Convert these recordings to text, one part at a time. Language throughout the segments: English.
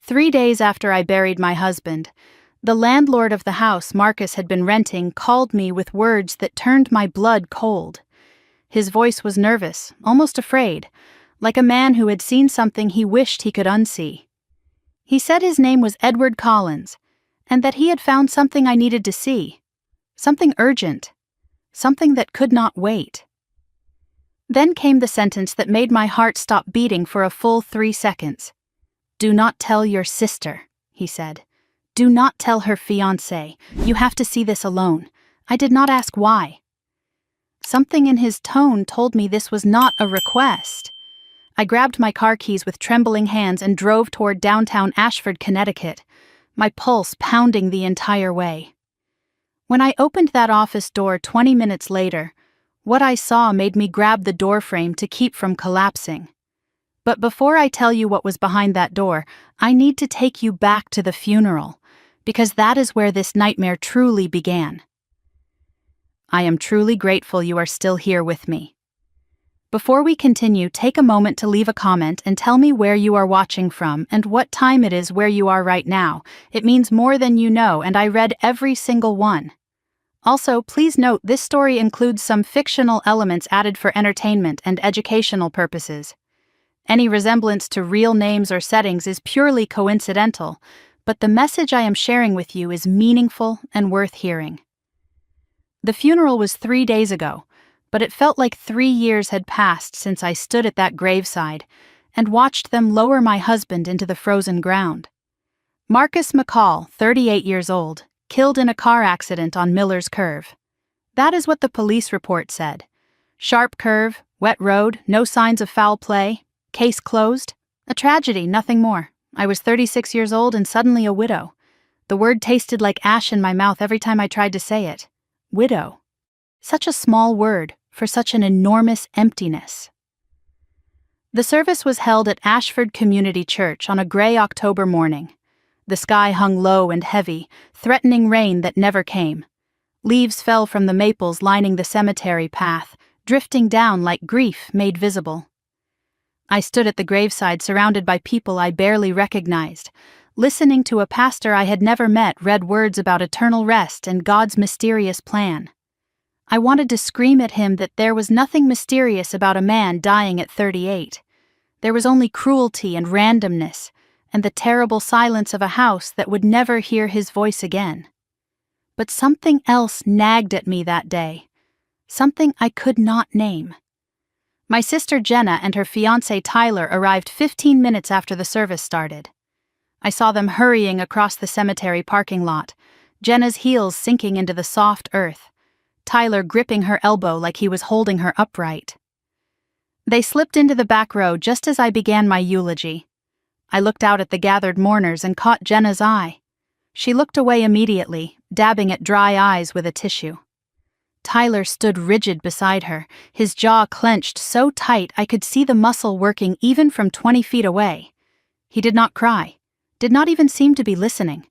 3 days after I buried my husband, the landlord of the house Marcus had been renting called me with words that turned my blood cold. His voice was nervous, almost afraid, like a man who had seen something he wished he could unsee. He said his name was Edward Collins, and that he had found something I needed to see. Something urgent. Something that could not wait. Then came the sentence that made my heart stop beating for a full 3 seconds. "Do not tell your sister," he said. "Do not tell her fiancé. You have to see this alone. I did not ask why." Something in his tone told me this was not a request. I grabbed my car keys with trembling hands and drove toward downtown Ashford, Connecticut, my pulse pounding the entire way. When I opened that office door 20 minutes later, what I saw made me grab the doorframe to keep from collapsing. But before I tell you what was behind that door, I need to take you back to the funeral, because that is where this nightmare truly began. I am truly grateful you are still here with me. Before we continue, take a moment to leave a comment and tell me where you are watching from and what time it is where you are right now. It means more than you know, and I read every single one. Also, please note this story includes some fictional elements added for entertainment and educational purposes. Any resemblance to real names or settings is purely coincidental, but the message I am sharing with you is meaningful and worth hearing. The funeral was 3 days ago, but it felt like 3 years had passed since I stood at that graveside and watched them lower my husband into the frozen ground. Marcus McCall, 38 years old, killed in a car accident on Miller's Curve. That is what the police report said. Sharp curve, wet road, no signs of foul play, case closed. A tragedy, nothing more. I was 36 years old and suddenly a widow. The word tasted like ash in my mouth every time I tried to say it. Widow. Such a small word for such an enormous emptiness. The service was held at Ashford Community Church on a gray October morning. The sky hung low and heavy, threatening rain that never came. Leaves fell from the maples lining the cemetery path, drifting down like grief made visible. I stood at the graveside surrounded by people I barely recognized, listening to a pastor I had never met read words about eternal rest and God's mysterious plan. I wanted to scream at him that there was nothing mysterious about a man dying at 38. There was only cruelty and randomness, and the terrible silence of a house that would never hear his voice again. But something else nagged at me that day. Something I could not name. My sister Jenna and her fiancé Tyler arrived 15 minutes after the service started. I saw them hurrying across the cemetery parking lot, Jenna's heels sinking into the soft earth, Tyler gripping her elbow like he was holding her upright. They slipped into the back row just as I began my eulogy. I looked out at the gathered mourners and caught Jenna's eye. She looked away immediately, dabbing at dry eyes with a tissue. Tyler stood rigid beside her, his jaw clenched so tight I could see the muscle working even from 20 feet away. He did not cry, did not even seem to be listening,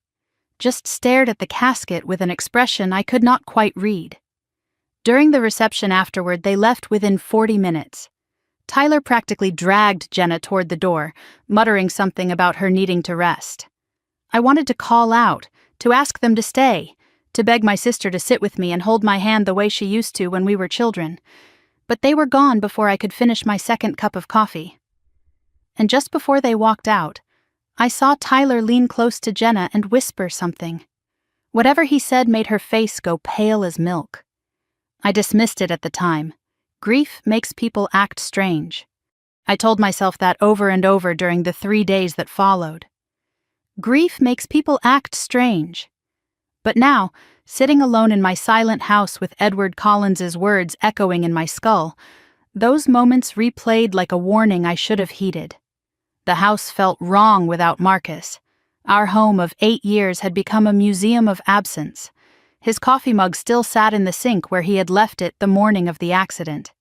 just stared at the casket with an expression I could not quite read. During the reception afterward, they left within 40 minutes. Tyler practically dragged Jenna toward the door, muttering something about her needing to rest. I wanted to call out, to ask them to stay, to beg my sister to sit with me and hold my hand the way she used to when we were children, but they were gone before I could finish my second cup of coffee. And just before they walked out, I saw Tyler lean close to Jenna and whisper something. Whatever he said made her face go pale as milk. I dismissed it at the time. Grief makes people act strange. I told myself that over and over during the 3 days that followed. Grief makes people act strange. But now, sitting alone in my silent house with Edward Collins's words echoing in my skull, those moments replayed like a warning I should have heeded. The house felt wrong without Marcus. Our home of 8 years had become a museum of absence. His coffee mug still sat in the sink where he had left it the morning of the accident.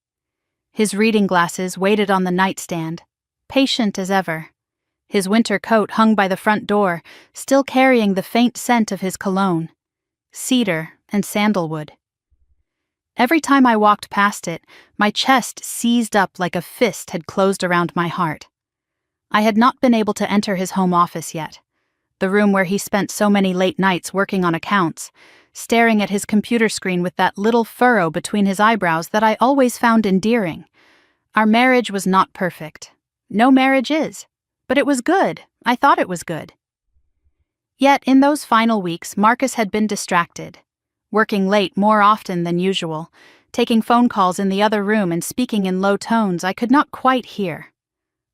His reading glasses waited on the nightstand, patient as ever. His winter coat hung by the front door, still carrying the faint scent of his cologne, cedar and sandalwood. Every time I walked past it, my chest seized up like a fist had closed around my heart. I had not been able to enter his home office yet, the room where he spent so many late nights working on accounts, staring at his computer screen with that little furrow between his eyebrows that I always found endearing. Our marriage was not perfect. No marriage is. But it was good. I thought it was good. Yet, in those final weeks, Marcus had been distracted, working late more often than usual, taking phone calls in the other room and speaking in low tones I could not quite hear.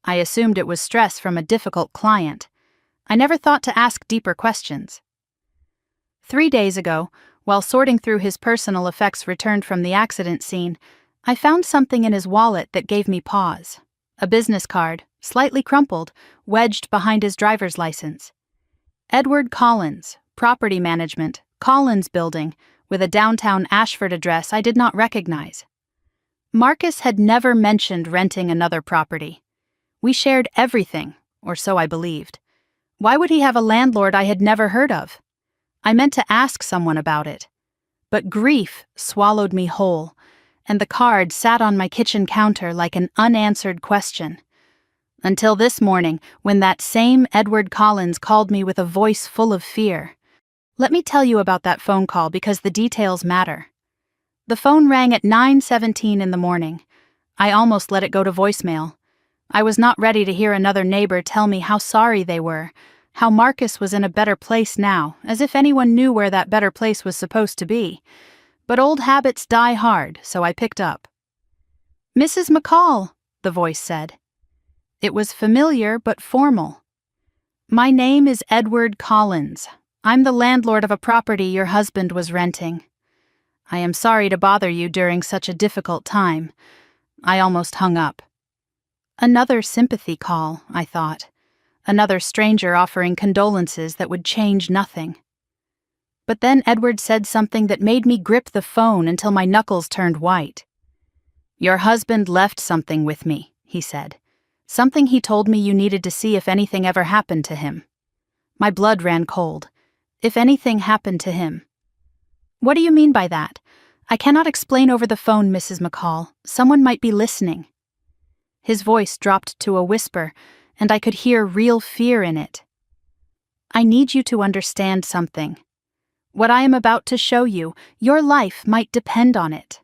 I assumed it was stress from a difficult client. I never thought to ask deeper questions. 3 days ago, while sorting through his personal effects returned from the accident scene, I found something in his wallet that gave me pause. A business card, slightly crumpled, wedged behind his driver's license. Edward Collins, Property Management, Collins Building, with a downtown Ashford address I did not recognize. Marcus had never mentioned renting another property. We shared everything, or so I believed. Why would he have a landlord I had never heard of? I meant to ask someone about it. But grief swallowed me whole, and the card sat on my kitchen counter like an unanswered question. Until this morning, when that same Edward Collins called me with a voice full of fear. Let me tell you about that phone call because the details matter. The phone rang at 9:17 in the morning. I almost let it go to voicemail. I was not ready to hear another neighbor tell me how sorry they were, how Marcus was in a better place now, as if anyone knew where that better place was supposed to be. But old habits die hard, so I picked up. "Mrs. McCall," the voice said. It was familiar but formal. "My name is Edward Collins. I'm the landlord of a property your husband was renting. I am sorry to bother you during such a difficult time." I almost hung up. Another sympathy call, I thought. Another stranger offering condolences that would change nothing. But then Edward said something that made me grip the phone until my knuckles turned white. "Your husband left something with me," he said. "Something he told me you needed to see if anything ever happened to him." My blood ran cold. If anything happened to him. "What do you mean by that? I cannot explain over the phone, Mrs. McCall. Someone might be listening." His voice dropped to a whisper, and I could hear real fear in it. "I need you to understand something. What I am about to show you, your life might depend on it."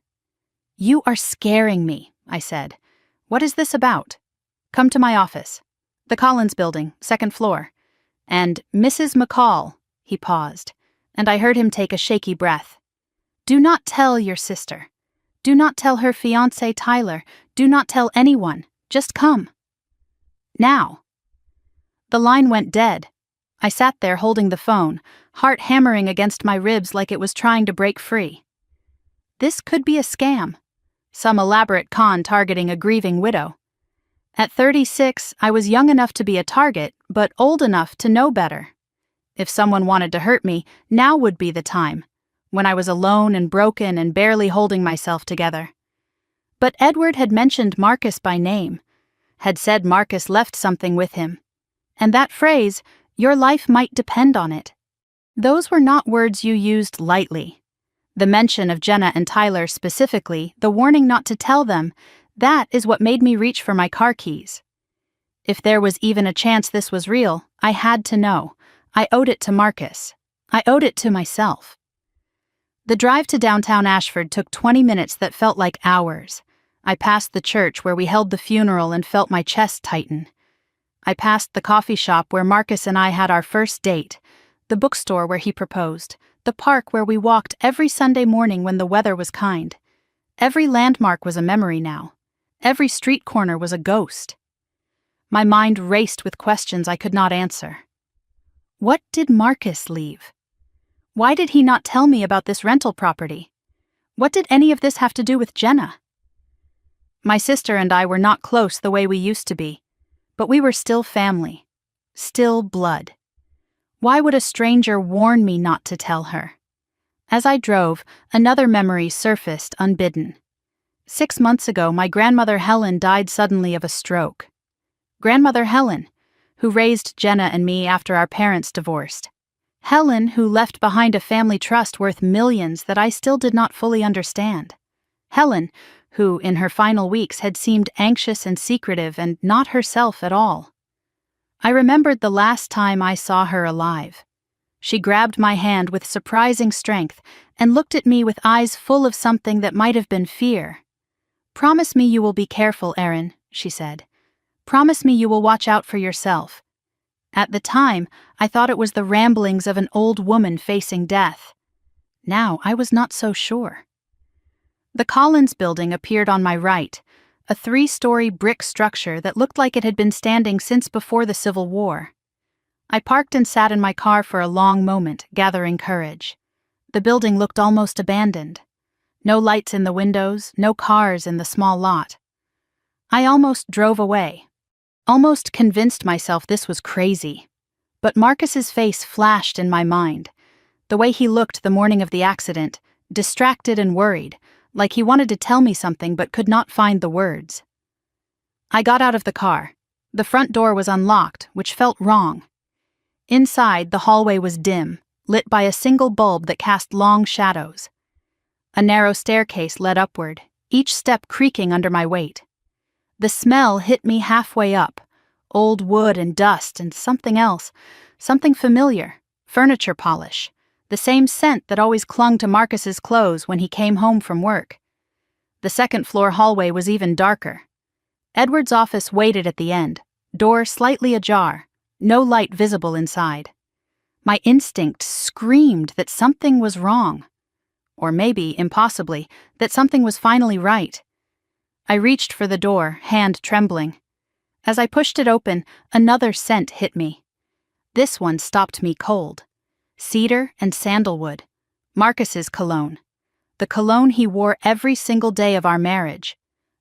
"You are scaring me," I said. "What is this about?" "Come to my office. The Collins Building, 2nd floor. And Mrs. McCall," he paused, and I heard him take a shaky breath. "Do not tell your sister. Do not tell her fiancé Tyler. Do not tell anyone. Just come. Now." The line went dead. I sat there holding the phone, heart hammering against my ribs like it was trying to break free. This could be a scam. Some elaborate con targeting a grieving widow. At 36, I was young enough to be a target, but old enough to know better. If someone wanted to hurt me, now would be the time, when I was alone and broken and barely holding myself together. But Edward had mentioned Marcus by name, had said Marcus left something with him. And that phrase, "your life might depend on it," those were not words you used lightly. The mention of Jenna and Tyler specifically, the warning not to tell them, that is what made me reach for my car keys. If there was even a chance this was real, I had to know. I owed it to Marcus. I owed it to myself. The drive to downtown Ashford took 20 minutes that felt like hours. I passed the church where we held the funeral and felt my chest tighten. I passed the coffee shop where Marcus and I had our first date, the bookstore where he proposed, the park where we walked every Sunday morning when the weather was kind. Every landmark was a memory now. Every street corner was a ghost. My mind raced with questions I could not answer. What did Marcus leave? Why did he not tell me about this rental property? What did any of this have to do with Jenna? My sister and I were not close the way we used to be, but we were still family, still blood. Why would a stranger warn me not to tell her? As I drove, another memory surfaced unbidden. 6 months ago, my grandmother Helen died suddenly of a stroke. Grandmother Helen, who raised Jenna and me after our parents divorced. Helen, who left behind a family trust worth millions that I still did not fully understand. Helen, who, in her final weeks, had seemed anxious and secretive and not herself at all. I remembered the last time I saw her alive. She grabbed my hand with surprising strength and looked at me with eyes full of something that might have been fear. "Promise me you will be careful, Erin," she said. "Promise me you will watch out for yourself." At the time, I thought it was the ramblings of an old woman facing death. Now I was not so sure. The Collins building appeared on my right, a 3-story brick structure that looked like it had been standing since before the Civil War. I parked and sat in my car for a long moment, gathering courage. The building looked almost abandoned. No lights in the windows, no cars in the small lot. I almost drove away, almost convinced myself this was crazy. But Marcus's face flashed in my mind. The way he looked the morning of the accident, distracted and worried, like he wanted to tell me something but could not find the words. I got out of the car. The front door was unlocked, which felt wrong. Inside, the hallway was dim, lit by a single bulb that cast long shadows. A narrow staircase led upward, each step creaking under my weight. The smell hit me halfway up, old wood and dust and something else, something familiar, furniture polish, the same scent that always clung to Marcus's clothes when he came home from work. The second-floor hallway was even darker. Edward's office waited at the end, door slightly ajar, no light visible inside. My instinct screamed that something was wrong. Or maybe, impossibly, that something was finally right. I reached for the door, hand trembling. As I pushed it open, another scent hit me. This one stopped me cold. Cedar and sandalwood. Marcus's cologne. The cologne he wore every single day of our marriage.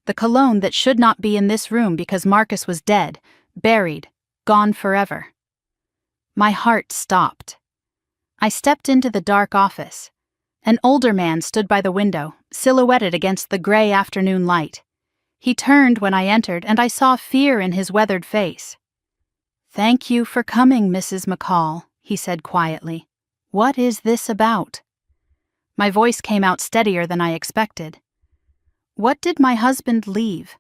The cologne that should not be in this room because Marcus was dead, buried, gone forever. My heart stopped. I stepped into the dark office. An older man stood by the window, silhouetted against the gray afternoon light. He turned when I entered, and I saw fear in his weathered face. "Thank you for coming, Mrs. McCall," he said quietly. "What is this about?" My voice came out steadier than I expected. "What did my husband leave?"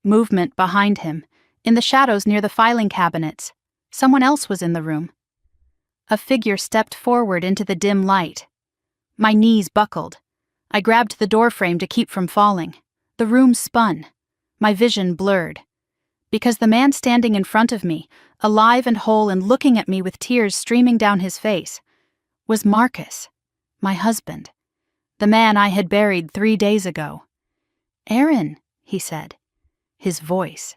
Movement behind him, in the shadows near the filing cabinets. Someone else was in the room. A figure stepped forward into the dim light. My knees buckled. I grabbed the doorframe to keep from falling. The room spun. My vision blurred. Because the man standing in front of me, alive and whole and looking at me with tears streaming down his face, was Marcus, my husband, the man I had buried 3 days ago. "Erin," he said. His voice.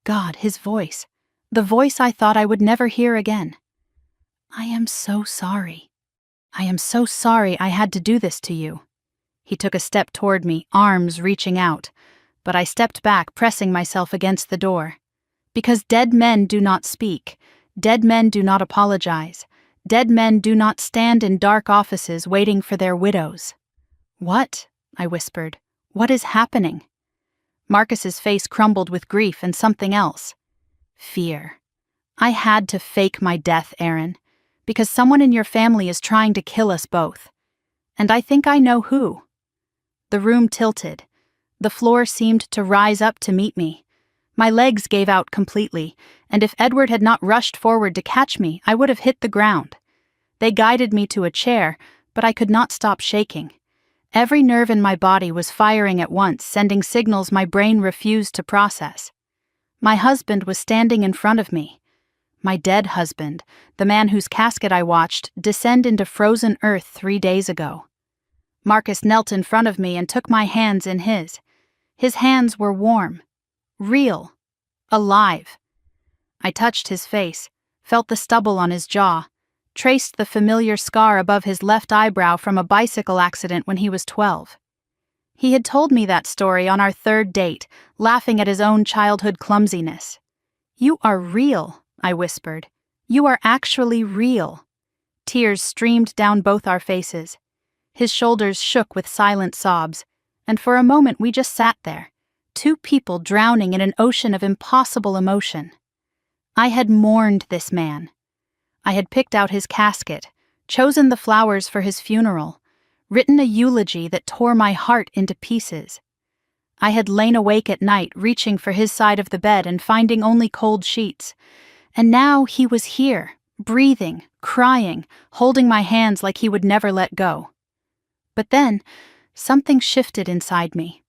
God, his voice. The voice I thought I would never hear again. "I am so sorry. I am so sorry I had to do this to you." He took a step toward me, arms reaching out, but I stepped back, pressing myself against the door. Because dead men do not speak, dead men do not apologize, dead men do not stand in dark offices waiting for their widows. "What?" I whispered. "What is happening?" Marcus's face crumbled with grief and something else. Fear. "I had to fake my death, Erin, because someone in your family is trying to kill us both. And I think I know who." The room tilted. The floor seemed to rise up to meet me. My legs gave out completely, and if Edward had not rushed forward to catch me, I would have hit the ground. They guided me to a chair, but I could not stop shaking. Every nerve in my body was firing at once, sending signals my brain refused to process. My husband was standing in front of me. My dead husband, the man whose casket I watched descend into frozen earth 3 days ago. Marcus knelt in front of me and took my hands in his. His hands were warm, real, alive. I touched his face, felt the stubble on his jaw, traced the familiar scar above his left eyebrow from a bicycle accident when he was 12. He had told me that story on our 3rd date, laughing at his own childhood clumsiness. "You are real," I whispered. "You are actually real." Tears streamed down both our faces. His shoulders shook with silent sobs, and for a moment we just sat there, 2 people drowning in an ocean of impossible emotion. I had mourned this man. I had picked out his casket, chosen the flowers for his funeral, written a eulogy that tore my heart into pieces. I had lain awake at night reaching for his side of the bed and finding only cold sheets, And now he was here, breathing, crying, holding my hands like he would never let go. But then, something shifted inside me.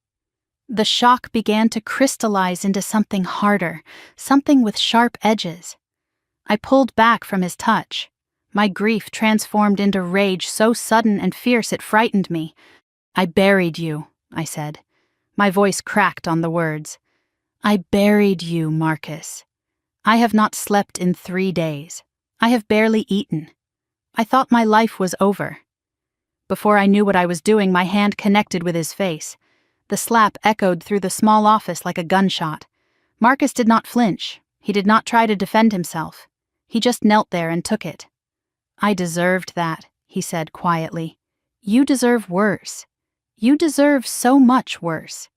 The shock began to crystallize into something harder, something with sharp edges. I pulled back from his touch. My grief transformed into rage so sudden and fierce it frightened me. "I buried you," I said. My voice cracked on the words. "I buried you, Marcus. I have not slept in 3 days. I have barely eaten. I thought my life was over." Before I knew what I was doing, my hand connected with his face. The slap echoed through the small office like a gunshot. Marcus did not flinch. He did not try to defend himself. He just knelt there and took it. "I deserved that," he said quietly. "You deserve worse. You deserve so much worse."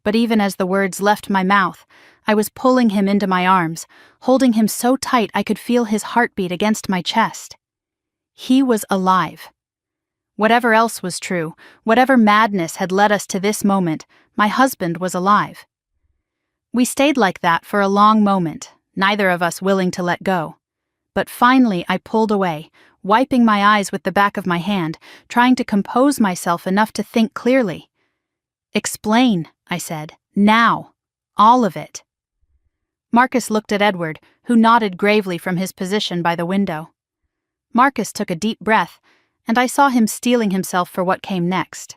But even as the words left my mouth, I was pulling him into my arms, holding him so tight I could feel his heartbeat against my chest. He was alive. Whatever else was true, whatever madness had led us to this moment, my husband was alive. We stayed like that for a long moment, neither of us willing to let go. But finally I pulled away, wiping my eyes with the back of my hand, trying to compose myself enough to think clearly. "Explain," I said. "Now. All of it." Marcus looked at Edward, who nodded gravely from his position by the window. Marcus took a deep breath, and I saw him steeling himself for what came next.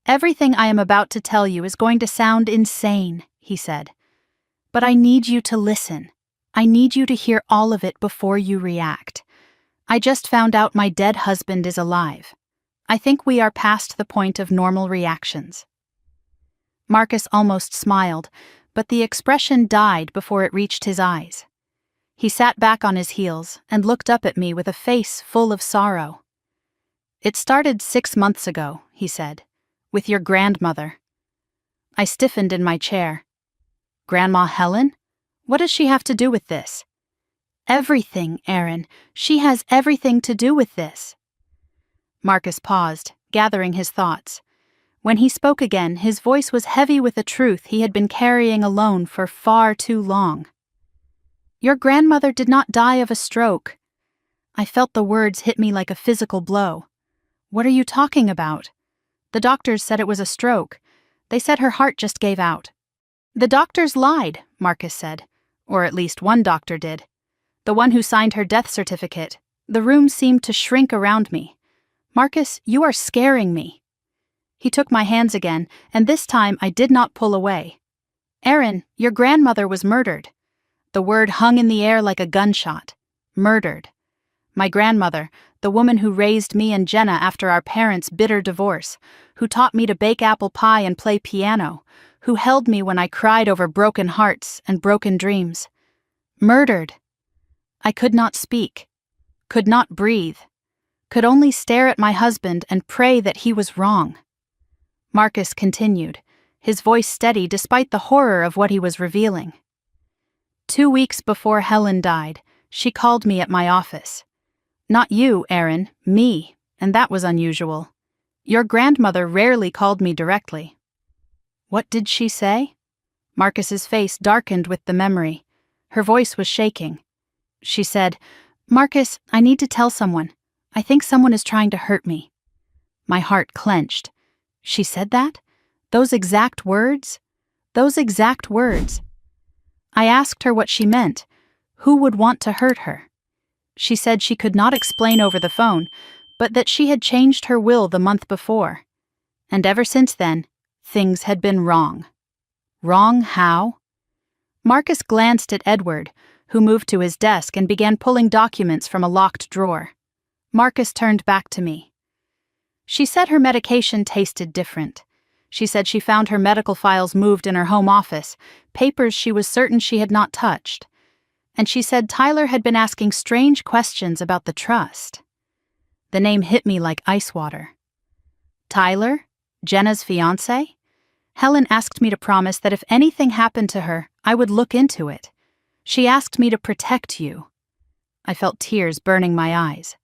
"Everything I am about to tell you is going to sound insane," he said. "But I need you to listen. I need you to hear all of it before you react. I just found out my dead husband is alive. I think we are past the point of normal reactions." Marcus almost smiled, but the expression died before it reached his eyes. He sat back on his heels and looked up at me with a face full of sorrow. "It started 6 months ago," he said, "with your grandmother." I stiffened in my chair. "Grandma Helen? What does she have to do with this?" "Everything, Aaron. She has everything to do with this." Marcus paused, gathering his thoughts. When he spoke again, his voice was heavy with a truth he had been carrying alone for far too long. "Your grandmother did not die of a stroke." I felt the words hit me like a physical blow. "What are you talking about?" "The doctors said it was a stroke. They said her heart just gave out." "The doctors lied," Marcus said. "Or at least one doctor did. The one who signed her death certificate." The room seemed to shrink around me. "Marcus, you are scaring me." He took my hands again, and this time I did not pull away. "Aaron, your grandmother was murdered." The word hung in the air like a gunshot. Murdered. My grandmother, the woman who raised me and Jenna after our parents' bitter divorce, who taught me to bake apple pie and play piano, who held me when I cried over broken hearts and broken dreams. Murdered. I could not speak, could not breathe, could only stare at my husband and pray that he was wrong. Marcus continued, his voice steady despite the horror of what he was revealing. 2 weeks before Helen died, she called me at my office. "Not you, Aaron, me," and that was unusual. Your grandmother rarely called me directly. "What did she say?" Marcus's face darkened with the memory. Her voice was shaking. She said, "Marcus, I need to tell someone. I think someone is trying to hurt me." My heart clenched. She said that? Those exact words? Those exact words. I asked her what she meant. Who would want to hurt her? She said she could not explain over the phone, but that she had changed her will the month before. And ever since then, things had been wrong. Wrong how? Marcus glanced at Edward, who moved to his desk and began pulling documents from a locked drawer. Marcus turned back to me. She said her medication tasted different. She said she found her medical files moved in her home office, papers she was certain she had not touched. And she said Tyler had been asking strange questions about the trust. The name hit me like ice water. Tyler? Jenna's fiancé? Helen asked me to promise that if anything happened to her, I would look into it. She asked me to protect you. I felt tears burning my eyes.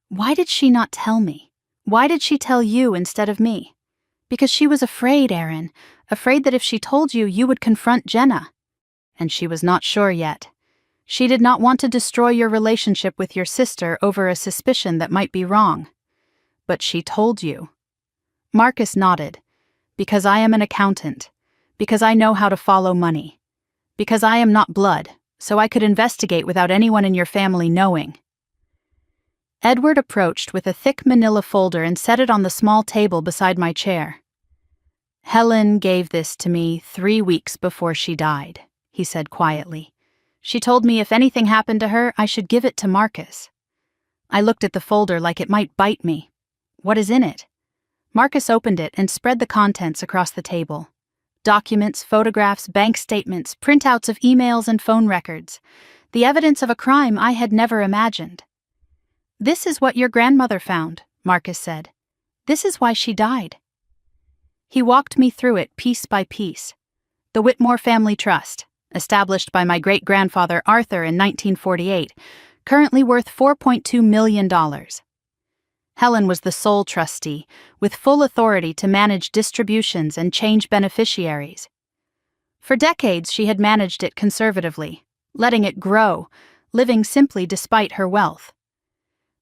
Why did she not tell me? Why did she tell you instead of me? Because she was afraid, Aaron, afraid that if she told you, you would confront Jenna. And she was not sure yet. She did not want to destroy your relationship with your sister over a suspicion that might be wrong. But she told you. Marcus nodded. Because I am an accountant. Because I know how to follow money. Because I am not blood, so I could investigate without anyone in your family knowing. Edward approached with a thick manila folder and set it on the small table beside my chair. Helen gave this to me 3 weeks before she died, he said quietly. She told me if anything happened to her, I should give it to Marcus. I looked at the folder like it might bite me. What is in it? Marcus opened it and spread the contents across the table. Documents, photographs, bank statements, printouts of emails and phone records. The evidence of a crime I had never imagined. This is what your grandmother found, Marcus said. This is why she died. He walked me through it piece by piece. The Whitmore Family Trust, established by my great-grandfather Arthur in 1948, currently worth $4.2 million. Helen was the sole trustee, with full authority to manage distributions and change beneficiaries. For decades she had managed it conservatively, letting it grow, living simply despite her wealth.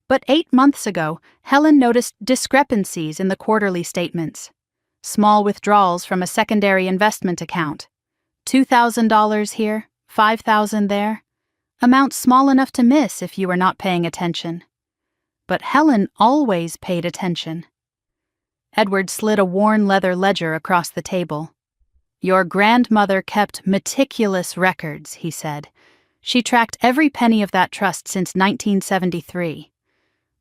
But 8 months ago, Helen noticed discrepancies in the quarterly statements. Small withdrawals from a secondary investment account. $2,000 here, $5,000 there. Amounts small enough to miss if you were not paying attention. But Helen always paid attention. Edward slid a worn leather ledger across the table. Your grandmother kept meticulous records, he said. She tracked every penny of that trust since 1973.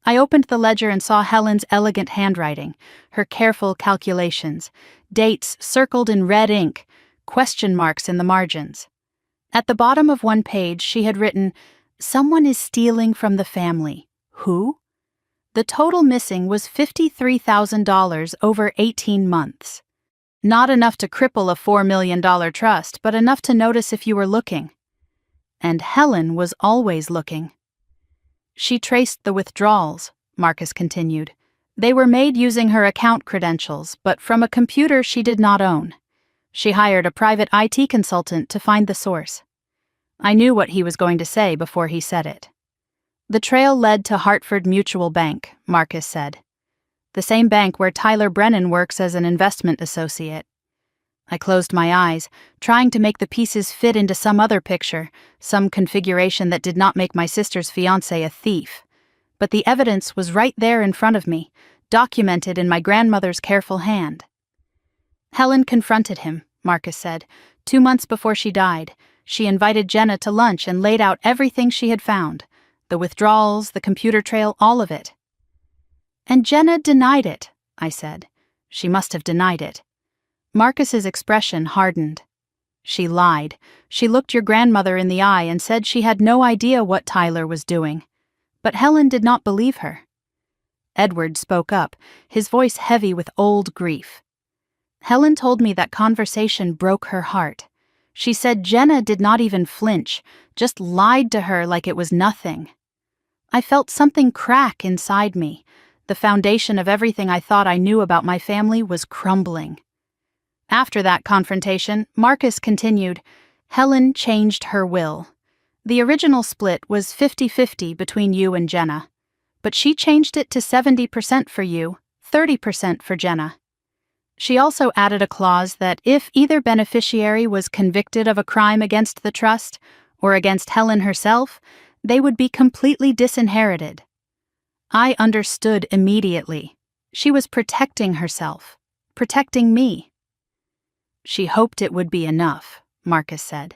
I opened the ledger and saw Helen's elegant handwriting, her careful calculations, dates circled in red ink, question marks in the margins. At the bottom of one page she had written, "Someone is stealing from the family. Who?" The total missing was $53,000 over 18 months. Not enough to cripple a $4 million trust, but enough to notice if you were looking. And Helen was always looking. She traced the withdrawals, Marcus continued. They were made using her account credentials, but from a computer she did not own. She hired a private IT consultant to find the source. I knew what he was going to say before he said it. The trail led to Hartford Mutual Bank, Marcus said. The same bank where Tyler Brennan works as an investment associate. I closed my eyes, trying to make the pieces fit into some other picture, some configuration that did not make my sister's fiancé a thief. But the evidence was right there in front of me, documented in my grandmother's careful hand. Helen confronted him, Marcus said. 2 months before she died, she invited Jenna to lunch and laid out everything she had found. The withdrawals, the computer trail, all of it. And Jenna denied it, I said. She must have denied it. Marcus's expression hardened. She lied. She looked your grandmother in the eye and said she had no idea what Tyler was doing. But Helen did not believe her. Edward spoke up, his voice heavy with old grief. Helen told me that conversation broke her heart. She said Jenna did not even flinch, just lied to her like it was nothing. I felt something crack inside me. The foundation of everything I thought I knew about my family was crumbling. After that confrontation, Marcus continued, Helen changed her will. The original split was 50-50 between you and Jenna. But she changed it to 70% for you, 30% for Jenna. She also added a clause that if either beneficiary was convicted of a crime against the trust, or against Helen herself, they would be completely disinherited. I understood immediately. She was protecting herself, protecting me. She hoped it would be enough, Marcus said.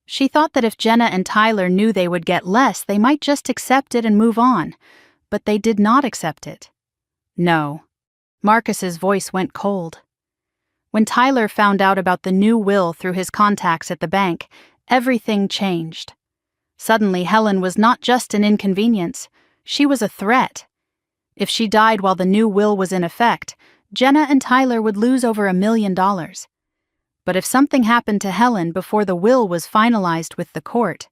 She thought that if Jenna and Tyler knew they would get less, they might just accept it and move on. But they did not accept it. No. Marcus's voice went cold. When Tyler found out about the new will through his contacts at the bank, everything changed. Suddenly, Helen was not just an inconvenience. She was a threat. If she died while the new will was in effect, Jenna and Tyler would lose over $1 million. But if something happened to Helen before the will was finalized with the court...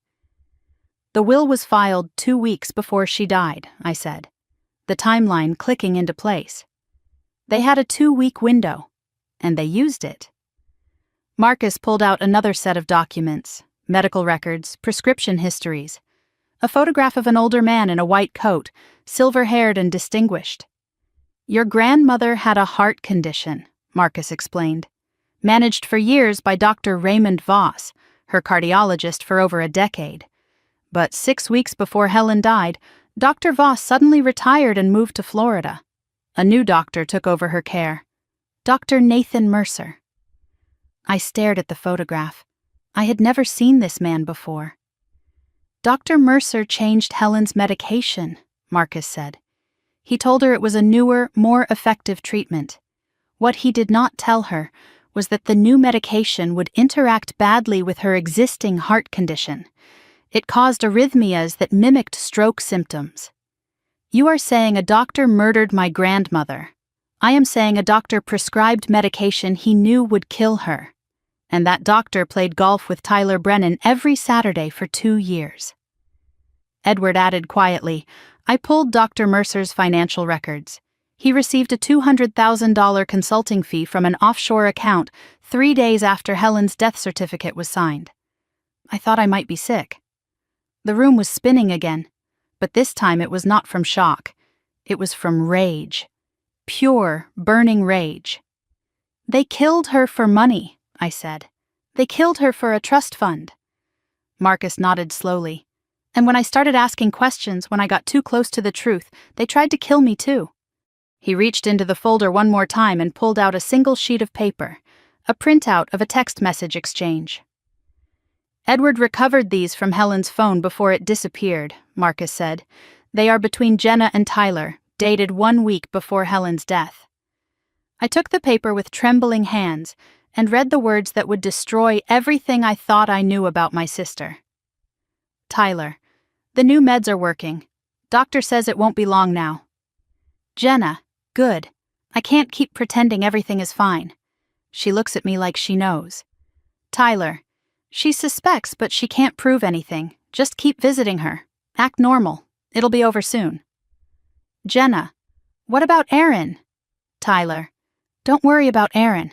The will was filed 2 weeks before she died, I said, the timeline clicking into place. They had a 2-week window, and they used it. Marcus pulled out another set of documents, medical records, prescription histories. A photograph of an older man in a white coat, silver-haired and distinguished. Your grandmother had a heart condition, Marcus explained. Managed for years by Dr. Raymond Voss, her cardiologist for over a decade. But 6 weeks before Helen died, Dr. Voss suddenly retired and moved to Florida. A new doctor took over her care. Dr. Nathan Mercer. I stared at the photograph. I had never seen this man before. Dr. Mercer changed Helen's medication, Marcus said. He told her it was a newer, more effective treatment. What he did not tell her was that the new medication would interact badly with her existing heart condition. It caused arrhythmias that mimicked stroke symptoms. You are saying a doctor murdered my grandmother. I am saying a doctor prescribed medication he knew would kill her. And that doctor played golf with Tyler Brennan every Saturday for 2 years. Edward added quietly, I pulled Dr. Mercer's financial records. He received a $200,000 consulting fee from an offshore account 3 days after Helen's death certificate was signed. I thought I might be sick. The room was spinning again, but this time it was not from shock. It was from rage. Pure, burning rage. They killed her for money, I said. They killed her for a trust fund. Marcus nodded slowly. And when I started asking questions, when I got too close to the truth, they tried to kill me too. He reached into the folder one more time and pulled out a single sheet of paper, a printout of a text message exchange. Edward recovered these from Helen's phone before it disappeared, Marcus said. They are between Jenna and Tyler, dated 1 week before Helen's death. I took the paper with trembling hands and read the words that would destroy everything I thought I knew about my sister. Tyler, the new meds are working. Doctor says it won't be long now. Jenna, good. I can't keep pretending everything is fine. She looks at me like she knows. Tyler, she suspects but she can't prove anything. Just keep visiting her. Act normal. It'll be over soon. Jenna, what about Erin? Tyler, don't worry about Erin.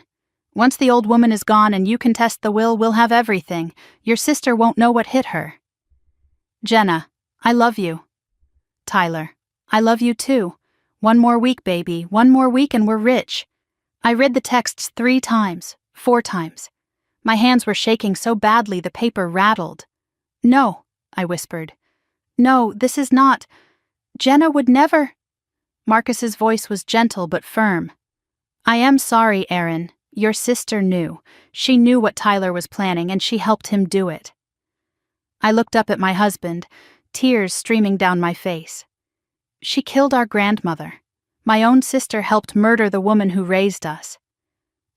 Once the old woman is gone and you can test the will, we'll have everything. Your sister won't know what hit her. Jenna, I love you. Tyler, I love you too. 1 more week, baby. 1 more week and we're rich. I read the texts 3 times, 4 times. My hands were shaking so badly the paper rattled. No, I whispered. No, this is not. Jenna would never. Marcus's voice was gentle but firm. I am sorry, Erin. Your sister knew. She knew what Tyler was planning and she helped him do it. I looked up at my husband, tears streaming down my face. She killed our grandmother. My own sister helped murder the woman who raised us.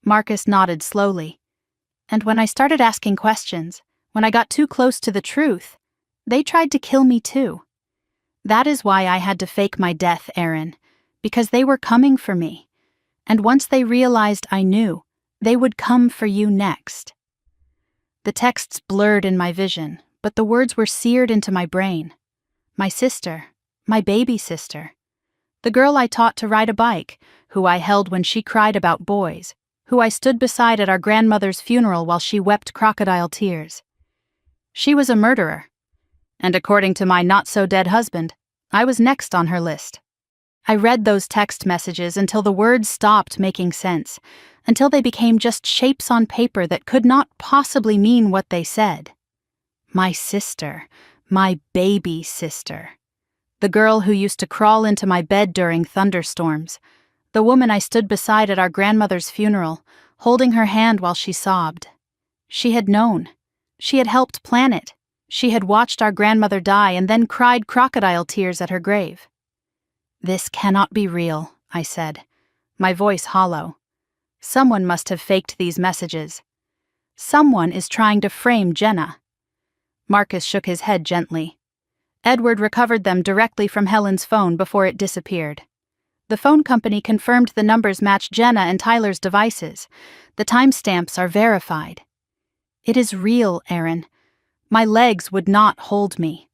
Marcus nodded slowly. And when I started asking questions, when I got too close to the truth, they tried to kill me too. That is why I had to fake my death, Erin, because they were coming for me. And once they realized I knew, they would come for you next. The texts blurred in my vision, but the words were seared into my brain. My sister, my baby sister. The girl I taught to ride a bike, who I held when she cried about boys, who I stood beside at our grandmother's funeral while she wept crocodile tears. She was a murderer. And according to my not-so-dead husband, I was next on her list. I read those text messages until the words stopped making sense, until they became just shapes on paper that could not possibly mean what they said. My sister, my baby sister. The girl who used to crawl into my bed during thunderstorms. The woman I stood beside at our grandmother's funeral, holding her hand while she sobbed. She had known. She had helped plan it. She had watched our grandmother die and then cried crocodile tears at her grave. This cannot be real, I said, my voice hollow. Someone must have faked these messages. Someone is trying to frame Jenna. Marcus shook his head gently. Edward recovered them directly from Helen's phone before it disappeared. The phone company confirmed the numbers matched Jenna and Tyler's devices. The timestamps are verified. It is real, Erin. My legs would not hold me.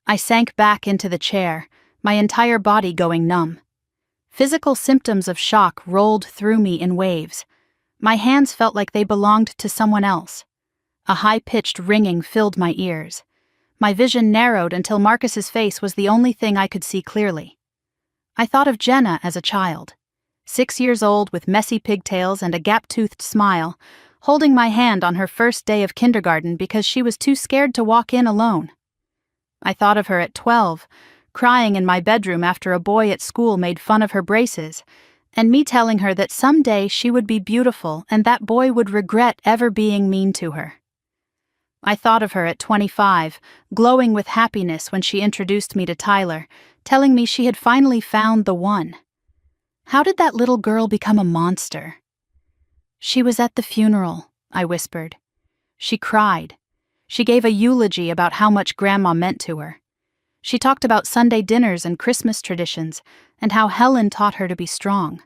I sank back into the chair, my entire body going numb. Physical symptoms of shock rolled through me in waves. My hands felt like they belonged to someone else. A high-pitched ringing filled my ears. My vision narrowed until Marcus's face was the only thing I could see clearly. I thought of Jenna as a child, 6 years old with messy pigtails and a gap-toothed smile, holding my hand on her first day of kindergarten because she was too scared to walk in alone. I thought of her at 12, crying in my bedroom after a boy at school made fun of her braces, and me telling her that someday she would be beautiful and that boy would regret ever being mean to her. I thought of her at 25, glowing with happiness when she introduced me to Tyler, telling me she had finally found the one. How did that little girl become a monster? She was at the funeral, I whispered. She cried. She gave a eulogy about how much Grandma meant to her. She talked about Sunday dinners and Christmas traditions, and how Helen taught her to be strong.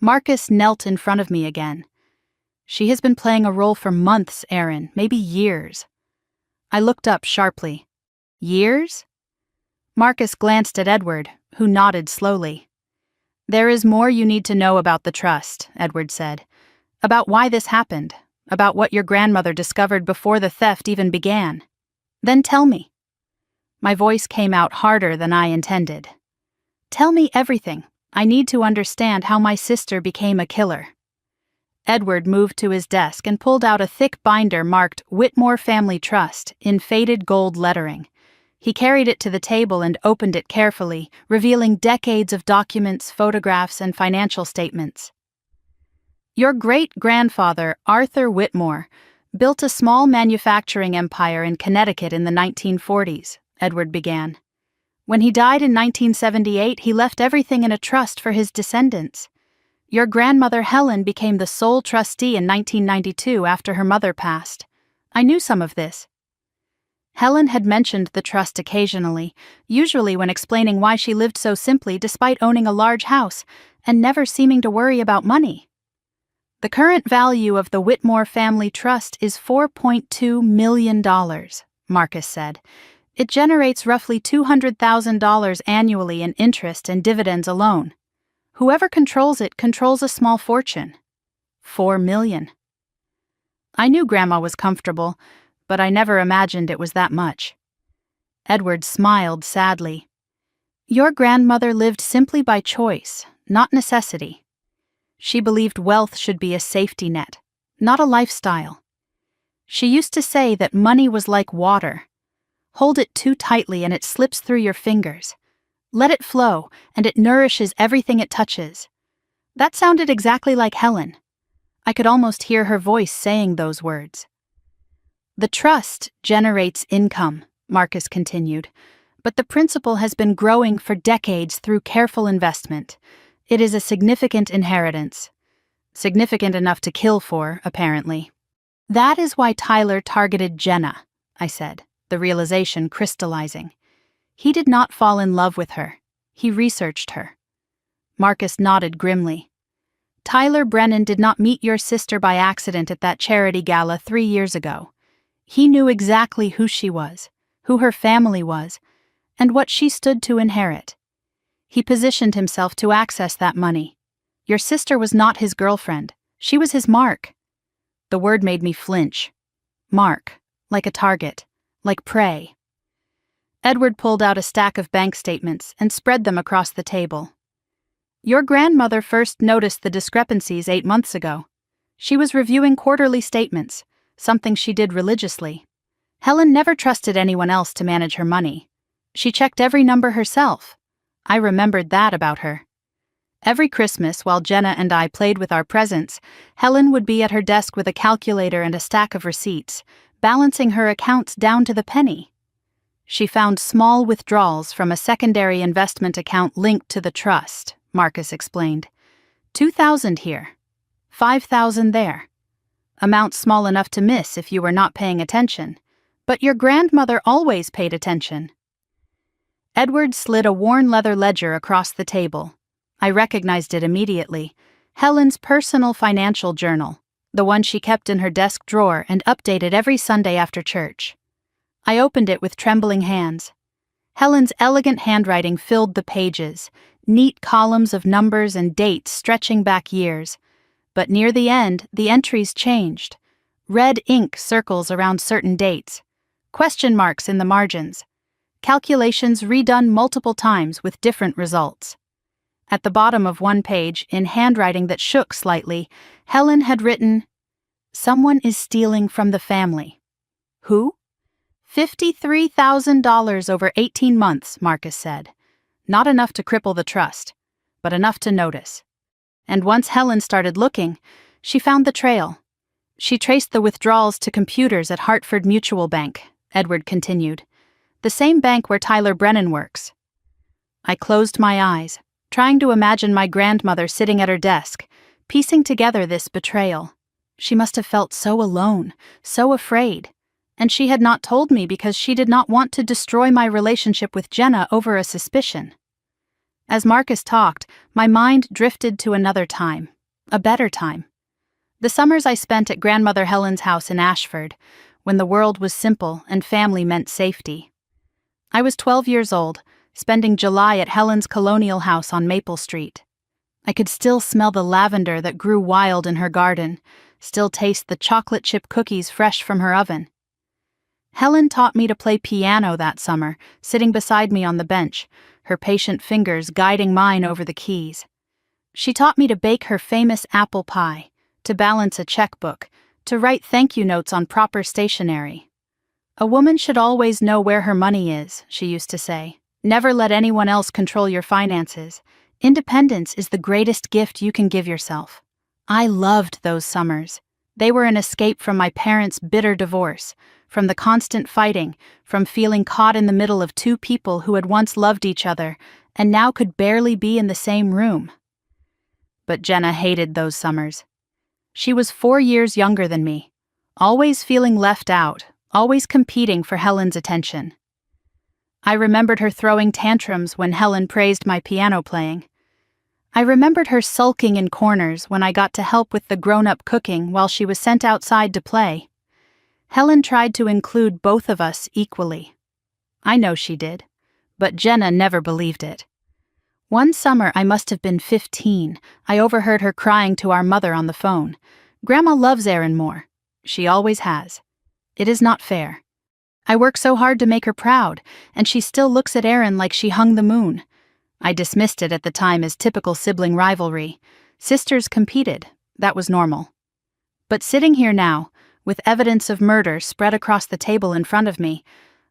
Marcus knelt in front of me again. She has been playing a role for months, Aaron, maybe years. I looked up sharply. Years? Marcus glanced at Edward, who nodded slowly. There is more you need to know about the trust, Edward said. About why this happened, about what your grandmother discovered before the theft even began. Then tell me. My voice came out harder than I intended. Tell me everything. I need to understand how my sister became a killer. Edward moved to his desk and pulled out a thick binder marked Whitmore Family Trust in faded gold lettering. He carried it to the table and opened it carefully, revealing decades of documents, photographs, and financial statements. Your great-grandfather, Arthur Whitmore, built a small manufacturing empire in Connecticut in the 1940s, Edward began. When he died in 1978, he left everything in a trust for his descendants. Your grandmother Helen became the sole trustee in 1992 after her mother passed. I knew some of this. Helen had mentioned the trust occasionally, usually when explaining why she lived so simply despite owning a large house and never seeming to worry about money. The current value of the Whitmore Family Trust is $4.2 million, Marcus said. It generates roughly $200,000 annually in interest and dividends alone. Whoever controls it controls a small fortune. $4 million. I knew Grandma was comfortable, but I never imagined it was that much. Edward smiled sadly. Your grandmother lived simply by choice, not necessity. She believed wealth should be a safety net, not a lifestyle. She used to say that money was like water. Hold it too tightly and it slips through your fingers. Let it flow, and it nourishes everything it touches. That sounded exactly like Helen. I could almost hear her voice saying those words. The trust generates income, Marcus continued, but the principal has been growing for decades through careful investment. It is a significant inheritance. Significant enough to kill for, apparently. That is why Tyler targeted Jenna, I said, the realization crystallizing. He did not fall in love with her. He researched her. Marcus nodded grimly. Tyler Brennan did not meet your sister by accident at that charity gala 3 years ago. He knew exactly who she was, who her family was, and what she stood to inherit. He positioned himself to access that money. Your sister was not his girlfriend. She was his mark. The word made me flinch. Mark, like a target, like prey. Edward pulled out a stack of bank statements and spread them across the table. Your grandmother first noticed the discrepancies 8 months ago. She was reviewing quarterly statements, something she did religiously. Helen never trusted anyone else to manage her money. She checked every number herself. I remembered that about her. Every Christmas, while Jenna and I played with our presents, Helen would be at her desk with a calculator and a stack of receipts, balancing her accounts down to the penny. She found small withdrawals from a secondary investment account linked to the trust, Marcus explained. 2,000 here, 5,000 there. Amount small enough to miss if you were not paying attention. But your grandmother always paid attention. Edward slid a worn leather ledger across the table. I recognized it immediately. Helen's personal financial journal, the one she kept in her desk drawer and updated every Sunday after church. I opened it with trembling hands. Helen's elegant handwriting filled the pages, neat columns of numbers and dates stretching back years. But near the end, the entries changed. Red ink circles around certain dates. Question marks in the margins. Calculations redone multiple times with different results. At the bottom of one page, in handwriting that shook slightly, Helen had written, "Someone is stealing from the family." Who? $53,000 over 18 months, Marcus said. Not enough to cripple the trust, but enough to notice. And once Helen started looking, she found the trail. She traced the withdrawals to computers at Hartford Mutual Bank, Edward continued. The same bank where Tyler Brennan works. I closed my eyes, trying to imagine my grandmother sitting at her desk, piecing together this betrayal. She must have felt so alone, so afraid. And she had not told me because she did not want to destroy my relationship with Jenna over a suspicion. As Marcus talked, my mind drifted to another time, a better time. The summers I spent at Grandmother Helen's house in Ashford, when the world was simple and family meant safety. I was 12 years old, spending July at Helen's colonial house on Maple Street. I could still smell the lavender that grew wild in her garden, still taste the chocolate chip cookies fresh from her oven. Helen taught me to play piano that summer, sitting beside me on the bench, her patient fingers guiding mine over the keys. She taught me to bake her famous apple pie, to balance a checkbook, to write thank you notes on proper stationery. A woman should always know where her money is, she used to say. Never let anyone else control your finances. Independence is the greatest gift you can give yourself. I loved those summers. They were an escape from my parents' bitter divorce, from the constant fighting, from feeling caught in the middle of two people who had once loved each other and now could barely be in the same room. But Jenna hated those summers. She was 4 years younger than me, always feeling left out, always competing for Helen's attention. I remembered her throwing tantrums when Helen praised my piano playing. I remembered her sulking in corners when I got to help with the grown-up cooking while she was sent outside to play. Helen tried to include both of us equally. I know she did, but Jenna never believed it. One summer I must have been 15, I overheard her crying to our mother on the phone. "Grandma loves Erin more. She always has. It is not fair. I work so hard to make her proud, and she still looks at Erin like she hung the moon." I dismissed it at the time as typical sibling rivalry. Sisters competed. That was normal. But sitting here now, with evidence of murder spread across the table in front of me,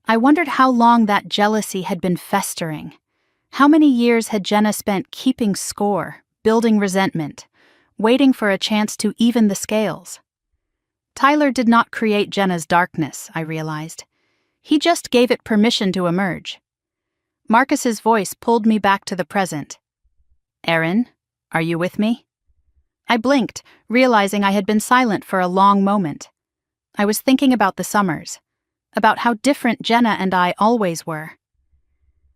I wondered how long that jealousy had been festering. How many years had Jenna spent keeping score, building resentment, waiting for a chance to even the scales? Tyler did not create Jenna's darkness, I realized. He just gave it permission to emerge. Marcus's voice pulled me back to the present. "Erin, are you with me?" I blinked, realizing I had been silent for a long moment. I was thinking about the summers, about how different Jenna and I always were.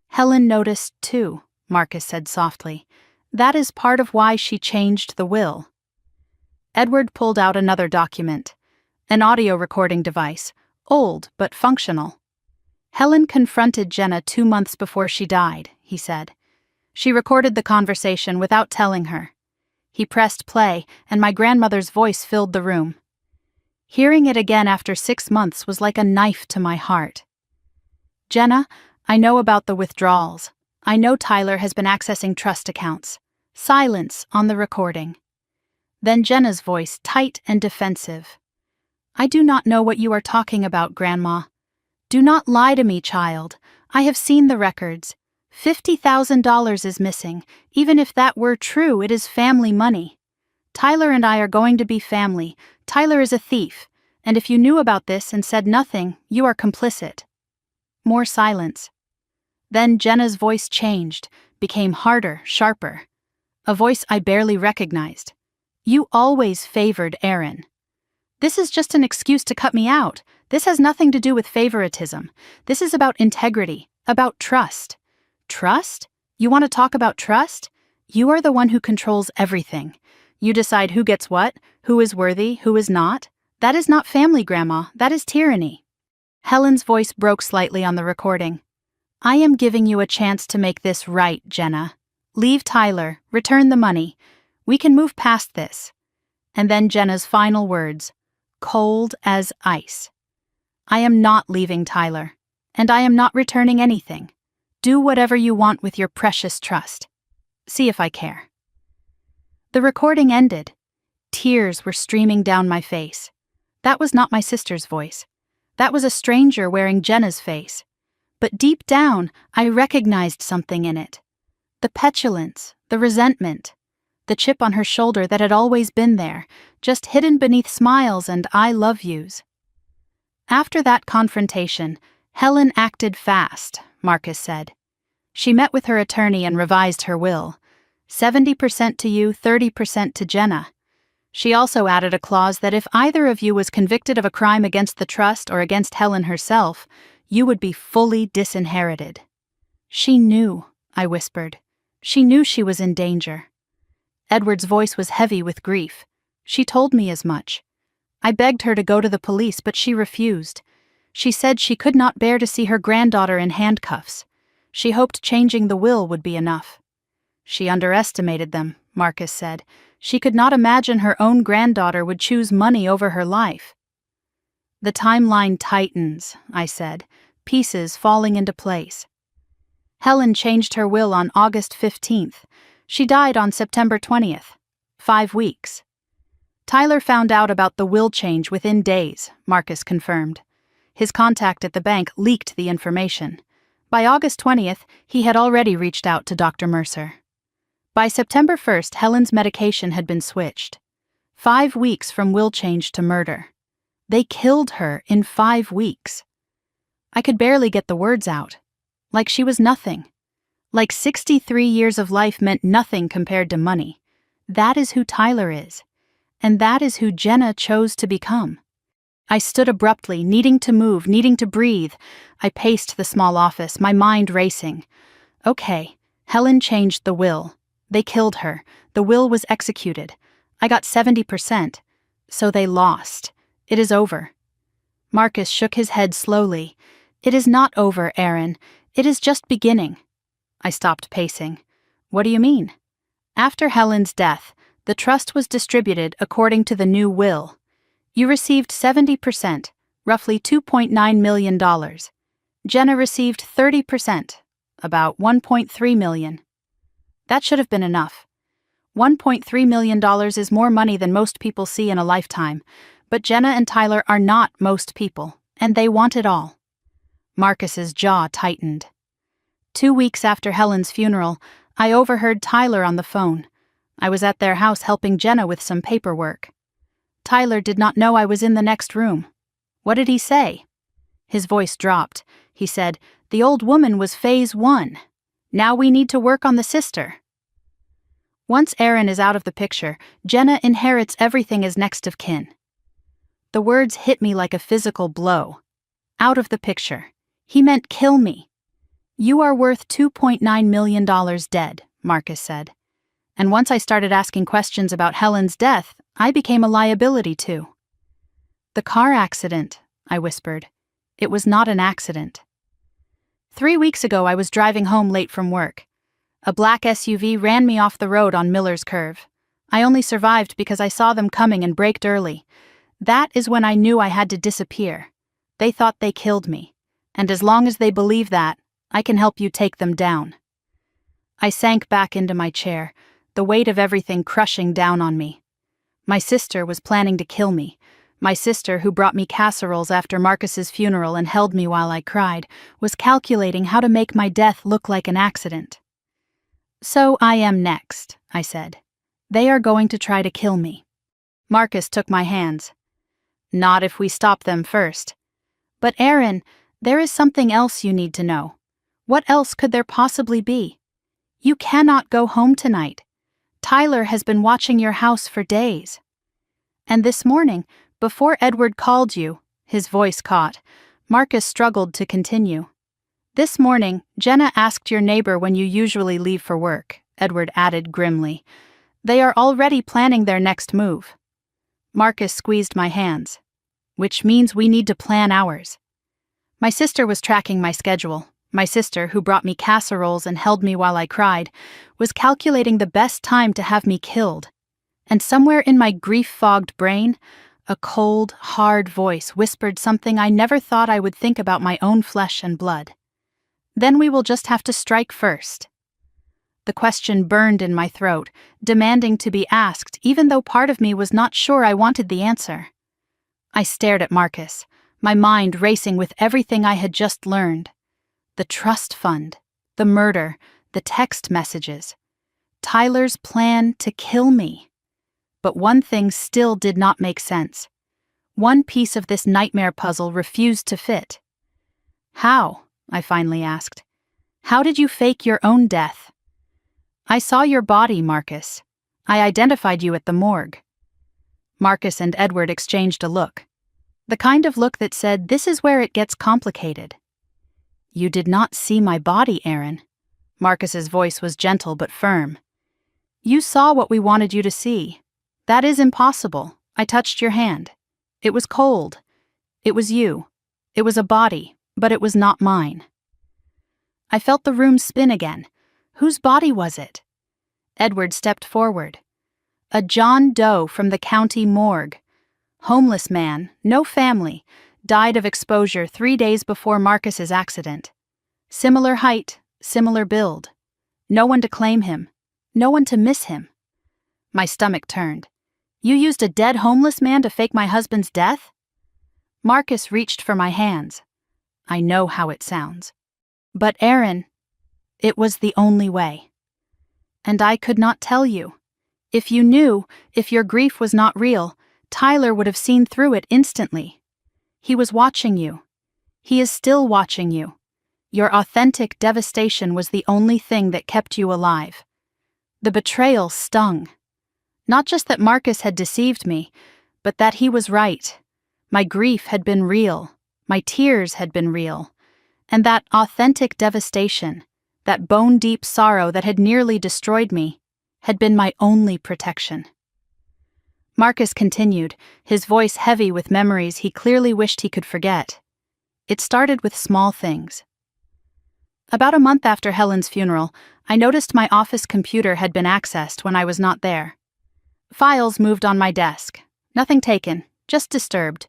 "Helen noticed too," Marcus said softly. "That is part of why she changed the will." Edward pulled out another document, an audio recording device, old but functional. "Helen confronted Jenna 2 months before she died," he said. "She recorded the conversation without telling her." He pressed play, and my grandmother's voice filled the room. Hearing it again after 6 months was like a knife to my heart. "Jenna, I know about the withdrawals. I know Tyler has been accessing trust accounts." Silence on the recording. Then Jenna's voice, tight and defensive. "I do not know what you are talking about, Grandma. Do not lie to me, child. I have seen the records. $50,000 is missing. Even if that were true, it is family money. Tyler and I are going to be family. Tyler is a thief, and if you knew about this and said nothing, you are complicit." More silence. Then Jenna's voice changed, became harder, sharper. A voice I barely recognized. "You always favored Erin. This is just an excuse to cut me out. This has nothing to do with favoritism. This is about integrity, about trust." "Trust? You want to talk about trust? You are the one who controls everything. You decide who gets what, who is worthy, who is not. That is not family, Grandma. That is tyranny." Helen's voice broke slightly on the recording. "I am giving you a chance to make this right, Jenna. Leave Tyler, return the money. We can move past this." And then Jenna's final words. cold as ice. I am not leaving Tyler, and I am not returning anything. Do whatever you want with your precious trust. See if I care. The recording ended. Tears were streaming down my face. That was not my sister's voice. That was a stranger wearing Jenna's face. But deep down, I recognized something in it. The petulance, the resentment, the chip on her shoulder that had always been there, just hidden beneath smiles and I love yous. After that confrontation, Helen acted fast, Marcus said. She met with her attorney and revised her will. 70% to you, 30% to Jenna. She also added a clause that if either of you was convicted of a crime against the trust or against Helen herself, you would be fully disinherited. She knew, I whispered. She knew she was in danger. Edward's voice was heavy with grief. She told me as much. I begged her to go to the police, but she refused. She said she could not bear to see her granddaughter in handcuffs. She hoped changing the will would be enough. She underestimated them, Marcus said. She could not imagine her own granddaughter would choose money over her life. The timeline tightens, I said, pieces falling into place. Helen changed her will on August 15th. She died on September 20th. 5 weeks. Tyler found out about the will change within days, Marcus confirmed. His contact at the bank leaked the information. By August 20th, he had already reached out to Dr. Mercer. By September 1st, Helen's medication had been switched. 5 weeks from will change to murder. They killed her in 5 weeks. I could barely get the words out. Like she was nothing. Like 63 years of life meant nothing compared to money. That is who Tyler is. And that is who Jenna chose to become. I stood abruptly, needing to move, needing to breathe. I paced the small office, my mind racing. Okay, Helen changed the will. They killed her. The will was executed. I got 70%. So they lost. It is over. Marcus shook his head slowly. It is not over, Aaron. It is just beginning. I stopped pacing. What do you mean? After Helen's death, the trust was distributed according to the new will. You received 70%, roughly $2.9 million. Jenna received 30%, about $1.3 million. That should have been enough. $1.3 million is more money than most people see in a lifetime, but Jenna and Tyler are not most people, and they want it all. Marcus's jaw tightened. 2 weeks after Helen's funeral, I overheard Tyler on the phone. I was at their house helping Jenna with some paperwork. Tyler did not know I was in the next room. What did he say? His voice dropped. He said, "The old woman was phase 1. Now we need to work on the sister." Once Aaron is out of the picture, Jenna inherits everything as next of kin. The words hit me like a physical blow. Out of the picture. He meant kill me. You are worth $2.9 million dead, Marcus said. And once I started asking questions about Helen's death, I became a liability too. The car accident, I whispered. It was not an accident. 3 weeks ago, I was driving home late from work. A black SUV ran me off the road on Miller's Curve. I only survived because I saw them coming and braked early. That is when I knew I had to disappear. They thought they killed me. And as long as they believe that, I can help you take them down. I sank back into my chair, the weight of everything crushing down on me. My sister was planning to kill me. My sister, who brought me casseroles after Marcus's funeral and held me while I cried, was calculating how to make my death look like an accident. So I am next, I said. They are going to try to kill me. Marcus took my hands. Not if we stop them first. But Aaron, there is something else you need to know. What else could there possibly be? You cannot go home tonight. Tyler has been watching your house for days. And this morning, before Edward called you, his voice caught, Marcus struggled to continue. This morning, Jenna asked your neighbor when you usually leave for work, Edward added grimly. They are already planning their next move. Marcus squeezed my hands. Which means we need to plan ours. My sister was tracking my schedule. My sister, who brought me casseroles and held me while I cried, was calculating the best time to have me killed. And somewhere in my grief-fogged brain, A cold, hard voice whispered something I never thought I would think about my own flesh and blood. Then we will just have to strike first. The question burned in my throat, demanding to be asked, even though part of me was not sure I wanted the answer. I stared at Marcus, my mind racing with everything I had just learned. The trust fund, the murder, the text messages. Tyler's plan to kill me. But one thing still did not make sense. One piece of this nightmare puzzle refused to fit. How? I finally asked. How did you fake your own death? I saw your body, Marcus. I identified you at the morgue. Marcus and Edward exchanged a look. The kind of look that said, this is where it gets complicated. You did not see my body, Aaron. Marcus's voice was gentle but firm. You saw what we wanted you to see. That is impossible. I touched your hand. It was cold. It was you. It was a body, but it was not mine. I felt the room spin again. Whose body was it? Edward stepped forward. A John Doe from the county morgue. Homeless man, no family, died of exposure 3 days before Marcus's accident. Similar height, similar build. No one to claim him. No one to miss him. My stomach turned. You used a dead homeless man to fake my husband's death? Marcus reached for my hands. I know how it sounds. But Aaron, it was the only way. And I could not tell you. If you knew, if your grief was not real, Tyler would have seen through it instantly. He was watching you. He is still watching you. Your authentic devastation was the only thing that kept you alive. The betrayal stung. Not just that Marcus had deceived me, but that he was right. My grief had been real. My tears had been real. And that authentic devastation, that bone-deep sorrow that had nearly destroyed me, had been my only protection. Marcus continued, his voice heavy with memories he clearly wished he could forget. It started with small things. About a month after Helen's funeral, I noticed my office computer had been accessed when I was not there. Files moved on my desk. Nothing taken, just disturbed.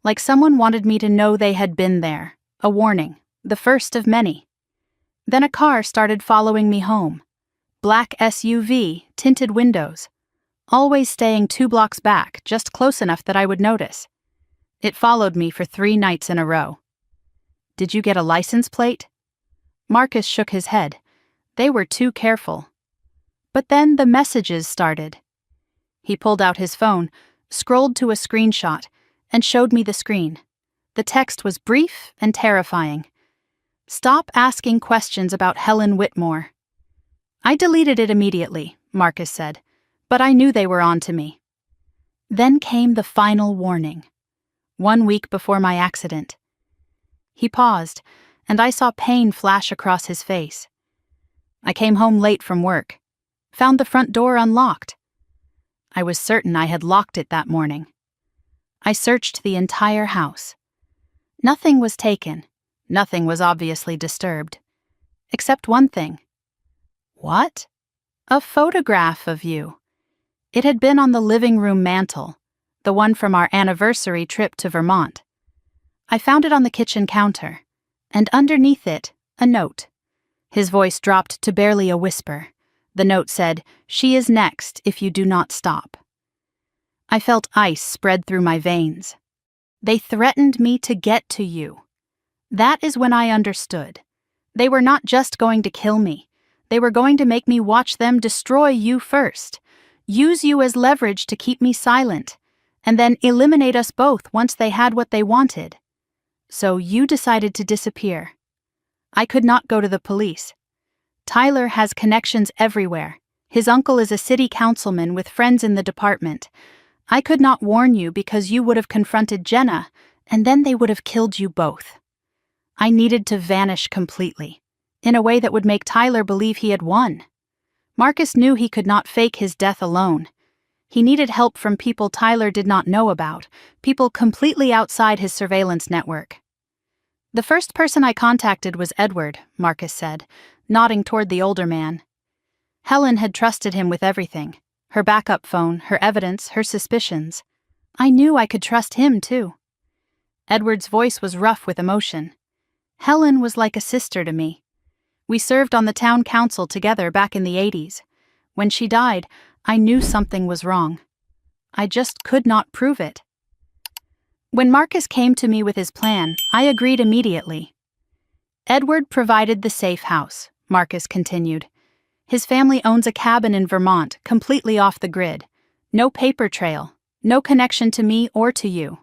Like someone wanted me to know they had been there. A warning, the first of many. Then a car started following me home. Black SUV, tinted windows. Always staying 2 blocks back, just close enough that I would notice. It followed me for 3 nights in a row. Did you get a license plate? Marcus shook his head. They were too careful. But then the messages started. He pulled out his phone, scrolled to a screenshot, and showed me the screen. The text was brief and terrifying. Stop asking questions about Helen Whitmore. I deleted it immediately, Marcus said, but I knew they were on to me. Then came the final warning. 1 week before my accident. He paused, and I saw pain flash across his face. I came home late from work, found the front door unlocked. I was certain I had locked it that morning. I searched the entire house. Nothing was taken. Nothing was obviously disturbed. Except one thing. What? A photograph of you. It had been on the living room mantel, the one from our anniversary trip to Vermont. I found it on the kitchen counter, and underneath it, a note. His voice dropped to barely a whisper. The note said, "She is next if you do not stop." I felt ice spread through my veins. They threatened me to get to you. That is when I understood. They were not just going to kill me. They were going to make me watch them destroy you first, use you as leverage to keep me silent, and then eliminate us both once they had what they wanted. So you decided to disappear. I could not go to the police. Tyler has connections everywhere. His uncle is a city councilman with friends in the department. I could not warn you because you would have confronted Jenna, and then they would have killed you both. I needed to vanish completely, in a way that would make Tyler believe he had won. Marcus knew he could not fake his death alone. He needed help from people Tyler did not know about, people completely outside his surveillance network. The first person I contacted was Edward, Marcus said, nodding toward the older man. Helen had trusted him with everything, her backup phone, her evidence, her suspicions. I knew I could trust him, too. Edward's voice was rough with emotion. Helen was like a sister to me. We served on the town council together back in the 80s. When she died, I knew something was wrong. I just could not prove it. When Marcus came to me with his plan, I agreed immediately. Edward provided the safe house, Marcus continued. His family owns a cabin in Vermont, completely off the grid. No paper trail, no connection to me or to you.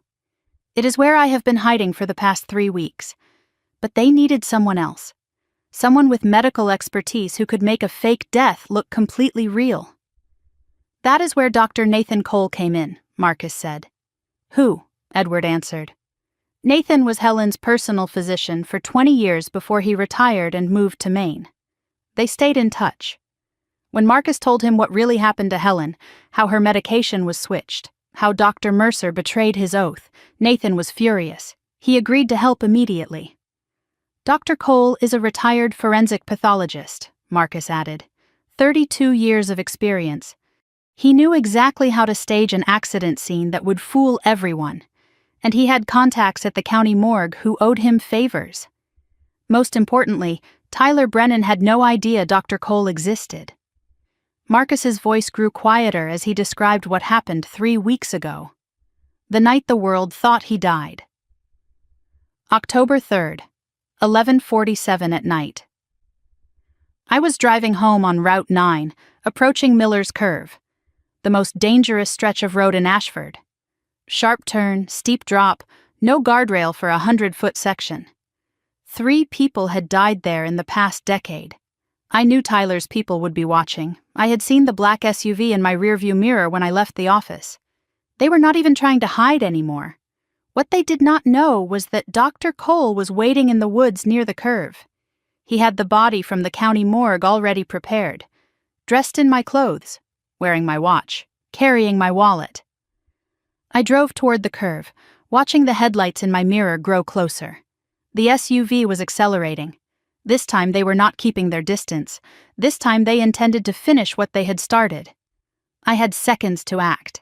It is where I have been hiding for the past 3 weeks. But they needed someone else. Someone with medical expertise who could make a fake death look completely real. That is where Dr. Nathan Cole came in, Marcus said. Who? Edward answered. Nathan was Helen's personal physician for 20 years before he retired and moved to Maine. They stayed in touch. When Marcus told him what really happened to Helen, how her medication was switched, how Dr. Mercer betrayed his oath, Nathan was furious. He agreed to help immediately. Dr. Cole is a retired forensic pathologist, Marcus added. 32 years of experience. He knew exactly how to stage an accident scene that would fool everyone, and he had contacts at the county morgue who owed him favors. Most importantly, Tyler Brennan had no idea Dr. Cole existed. Marcus's voice grew quieter as he described what happened 3 weeks ago. The night the world thought he died. October 3rd. 11:47 at night. I was driving home on Route 9, approaching Miller's Curve, the most dangerous stretch of road in Ashford. Sharp turn, steep drop, no guardrail for a 100-foot section. 3 people had died there in the past decade. I knew Tyler's people would be watching. I had seen the black SUV in my rearview mirror when I left the office. They were not even trying to hide anymore. What they did not know was that Dr. Cole was waiting in the woods near the curve. He had the body from the county morgue already prepared, dressed in my clothes, wearing my watch, carrying my wallet. I drove toward the curve, watching the headlights in my mirror grow closer. The SUV was accelerating. This time they were not keeping their distance. This time they intended to finish what they had started. I had seconds to act.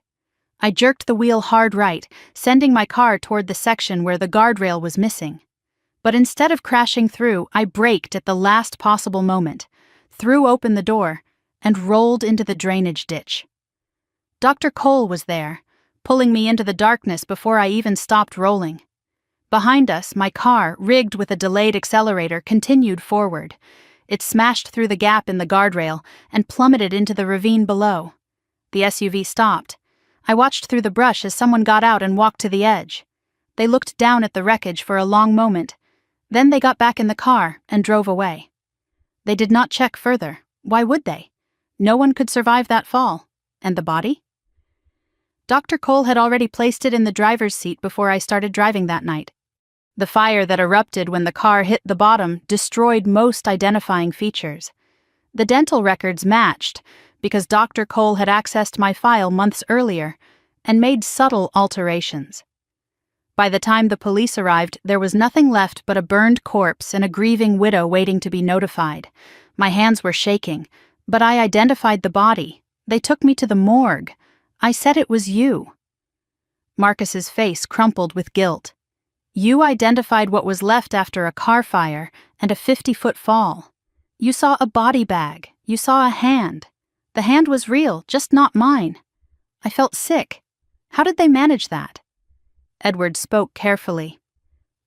I jerked the wheel hard right, sending my car toward the section where the guardrail was missing. But instead of crashing through, I braked at the last possible moment, threw open the door, and rolled into the drainage ditch. Dr. Cole was there, pulling me into the darkness before I even stopped rolling. Behind us, my car, rigged with a delayed accelerator, continued forward. It smashed through the gap in the guardrail and plummeted into the ravine below. The SUV stopped. I watched through the brush as someone got out and walked to the edge. They looked down at the wreckage for a long moment. Then they got back in the car and drove away. They did not check further. Why would they? No one could survive that fall. And the body? Dr. Cole had already placed it in the driver's seat before I started driving that night. The fire that erupted when the car hit the bottom destroyed most identifying features. The dental records matched, because Dr. Cole had accessed my file months earlier and made subtle alterations. By the time the police arrived, there was nothing left but a burned corpse and a grieving widow waiting to be notified. My hands were shaking, but I identified the body. They took me to the morgue. I said it was you. Marcus's face crumpled with guilt. You identified what was left after a car fire and a 50-foot fall. You saw a body bag. You saw a hand. The hand was real, just not mine. I felt sick. How did they manage that? Edward spoke carefully.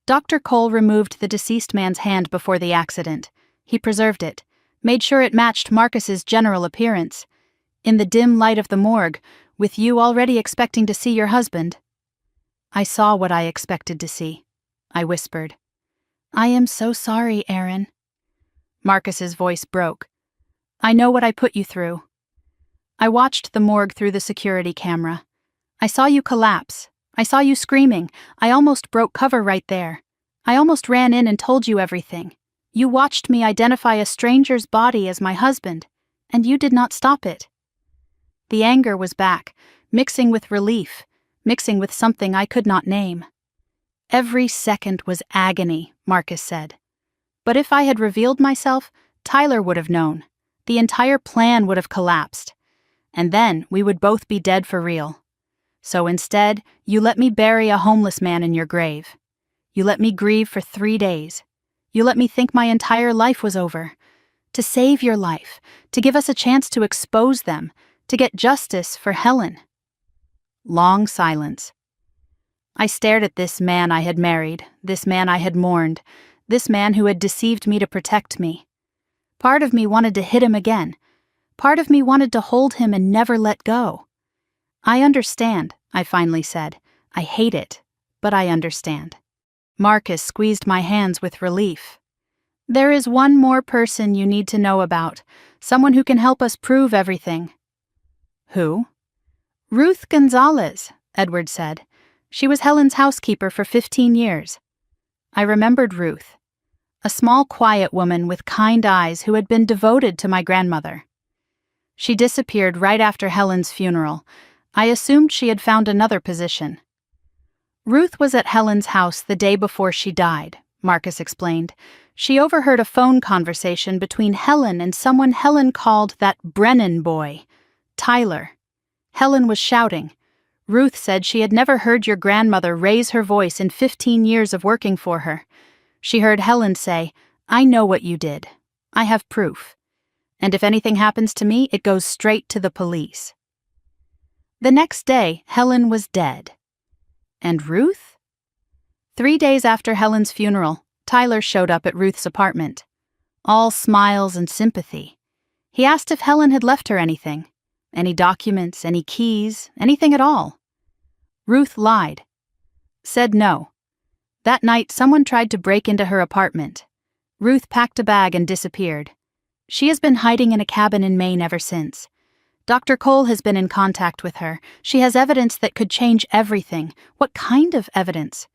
Dr. Cole removed the deceased man's hand before the accident. He preserved it, made sure it matched Marcus's general appearance. In the dim light of the morgue, with you already expecting to see your husband. I saw what I expected to see, I whispered. I am so sorry, Aaron. Marcus's voice broke. I know what I put you through. I watched the morgue through the security camera. I saw you collapse. I saw you screaming. I almost broke cover right there. I almost ran in and told you everything. You watched me identify a stranger's body as my husband, and you did not stop it. The anger was back, mixing with relief, mixing with something I could not name. Every second was agony, Marcus said. But if I had revealed myself, Tyler would have known. The entire plan would have collapsed. And then we would both be dead for real. So instead, you let me bury a homeless man in your grave. You let me grieve for 3 days. You let me think my entire life was over. To save your life, to give us a chance to expose them, to get justice for Helen." Long silence. I stared at this man I had married, this man I had mourned, this man who had deceived me to protect me. Part of me wanted to hit him again. Part of me wanted to hold him and never let go. "I understand," I finally said. "I hate it, but I understand." Marcus squeezed my hands with relief. "There is one more person you need to know about, someone who can help us prove everything." "Who?" "Ruth Gonzalez," Edward said. "She was Helen's housekeeper for 15 years. I remembered Ruth. A small, quiet woman with kind eyes who had been devoted to my grandmother. She disappeared right after Helen's funeral. I assumed she had found another position. Ruth was at Helen's house the day before she died," Marcus explained. "She overheard a phone conversation between Helen and someone Helen called that Brennan boy, Tyler. Helen was shouting. Ruth said she had never heard your grandmother raise her voice in 15 years of working for her. She heard Helen say, 'I know what you did. I have proof. And if anything happens to me, it goes straight to the police.' The next day, Helen was dead. And Ruth? 3 days after Helen's funeral, Tyler showed up at Ruth's apartment. All smiles and sympathy. He asked if Helen had left her anything. Any documents, any keys, anything at all. Ruth lied. Said no. That night, someone tried to break into her apartment. Ruth packed a bag and disappeared. She has been hiding in a cabin in Maine ever since. Dr. Cole has been in contact with her. She has evidence that could change everything. What kind of evidence?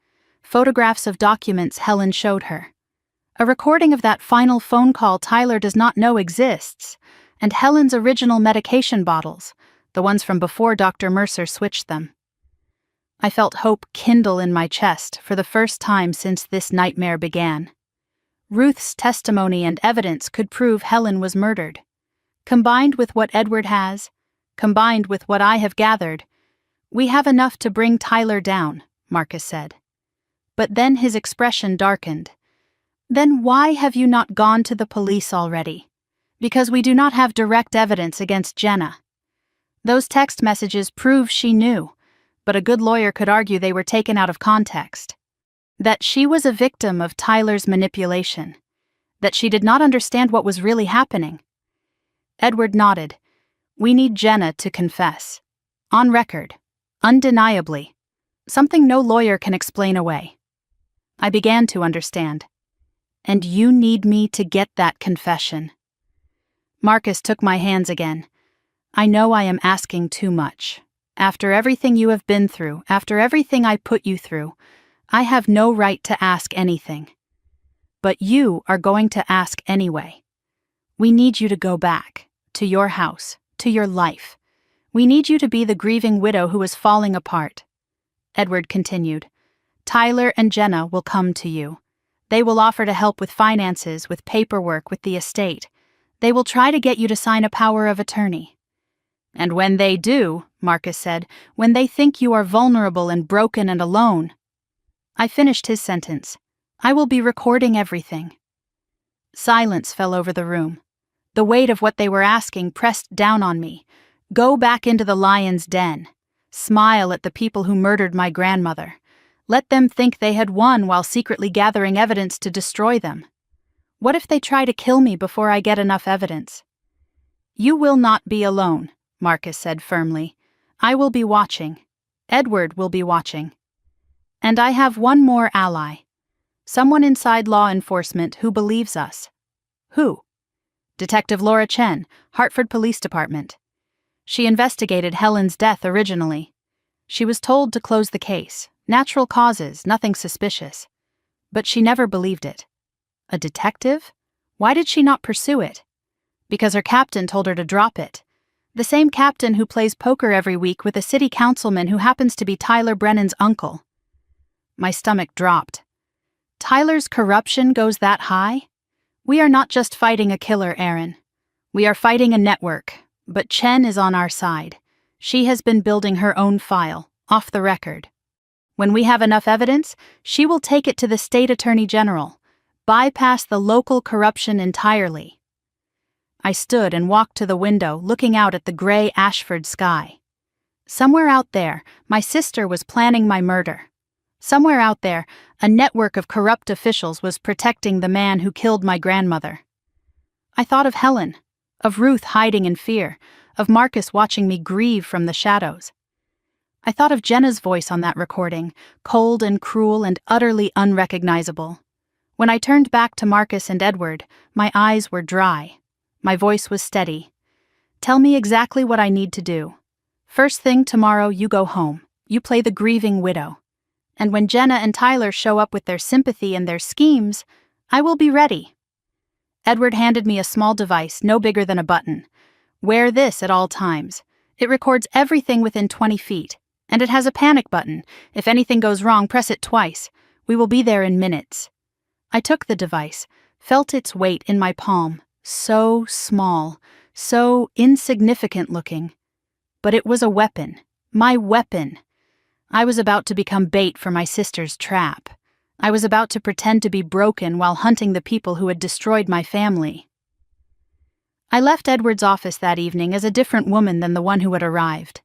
Photographs of documents Helen showed her. A recording of that final phone call Tyler does not know exists. And Helen's original medication bottles, the ones from before Dr. Mercer switched them. I felt hope kindle in my chest for the first time since this nightmare began. Ruth's testimony and evidence could prove Helen was murdered. Combined with what Edward has, combined with what I have gathered, we have enough to bring Tyler down, Marcus said. But then his expression darkened. Then why have you not gone to the police already? Because we do not have direct evidence against Jenna. Those text messages prove she knew, but a good lawyer could argue they were taken out of context. That she was a victim of Tyler's manipulation. That she did not understand what was really happening. Edward nodded. We need Jenna to confess. On record. Undeniably. Something no lawyer can explain away. I began to understand. And you need me to get that confession. Marcus took my hands again. I know I am asking too much. After everything you have been through, after everything I put you through, I have no right to ask anything. But you are going to ask anyway. We need you to go back, to your house, to your life. We need you to be the grieving widow who is falling apart. Edward continued. Tyler and Jenna will come to you. They will offer to help with finances, with paperwork, with the estate. They will try to get you to sign a power of attorney. And when they do, Marcus said, when they think you are vulnerable and broken and alone. I finished his sentence. I will be recording everything. Silence fell over the room. The weight of what they were asking pressed down on me. Go back into the lion's den. Smile at the people who murdered my grandmother. Let them think they had won while secretly gathering evidence to destroy them. What if they try to kill me before I get enough evidence? You will not be alone, Marcus said firmly. I will be watching. Edward will be watching. And I have one more ally. Someone inside law enforcement who believes us. Who? Detective Laura Chen, Hartford Police Department. She investigated Helen's death originally. She was told to close the case. Natural causes, nothing suspicious. But she never believed it. A detective? Why did she not pursue it? Because her captain told her to drop it. The same captain who plays poker every week with a city councilman who happens to be Tyler Brennan's uncle. My stomach dropped. Tyler's corruption goes that high? We are not just fighting a killer, Aaron. We are fighting a network, but Chen is on our side. She has been building her own file, off the record. When we have enough evidence, she will take it to the state attorney general, bypass the local corruption entirely. I stood and walked to the window, looking out at the gray Ashford sky. Somewhere out there, my sister was planning my murder. Somewhere out there, a network of corrupt officials was protecting the man who killed my grandmother. I thought of Helen, of Ruth hiding in fear, of Marcus watching me grieve from the shadows. I thought of Jenna's voice on that recording, cold and cruel and utterly unrecognizable. When I turned back to Marcus and Edward, my eyes were dry. My voice was steady. Tell me exactly what I need to do. First thing tomorrow, you go home. You play the grieving widow. And when Jenna and Tyler show up with their sympathy and their schemes, I will be ready. Edward handed me a small device no bigger than a button. Wear this at all times. It records everything within 20 feet. And it has a panic button. If anything goes wrong, press it twice. We will be there in minutes. I took the device, felt its weight in my palm. So small, so insignificant looking. But it was a weapon. My weapon. I was about to become bait for my sister's trap. I was about to pretend to be broken while hunting the people who had destroyed my family. I left Edward's office that evening as a different woman than the one who had arrived.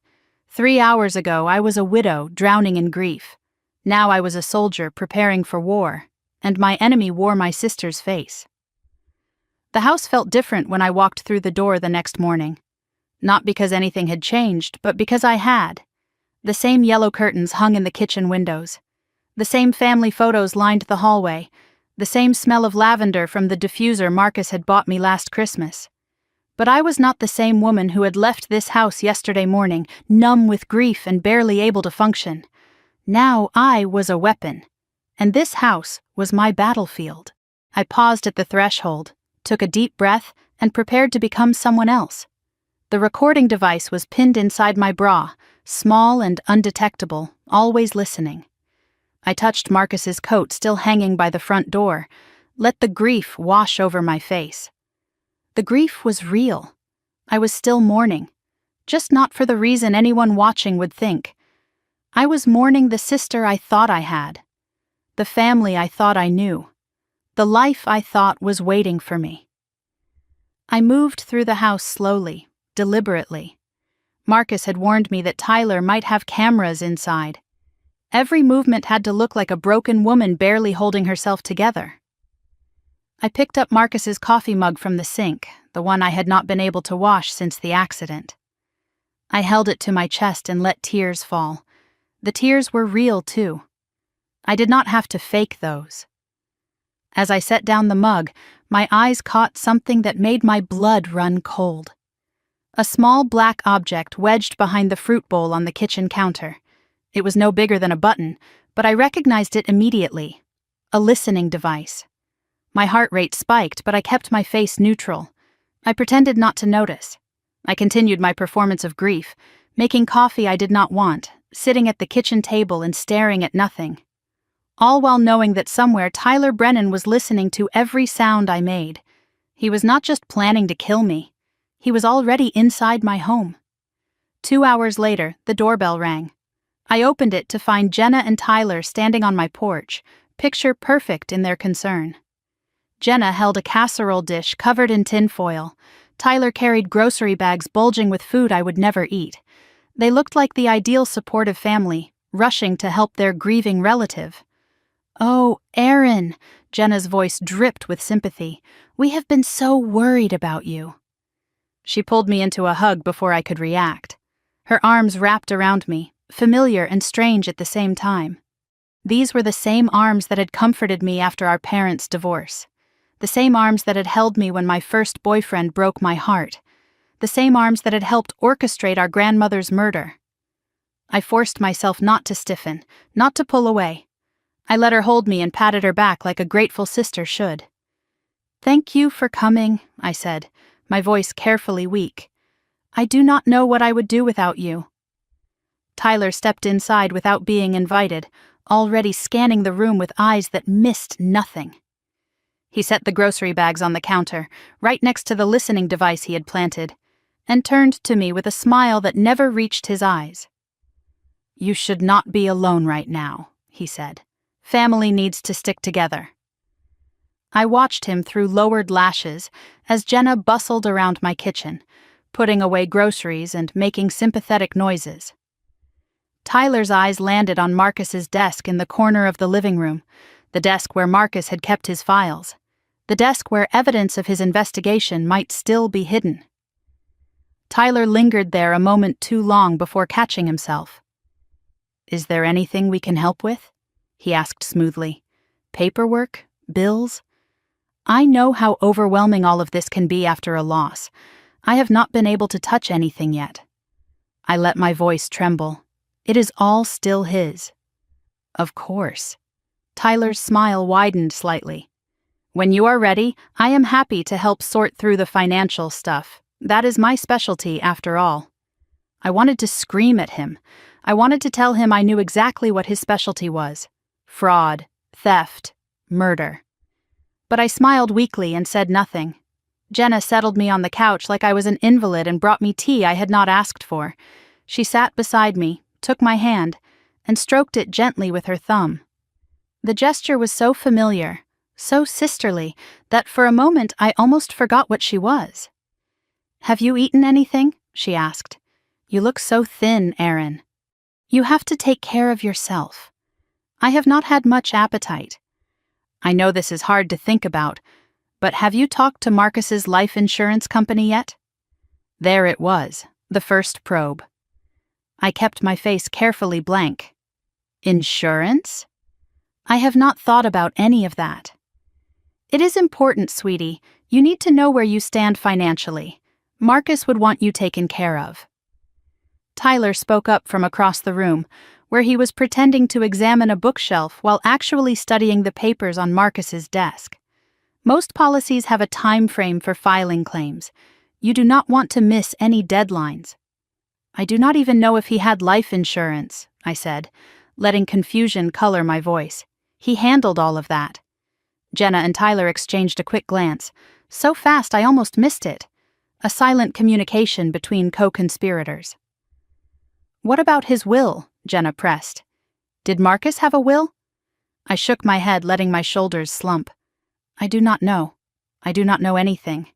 3 hours ago, I was a widow drowning in grief. Now I was a soldier preparing for war, and my enemy wore my sister's face. The house felt different when I walked through the door the next morning. Not because anything had changed, but because I had. The same yellow curtains hung in the kitchen windows. The same family photos lined the hallway. The same smell of lavender from the diffuser Marcus had bought me last Christmas. But I was not the same woman who had left this house yesterday morning, numb with grief and barely able to function. Now I was a weapon, and this house was my battlefield. I paused at the threshold, took a deep breath, and prepared to become someone else. The recording device was pinned inside my bra, small and undetectable, always listening. I touched Marcus's coat still hanging by the front door, let the grief wash over my face. The grief was real. I was still mourning, just not for the reason anyone watching would think. I was mourning the sister I thought I had, the family I thought I knew, the life I thought was waiting for me. I moved through the house slowly, deliberately. Marcus had warned me that Tyler might have cameras inside. Every movement had to look like a broken woman barely holding herself together. I picked up Marcus's coffee mug from the sink, the one I had not been able to wash since the accident. I held it to my chest and let tears fall. The tears were real, too. I did not have to fake those. As I set down the mug, my eyes caught something that made my blood run cold. A small black object wedged behind the fruit bowl on the kitchen counter. It was no bigger than a button, but I recognized it immediately. A listening device. My heart rate spiked, but I kept my face neutral. I pretended not to notice. I continued my performance of grief, making coffee I did not want, sitting at the kitchen table and staring at nothing. All while knowing that somewhere Tyler Brennan was listening to every sound I made. He was not just planning to kill me. He was already inside my home. 2 hours later, the doorbell rang. I opened it to find Jenna and Tyler standing on my porch, picture perfect in their concern. Jenna held a casserole dish covered in tin foil. Tyler carried grocery bags bulging with food I would never eat. They looked like the ideal supportive family, rushing to help their grieving relative. "Oh, Aaron," Jenna's voice dripped with sympathy. "We have been so worried about you." She pulled me into a hug before I could react. Her arms wrapped around me, familiar and strange at the same time. These were the same arms that had comforted me after our parents' divorce. The same arms that had held me when my first boyfriend broke my heart. The same arms that had helped orchestrate our grandmother's murder. I forced myself not to stiffen, not to pull away. I let her hold me and patted her back like a grateful sister should. "Thank you for coming," I said, my voice carefully weak. "I do not know what I would do without you." Tyler stepped inside without being invited, already scanning the room with eyes that missed nothing. He set the grocery bags on the counter, right next to the listening device he had planted, and turned to me with a smile that never reached his eyes. "You should not be alone right now," he said. "Family needs to stick together." I watched him through lowered lashes as Jenna bustled around my kitchen, putting away groceries and making sympathetic noises. Tyler's eyes landed on Marcus's desk in the corner of the living room, the desk where Marcus had kept his files, the desk where evidence of his investigation might still be hidden. Tyler lingered there a moment too long before catching himself. "Is there anything we can help with?" he asked smoothly. "Paperwork? Bills? I know how overwhelming all of this can be after a loss. I have not been able to touch anything yet." I let my voice tremble. It is all still his. "Of course." Tyler's smile widened slightly. "When you are ready, I am happy to help sort through the financial stuff. That is my specialty, after all." I wanted to scream at him. I wanted to tell him I knew exactly what his specialty was: fraud, theft, murder. But I smiled weakly and said nothing. Jenna settled me on the couch like I was an invalid and brought me tea I had not asked for. She sat beside me, took my hand, and stroked it gently with her thumb. The gesture was so familiar, so sisterly, that for a moment I almost forgot what she was. "Have you eaten anything?" she asked. "You look so thin, Aaron. You have to take care of yourself." "I have not had much appetite." "I know this is hard to think about, but have you talked to Marcus's life insurance company yet?" There it was, the first probe. I kept my face carefully blank. "Insurance?" "I have not thought about any of that." "It is important, sweetie. You need to know where you stand financially. Marcus would want you taken care of." Tyler spoke up from across the room, where he was pretending to examine a bookshelf while actually studying the papers on Marcus's desk. "Most policies have a time frame for filing claims. You do not want to miss any deadlines." "I do not even know if he had life insurance," I said, letting confusion color my voice. "He handled all of that." Jenna and Tyler exchanged a quick glance, so fast I almost missed it. A silent communication between co-conspirators. "What about his will?" Jenna pressed. "Did Marcus have a will?" I shook my head, letting my shoulders slump. "I do not know. I do not know anything.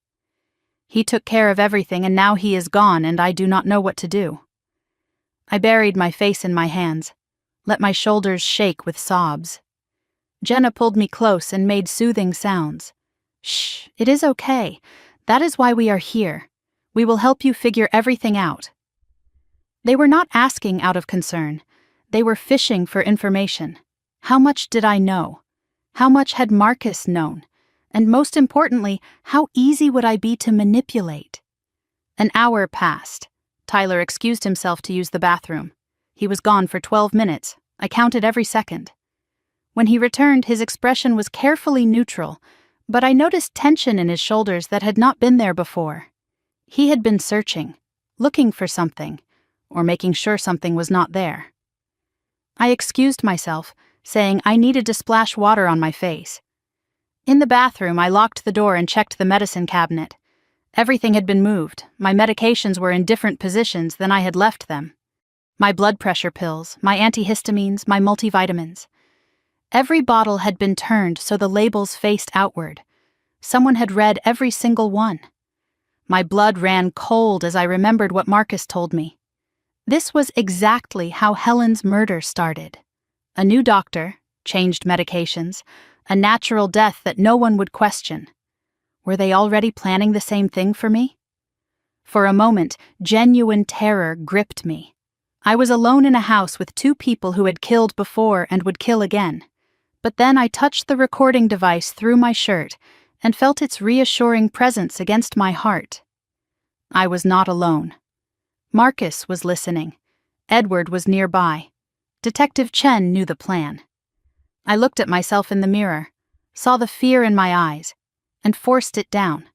He took care of everything and now he is gone and I do not know what to do." I buried my face in my hands, let my shoulders shake with sobs. Jenna pulled me close and made soothing sounds. "Shh, it is okay. That is why we are here. We will help you figure everything out." They were not asking out of concern. They were fishing for information. How much did I know? How much had Marcus known? And most importantly, how easy would I be to manipulate? An hour passed. Tyler excused himself to use the bathroom. He was gone for 12 minutes. I counted every second. When he returned, his expression was carefully neutral, but I noticed tension in his shoulders that had not been there before. He had been searching, looking for something, or making sure something was not there. I excused myself, saying I needed to splash water on my face. In the bathroom, I locked the door and checked the medicine cabinet. Everything had been moved. My medications were in different positions than I had left them. My blood pressure pills, my antihistamines, my multivitamins. Every bottle had been turned so the labels faced outward. Someone had read every single one. My blood ran cold as I remembered what Marcus told me. This was exactly how Helen's murder started. A new doctor, changed medications, a natural death that no one would question. Were they already planning the same thing for me? For a moment, genuine terror gripped me. I was alone in a house with two people who had killed before and would kill again. But then I touched the recording device through my shirt and felt its reassuring presence against my heart. I was not alone. Marcus was listening. Edward was nearby. Detective Chen knew the plan. I looked at myself in the mirror, saw the fear in my eyes, and forced it down.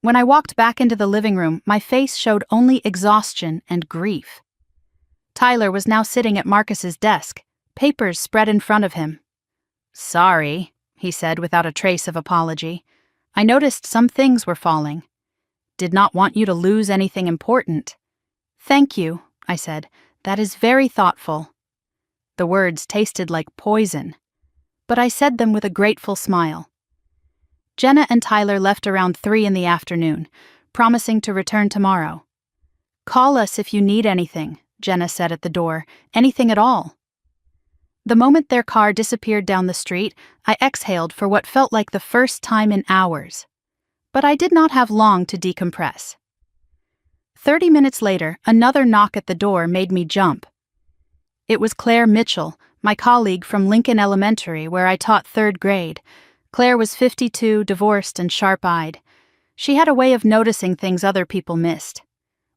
When I walked back into the living room, my face showed only exhaustion and grief. Tyler was now sitting at Marcus's desk, papers spread in front of him. "Sorry," he said without a trace of apology. "I noticed some things were falling. Did not want you to lose anything important." "Thank you," I said. That is very thoughtful." The words tasted like poison, but I said them with a grateful smile. Jenna and Tyler left around 3 in the afternoon, promising to return tomorrow. "Call us if you need anything," Jenna said at the door, "anything at all." The moment their car disappeared down the street, I exhaled for what felt like the first time in hours. But I did not have long to decompress. 30 minutes later, another knock at the door made me jump. It was Claire Mitchell, my colleague from Lincoln Elementary, where I taught 3rd grade. Claire was 52, divorced, and sharp-eyed. She had a way of noticing things other people missed.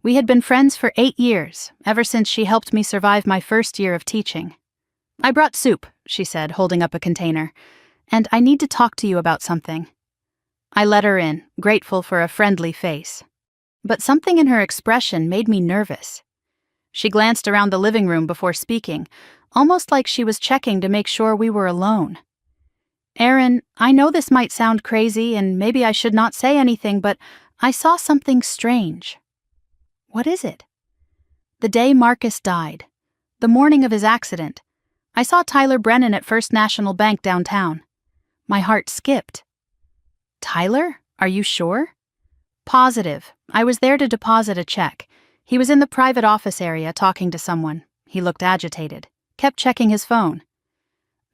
We had been friends for 8 years, ever since she helped me survive my first year of teaching. "I brought soup," she said, holding up a container, "and I need to talk to you about something." I let her in, grateful for a friendly face. But something in her expression made me nervous. She glanced around the living room before speaking, almost like she was checking to make sure we were alone. "Aaron, I know this might sound crazy and maybe I should not say anything, but I saw something strange." "What is it?" "The day Marcus died. The morning of his accident. I saw Tyler Brennan at First National Bank downtown." My heart skipped. "Tyler? Are you sure?" "Positive. I was there to deposit a check. He was in the private office area talking to someone. He looked agitated. Kept checking his phone."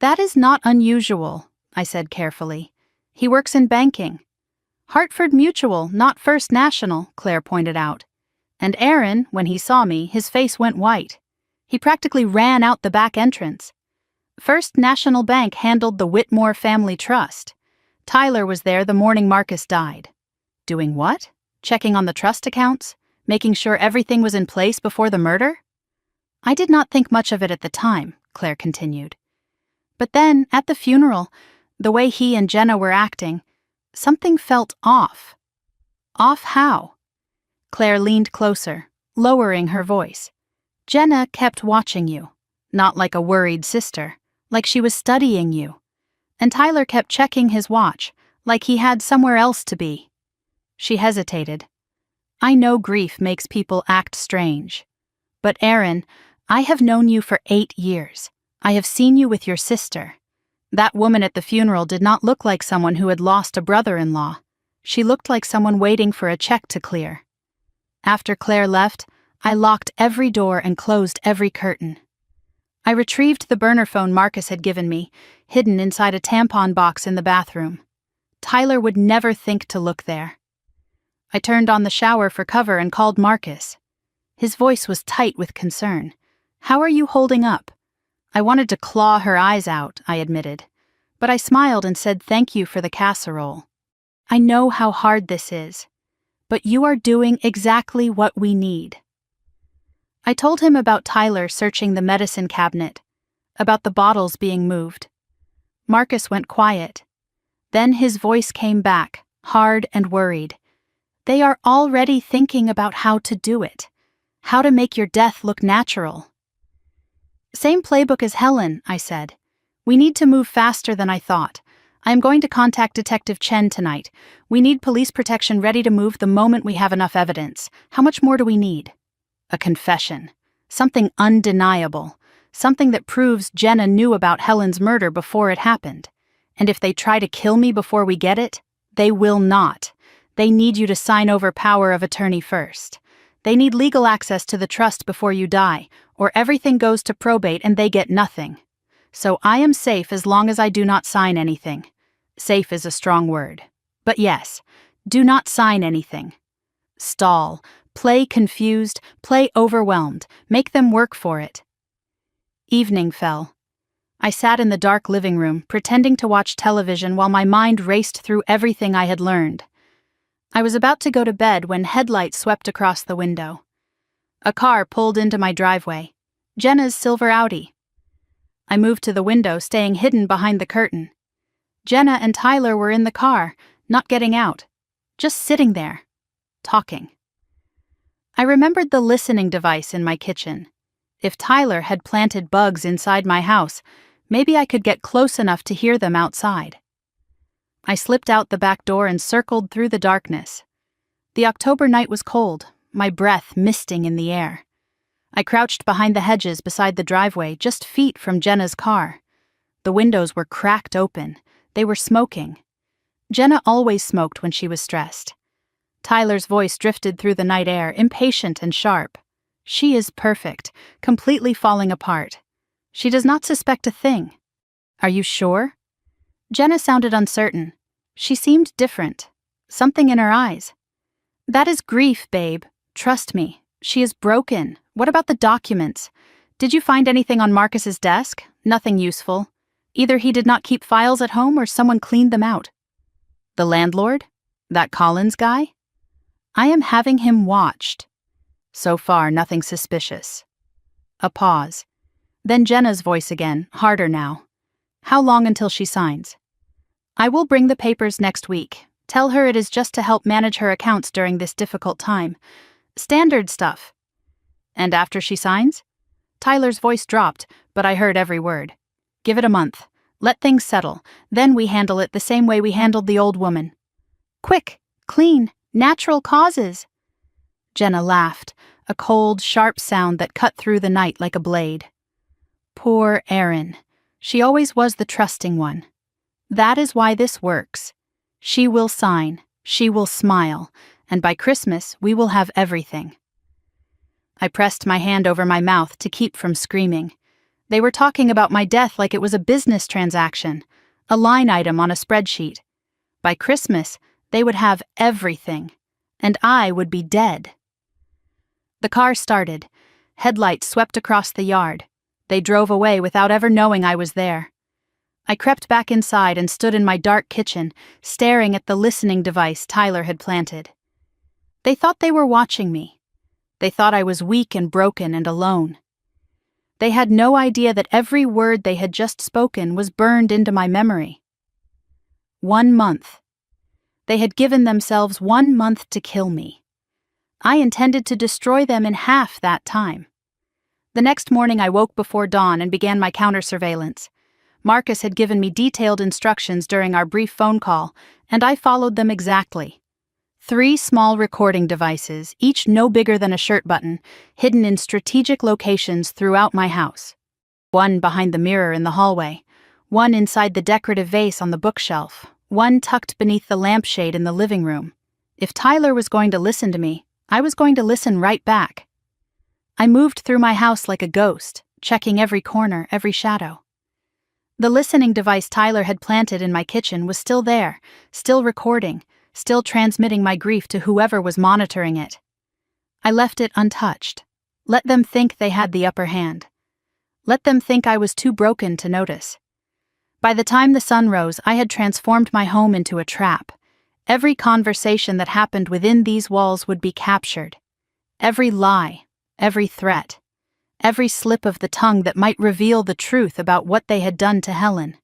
"That is not unusual," I said carefully. "He works in banking." "Hartford Mutual, not First National," Claire pointed out. And Aaron, when he saw me, his face went white. He practically ran out the back entrance. First National Bank handled the Whitmore Family Trust. Tyler was there the morning Marcus died. Doing what? Checking on the trust accounts? Making sure everything was in place before the murder? "I did not think much of it at the time," Claire continued. "But then, at the funeral, the way he and Jenna were acting, something felt off." "Off how?" Claire leaned closer, lowering her voice. "Jenna kept watching you, not like a worried sister, like she was studying you. And Tyler kept checking his watch, like he had somewhere else to be." She hesitated. "I know grief makes people act strange. But Aaron, I have known you for 8 years. I have seen you with your sister. That woman at the funeral did not look like someone who had lost a brother-in-law. She looked like someone waiting for a check to clear." After Claire left, I locked every door and closed every curtain. I retrieved the burner phone Marcus had given me, hidden inside a tampon box in the bathroom. Tyler would never think to look there. I turned on the shower for cover and called Marcus. His voice was tight with concern. "How are you holding up?" I wanted to claw her eyes out, I admitted, but I smiled and said thank you for the casserole. "I know how hard this is, but you are doing exactly what we need." I told him about Tyler searching the medicine cabinet, about the bottles being moved. Marcus went quiet. Then his voice came back, hard and worried. "They are already thinking about how to do it, how to make your death look natural." "Same playbook as Helen," I said. "We need to move faster than I thought. I am going to contact Detective Chen tonight. We need police protection ready to move the moment we have enough evidence. How much more do we need?" A confession. Something undeniable. Something that proves Jenna knew about Helen's murder before it happened. And if they try to kill me before we get it, they will not. They need you to sign over power of attorney first. They need legal access to the trust before you die, or everything goes to probate and they get nothing. So I am safe as long as I do not sign anything. Safe is a strong word. But yes, do not sign anything. Stall. Play confused. Play overwhelmed. Make them work for it. Evening fell. I sat in the dark living room, pretending to watch television while my mind raced through everything I had learned. I was about to go to bed when headlights swept across the window. A car pulled into my driveway. Jenna's silver Audi. I moved to the window, staying hidden behind the curtain. Jenna and Tyler were in the car, not getting out, just sitting there, talking. I remembered the listening device in my kitchen. If Tyler had planted bugs inside my house, maybe I could get close enough to hear them outside. I slipped out the back door and circled through the darkness. The October night was cold, my breath misting in the air. I crouched behind the hedges beside the driveway, just feet from Jenna's car. The windows were cracked open. They were smoking. Jenna always smoked when she was stressed. Tyler's voice drifted through the night air, impatient and sharp. She is perfect, completely falling apart. She does not suspect a thing. Are you sure? Jenna sounded uncertain. She seemed different. Something in her eyes. That is grief, babe. Trust me. She is broken. What about the documents? Did you find anything on Marcus's desk? Nothing useful. Either he did not keep files at home or someone cleaned them out. The landlord? That Collins guy? I am having him watched. So far, nothing suspicious. A pause. Then Jenna's voice again, harder now. How long until she signs? I will bring the papers next week. Tell her it is just to help manage her accounts during this difficult time. Standard stuff. And after she signs? Tyler's voice dropped, but I heard every word. Give it a month. Let things settle. Then we handle it the same way we handled the old woman. Quick, clean, natural causes. Jenna laughed, a cold, sharp sound that cut through the night like a blade. Poor Erin. She always was the trusting one. That is why this works. She will sign, she will smile, and by Christmas we will have everything. I pressed my hand over my mouth to keep from screaming. They were talking about my death like it was a business transaction, a line item on a spreadsheet. By Christmas, they would have everything, and I would be dead. The car started. Headlights swept across the yard. They drove away without ever knowing I was there. I crept back inside and stood in my dark kitchen, staring at the listening device Tyler had planted. They thought they were watching me. They thought I was weak and broken and alone. They had no idea that every word they had just spoken was burned into my memory. 1 month. They had given themselves 1 month to kill me. I intended to destroy them in half that time. The next morning I woke before dawn and began my counter-surveillance. Marcus had given me detailed instructions during our brief phone call, and I followed them exactly. 3 small recording devices, each no bigger than a shirt button, hidden in strategic locations throughout my house. 1 behind the mirror in the hallway, 1 inside the decorative vase on the bookshelf, 1 tucked beneath the lampshade in the living room. If Tyler was going to listen to me, I was going to listen right back. I moved through my house like a ghost, checking every corner, every shadow. The listening device Tyler had planted in my kitchen was still there, still recording, still transmitting my grief to whoever was monitoring it. I left it untouched. Let them think they had the upper hand. Let them think I was too broken to notice. By the time the sun rose, I had transformed my home into a trap. Every conversation that happened within these walls would be captured. Every lie, every threat, every slip of the tongue that might reveal the truth about what they had done to Helen.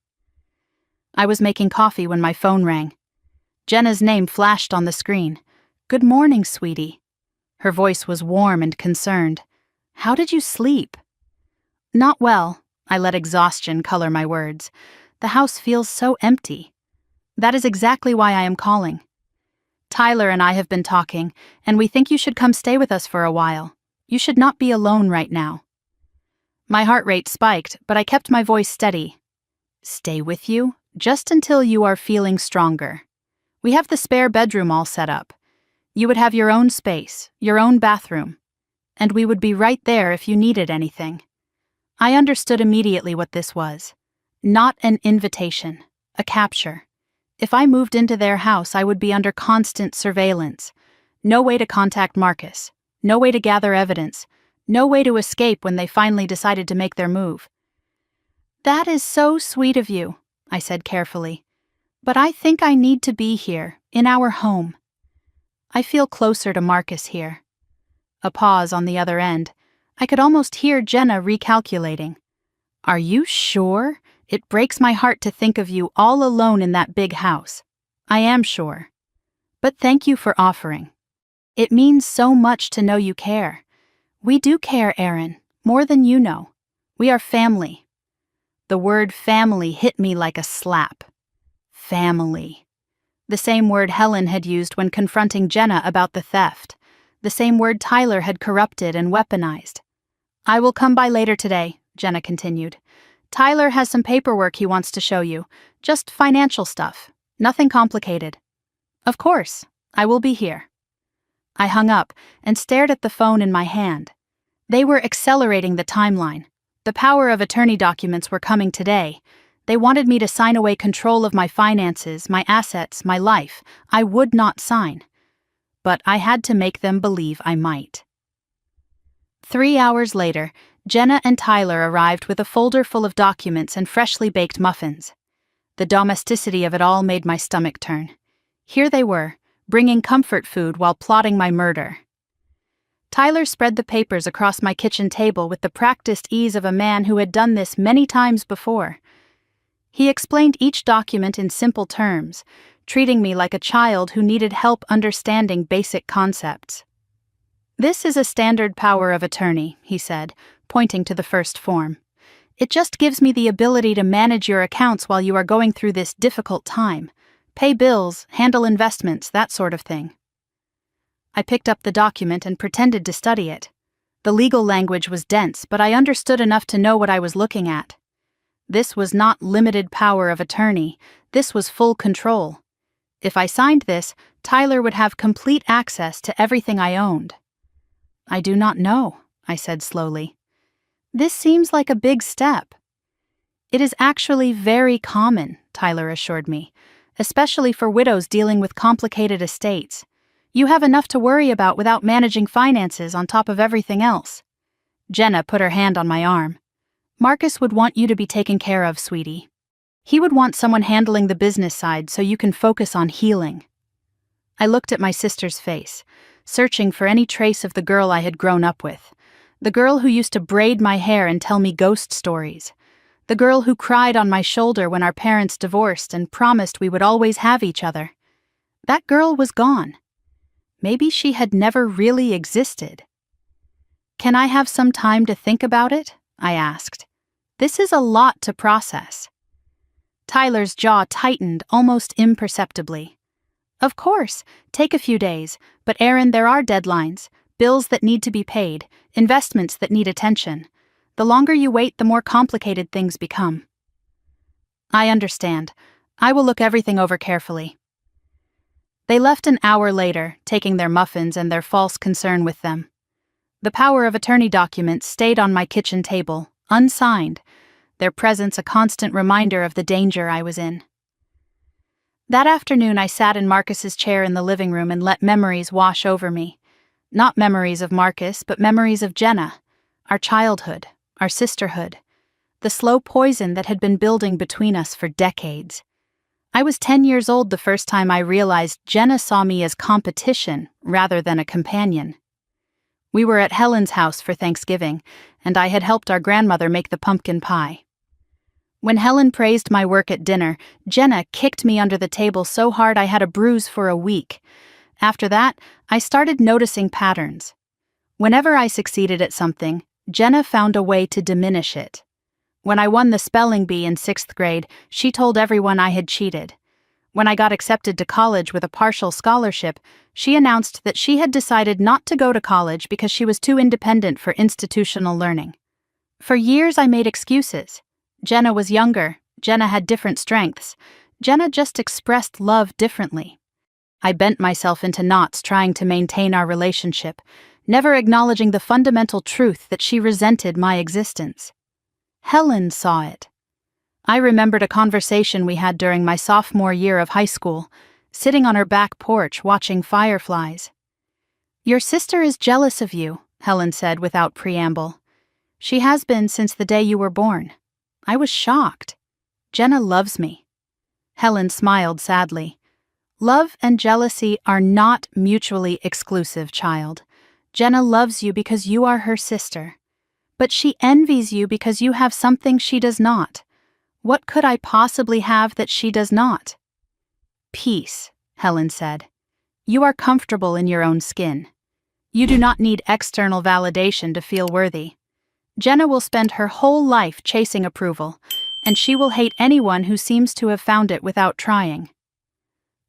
I was making coffee when my phone rang. Jenna's name flashed on the screen. "Good morning, sweetie." Her voice was warm and concerned. "How did you sleep?" "Not well," I let exhaustion color my words. "The house feels so empty." "That is exactly why I am calling. Tyler and I have been talking, and we think you should come stay with us for a while. You should not be alone right now." My heart rate spiked, but I kept my voice steady. "Stay with you? Just until you are feeling stronger. We have the spare bedroom all set up. You would have your own space, your own bathroom. And we would be right there if you needed anything." I understood immediately what this was. Not an invitation, a capture. If I moved into their house, I would be under constant surveillance. No way to contact Marcus. No way to gather evidence. No way to escape when they finally decided to make their move. "That is so sweet of you," I said carefully. "But I think I need to be here, in our home. I feel closer to Marcus here." A pause on the other end. I could almost hear Jenna recalculating. "Are you sure? It breaks my heart to think of you all alone in that big house." "I am sure. But thank you for offering. It means so much to know you care. We do care, Erin, more than you know. We are family." The word family hit me like a slap. Family. The same word Helen had used when confronting Jenna about the theft. The same word Tyler had corrupted and weaponized. I will come by later today, Jenna continued. Tyler has some paperwork he wants to show you. Just financial stuff. Nothing complicated. Of course, I will be here. I hung up and stared at the phone in my hand. They were accelerating the timeline. The power of attorney documents were coming today. They wanted me to sign away control of my finances, my assets, my life. I would not sign. But I had to make them believe I might. 3 hours later, Jenna and Tyler arrived with a folder full of documents and freshly baked muffins. The domesticity of it all made my stomach turn. Here they were, bringing comfort food while plotting my murder. Tyler spread the papers across my kitchen table with the practiced ease of a man who had done this many times before. He explained each document in simple terms, treating me like a child who needed help understanding basic concepts. This is a standard power of attorney, he said, pointing to the first form. It just gives me the ability to manage your accounts while you are going through this difficult time. Pay bills, handle investments, that sort of thing. I picked up the document and pretended to study it. The legal language was dense, but I understood enough to know what I was looking at. This was not limited power of attorney. This was full control. If I signed this, Tyler would have complete access to everything I owned. I do not know, I said slowly. This seems like a big step. It is actually very common, Tyler assured me, especially for widows dealing with complicated estates. You have enough to worry about without managing finances on top of everything else. Jenna put her hand on my arm. Marcus would want you to be taken care of, sweetie. He would want someone handling the business side so you can focus on healing. I looked at my sister's face, searching for any trace of the girl I had grown up with. The girl who used to braid my hair and tell me ghost stories. The girl who cried on my shoulder when our parents divorced and promised we would always have each other. That girl was gone. Maybe she had never really existed. Can I have some time to think about it? I asked. This is a lot to process. Tyler's jaw tightened almost imperceptibly. Of course, take a few days, but Aaron, there are deadlines, bills that need to be paid, investments that need attention. The longer you wait, the more complicated things become. I understand. I will look everything over carefully. They left an hour later, taking their muffins and their false concern with them. The power of attorney documents stayed on my kitchen table, unsigned, their presence a constant reminder of the danger I was in. That afternoon I sat in Marcus's chair in the living room and let memories wash over me. Not memories of Marcus, but memories of Jenna, our childhood, our sisterhood, the slow poison that had been building between us for decades. I was 10 years old the first time I realized Jenna saw me as competition rather than a companion. We were at Helen's house for Thanksgiving, and I had helped our grandmother make the pumpkin pie. When Helen praised my work at dinner, Jenna kicked me under the table so hard I had a bruise for a week. After that, I started noticing patterns. Whenever I succeeded at something, Jenna found a way to diminish it. When I won the spelling bee in 6th grade, she told everyone I had cheated. When I got accepted to college with a partial scholarship, she announced that she had decided not to go to college because she was too independent for institutional learning. For years I made excuses. Jenna was younger, Jenna had different strengths, Jenna just expressed love differently. I bent myself into knots trying to maintain our relationship, never acknowledging the fundamental truth that she resented my existence. Helen saw it. I remembered a conversation we had during my sophomore year of high school, sitting on her back porch watching fireflies. Your sister is jealous of you, Helen said without preamble. She has been since the day you were born. I was shocked. Jenna loves me. Helen smiled sadly. Love and jealousy are not mutually exclusive, child. Jenna loves you because you are her sister. But she envies you because you have something she does not. What could I possibly have that she does not? Peace, Helen said. You are comfortable in your own skin. You do not need external validation to feel worthy. Jenna will spend her whole life chasing approval, and she will hate anyone who seems to have found it without trying.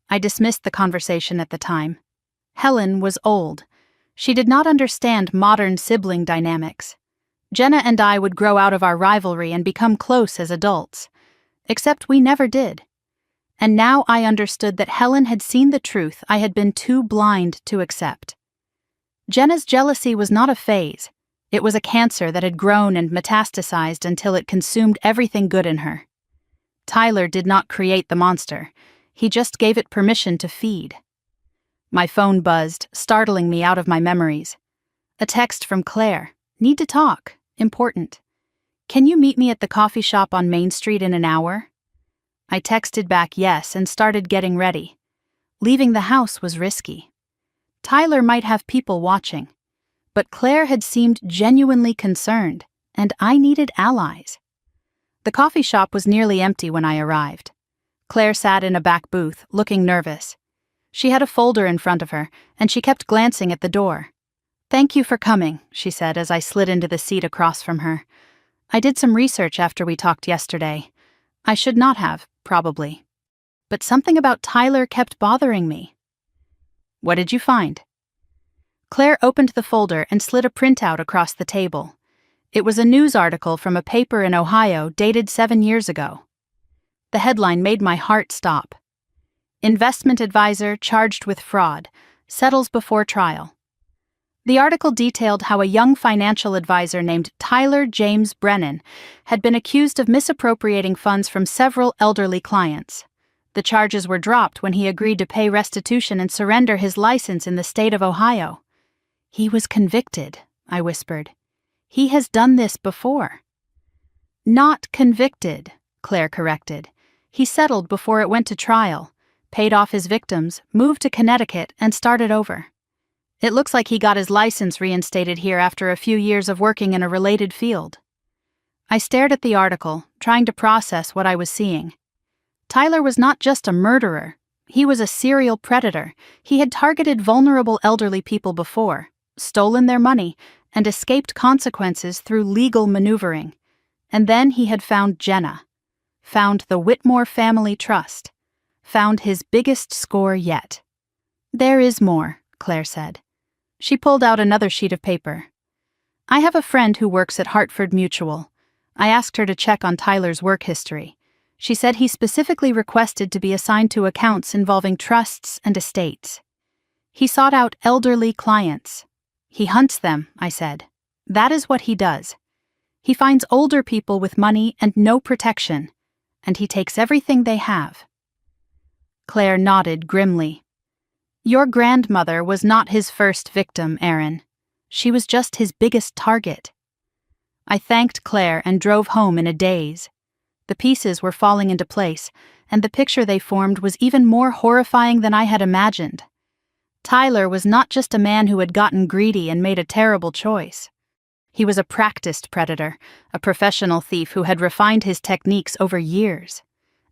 I dismissed the conversation at the time. Helen was old. She did not understand modern sibling dynamics. Jenna and I would grow out of our rivalry and become close as adults. Except we never did. And now I understood that Helen had seen the truth I had been too blind to accept. Jenna's jealousy was not a phase. It was a cancer that had grown and metastasized until it consumed everything good in her. Tyler did not create the monster. He just gave it permission to feed. My phone buzzed, startling me out of my memories. A text from Claire. Need to talk. Important. Can you meet me at the coffee shop on Main Street in an hour? I texted back yes and started getting ready. Leaving the house was risky. Tyler might have people watching, but Claire had seemed genuinely concerned, and I needed allies. The coffee shop was nearly empty when I arrived. Claire sat in a back booth, looking nervous. She had a folder in front of her, and she kept glancing at the door. "Thank you for coming," she said as I slid into the seat across from her. "I did some research after we talked yesterday. I should not have, probably. But something about Tyler kept bothering me." "What did you find?" Claire opened the folder and slid a printout across the table. It was a news article from a paper in Ohio dated 7 years ago. The headline made my heart stop. "Investment advisor charged with fraud, settles before trial." The article detailed how a young financial advisor named Tyler James Brennan had been accused of misappropriating funds from several elderly clients. The charges were dropped when he agreed to pay restitution and surrender his license in the state of Ohio. "He was convicted," I whispered. "He has done this before." "Not convicted," Claire corrected. "He settled before it went to trial, paid off his victims, moved to Connecticut, and started over. It looks like he got his license reinstated here after a few years of working in a related field." I stared at the article, trying to process what I was seeing. Tyler was not just a murderer. He was a serial predator. He had targeted vulnerable elderly people before, stolen their money, and escaped consequences through legal maneuvering. And then he had found Jenna. Found the Whitmore family trust. Found his biggest score yet. "There is more," Claire said. She pulled out another sheet of paper. "I have a friend who works at Hartford Mutual. I asked her to check on Tyler's work history. She said he specifically requested to be assigned to accounts involving trusts and estates. He sought out elderly clients. He hunts them," I said. "That is what he does. He finds older people with money and no protection, and he takes everything they have." Claire nodded grimly. "Your grandmother was not his first victim, Aaron. She was just his biggest target." I thanked Claire and drove home in a daze. The pieces were falling into place, and the picture they formed was even more horrifying than I had imagined. Tyler was not just a man who had gotten greedy and made a terrible choice. He was a practiced predator, a professional thief who had refined his techniques over years.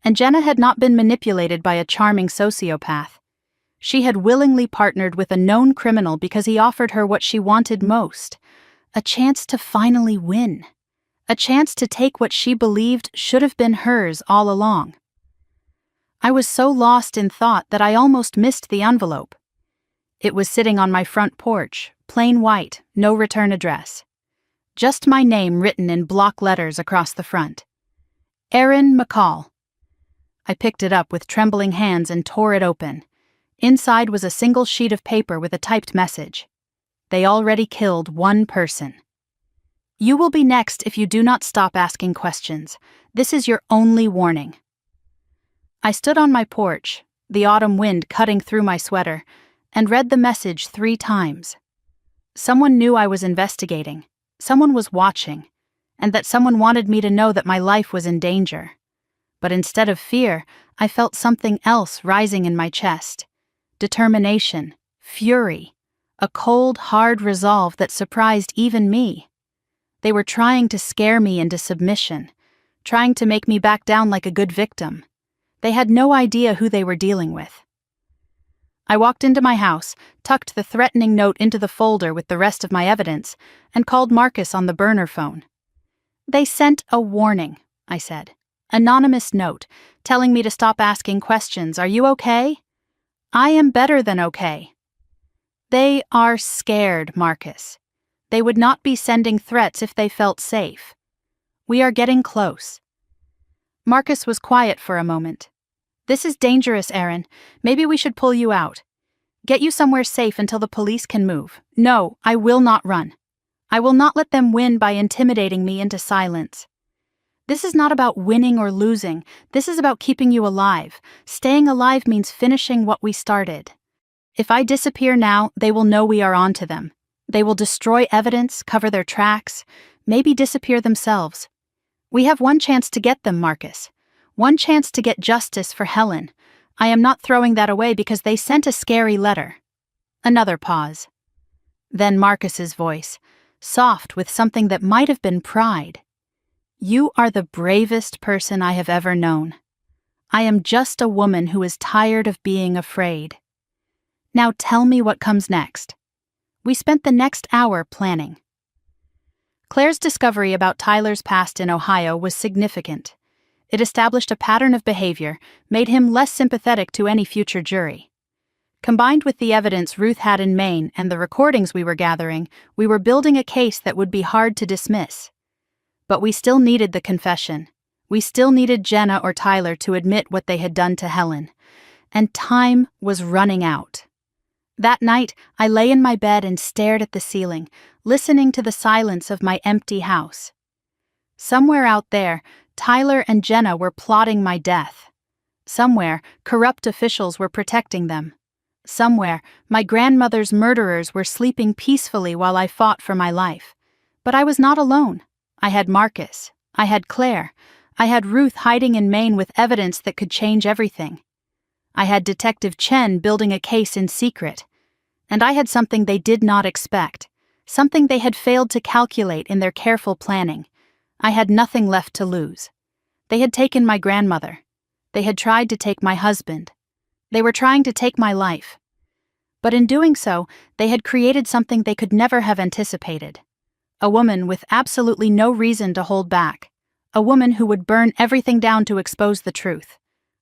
And Jenna had not been manipulated by a charming sociopath. She had willingly partnered with a known criminal because he offered her what she wanted most, a chance to finally win, a chance to take what she believed should have been hers all along. I was so lost in thought that I almost missed the envelope. It was sitting on my front porch, plain white, no return address. Just my name written in block letters across the front. Aaron McCall. I picked it up with trembling hands and tore it open. Inside was a single sheet of paper with a typed message. They already killed one person. You will be next if you do not stop asking questions. This is your only warning. I stood on my porch, the autumn wind cutting through my sweater, and read the message 3 times. Someone knew I was investigating, someone was watching, and that someone wanted me to know that my life was in danger. But instead of fear, I felt something else rising in my chest. Determination, fury, a cold, hard resolve that surprised even me. They were trying to scare me into submission, trying to make me back down like a good victim. They had no idea who they were dealing with. I walked into my house, tucked the threatening note into the folder with the rest of my evidence, and called Marcus on the burner phone. "They sent a warning," I said. "Anonymous note, telling me to stop asking questions. Are you okay?" "I am better than okay." "They are scared, Marcus. They would not be sending threats if they felt safe. We are getting close. Marcus was quiet for a moment. This is dangerous, Aaron. Maybe we should pull you out. Get you somewhere safe until the police can move. No, I will not run. I will not let them win by intimidating me into silence. This is not about winning or losing. This is about keeping you alive. Staying alive means finishing what we started. If I disappear now, they will know we are on to them. They will destroy evidence, cover their tracks, maybe disappear themselves. We have one chance to get them, Marcus. One chance to get justice for Helen. I am not throwing that away because they sent a scary letter. Another pause. Then Marcus's voice, soft with something that might have been pride. You are the bravest person I have ever known. I am just a woman who is tired of being afraid. Now tell me what comes next. We spent the next hour planning. Claire's discovery about Tyler's past in Ohio was significant. It established a pattern of behavior, made him less sympathetic to any future jury. Combined with the evidence Ruth had in Maine and the recordings we were gathering, we were building a case that would be hard to dismiss. But we still needed the confession. We still needed Jenna or Tyler to admit what they had done to Helen. And time was running out. That night, I lay in my bed and stared at the ceiling, listening to the silence of my empty house. Somewhere out there, Tyler and Jenna were plotting my death. Somewhere, corrupt officials were protecting them. Somewhere, my grandmother's murderers were sleeping peacefully while I fought for my life. But I was not alone. I had Marcus. I had Claire. I had Ruth hiding in Maine with evidence that could change everything. I had Detective Chen building a case in secret. And I had something they did not expect, something they had failed to calculate in their careful planning. I had nothing left to lose. They had taken my grandmother. They had tried to take my husband. They were trying to take my life. But in doing so, they had created something they could never have anticipated. A woman with absolutely no reason to hold back. A woman who would burn everything down to expose the truth.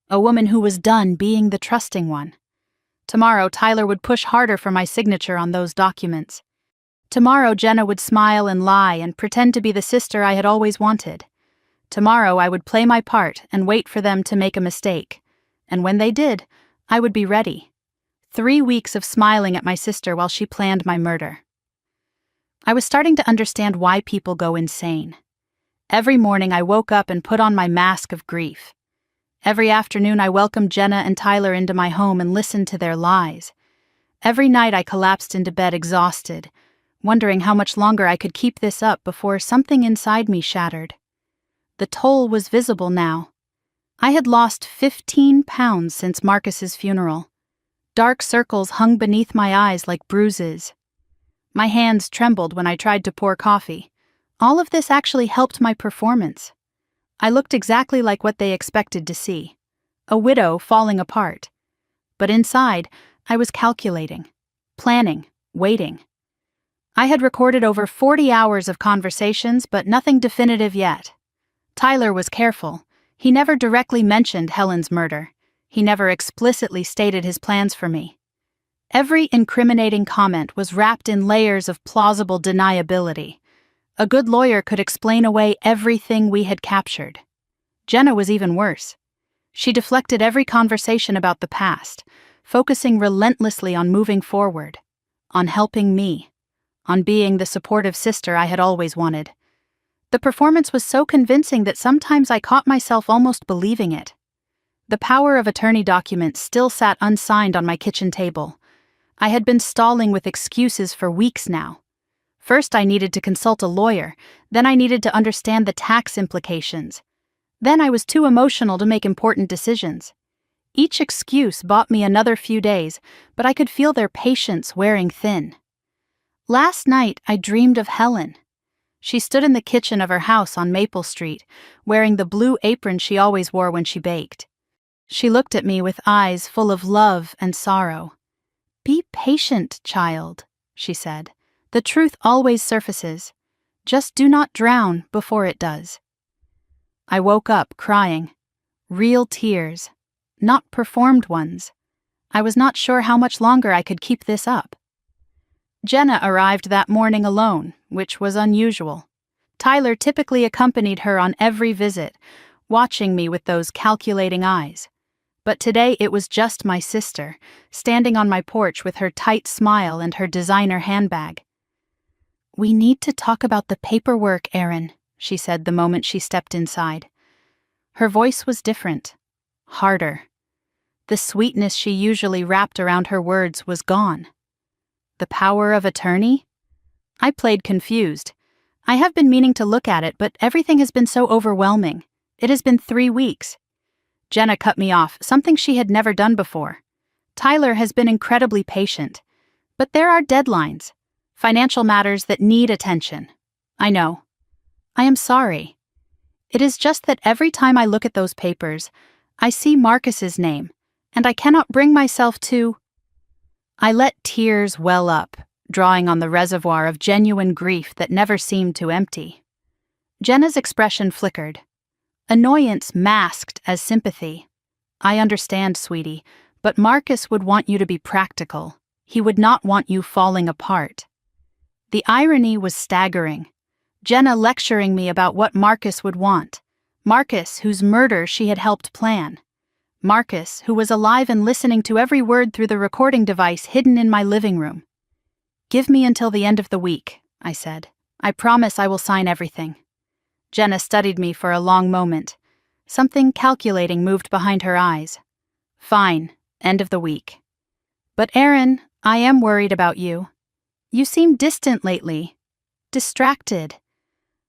A woman who was done being the trusting one. Tomorrow, Tyler would push harder for my signature on those documents. Tomorrow, Jenna would smile and lie and pretend to be the sister I had always wanted. Tomorrow, I would play my part and wait for them to make a mistake. And when they did, I would be ready. 3 weeks of smiling at my sister while she planned my murder. I was starting to understand why people go insane. Every morning, I woke up and put on my mask of grief. Every afternoon, I welcomed Jenna and Tyler into my home and listened to their lies. Every night, I collapsed into bed exhausted, wondering how much longer I could keep this up before something inside me shattered. The toll was visible now. I had lost 15 pounds since Marcus's funeral. Dark circles hung beneath my eyes like bruises. My hands trembled when I tried to pour coffee. All of this actually helped my performance. I looked exactly like what they expected to see. A widow falling apart. But inside, I was calculating, planning, waiting. I had recorded over 40 hours of conversations, but nothing definitive yet. Tyler was careful. He never directly mentioned Helen's murder. He never explicitly stated his plans for me. Every incriminating comment was wrapped in layers of plausible deniability. A good lawyer could explain away everything we had captured. Jenna was even worse. She deflected every conversation about the past, focusing relentlessly on moving forward, on helping me, on being the supportive sister I had always wanted. The performance was so convincing that sometimes I caught myself almost believing it. The power of attorney documents still sat unsigned on my kitchen table. I had been stalling with excuses for weeks now. First, I needed to consult a lawyer. Then I needed to understand the tax implications. Then I was too emotional to make important decisions. Each excuse bought me another few days, but I could feel their patience wearing thin. Last night, I dreamed of Helen. She stood in the kitchen of her house on Maple Street, wearing the blue apron she always wore when she baked. She looked at me with eyes full of love and sorrow. "Be patient, child," she said. "The truth always surfaces. Just do not drown before it does." I woke up crying. Real tears, not performed ones. I was not sure how much longer I could keep this up. Jenna arrived that morning alone, which was unusual. Tyler typically accompanied her on every visit, watching me with those calculating eyes. But today it was just my sister, standing on my porch with her tight smile and her designer handbag. "We need to talk about the paperwork, Erin," she said the moment she stepped inside. Her voice was different, harder. The sweetness she usually wrapped around her words was gone. The power of attorney? I played confused. I have been meaning to look at it, but everything has been so overwhelming. It has been 3 weeks. Jenna cut me off, something she had never done before. Tyler has been incredibly patient. But there are deadlines. Financial matters that need attention. I know. I am sorry. It is just that every time I look at those papers, I see Marcus's name, and I cannot bring myself to... I let tears well up, drawing on the reservoir of genuine grief that never seemed to empty. Jenna's expression flickered. Annoyance masked as sympathy. "I understand, sweetie, but Marcus would want you to be practical. He would not want you falling apart." The irony was staggering. Jenna lecturing me about what Marcus would want. Marcus, whose murder she had helped plan. Marcus, who was alive and listening to every word through the recording device hidden in my living room. "Give me until the end of the week," I said. "I promise I will sign everything." Jenna studied me for a long moment. Something calculating moved behind her eyes. "Fine, end of the week. But Erin, I am worried about you. You seem distant lately. Distracted."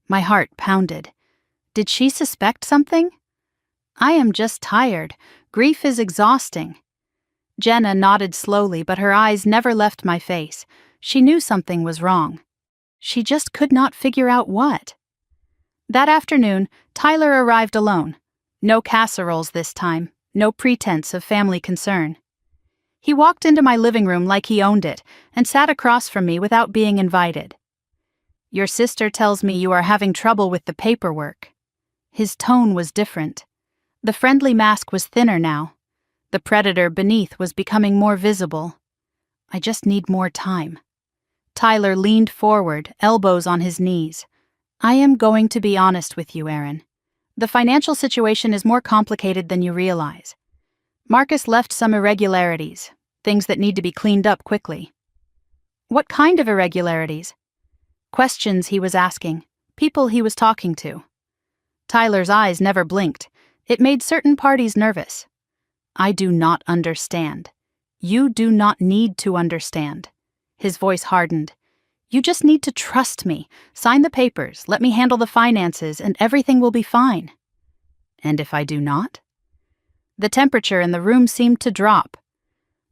My heart pounded. Did she suspect something? "I am just tired. Grief is exhausting." Jenna nodded slowly, but her eyes never left my face. She knew something was wrong. She just could not figure out what. That afternoon, Tyler arrived alone. No casseroles this time, no pretense of family concern. He walked into my living room like he owned it and sat across from me without being invited. "Your sister tells me you are having trouble with the paperwork." His tone was different. The friendly mask was thinner now. The predator beneath was becoming more visible. "I just need more time." Tyler leaned forward, elbows on his knees. "I am going to be honest with you, Erin. The financial situation is more complicated than you realize. Marcus left some irregularities, things that need to be cleaned up quickly." "What kind of irregularities?" Questions he was asking, people he was talking to. Tyler's eyes never blinked. It made certain parties nervous. "I do not understand. You do not need to understand." His voice hardened. "You just need to trust me. Sign the papers, let me handle the finances, and everything will be fine." "And if I do not?" The temperature in the room seemed to drop.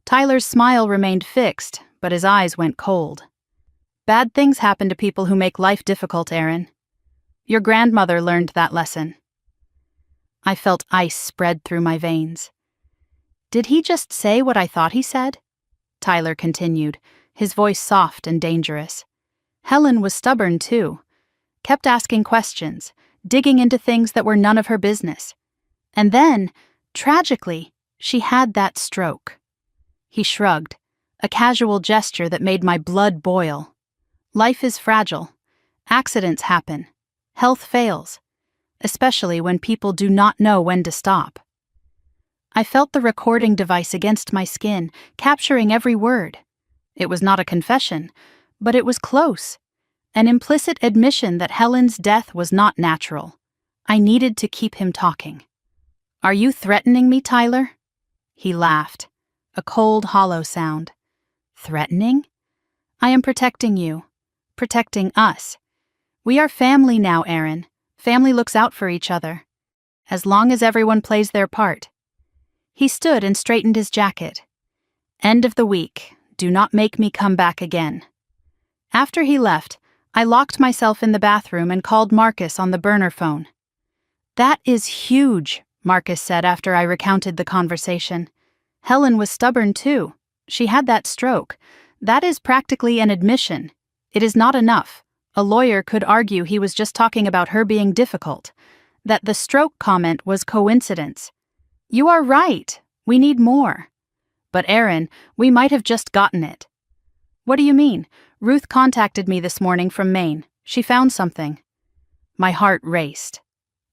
Tyler's smile remained fixed, but his eyes went cold. "Bad things happen to people who make life difficult, Erin. Your grandmother learned that lesson." I felt ice spread through my veins. "Did he just say what I thought he said?" Tyler continued, his voice soft and dangerous. Helen was stubborn too, kept asking questions, digging into things that were none of her business. And then, tragically, she had that stroke. He shrugged, a casual gesture that made my blood boil. Life is fragile. Accidents happen. Health fails, especially when people do not know when to stop. I felt the recording device against my skin, capturing every word. It was not a confession, but it was close. An implicit admission that Helen's death was not natural. I needed to keep him talking. "Are you threatening me, Tyler?" He laughed, a cold, hollow sound. "Threatening? I am protecting you, protecting us. We are family now, Erin. Family looks out for each other. As long as everyone plays their part." He stood and straightened his jacket. "End of the week. Do not make me come back again." After he left, I locked myself in the bathroom and called Marcus on the burner phone. "That is huge," Marcus said after I recounted the conversation. "Helen was stubborn too. She had that stroke. That is practically an admission. It is not enough. A lawyer could argue he was just talking about her being difficult, that the stroke comment was coincidence. You are right. We need more. But Erin, we might have just gotten it." "What do you mean? Ruth contacted me this morning from Maine. She found something. My heart raced.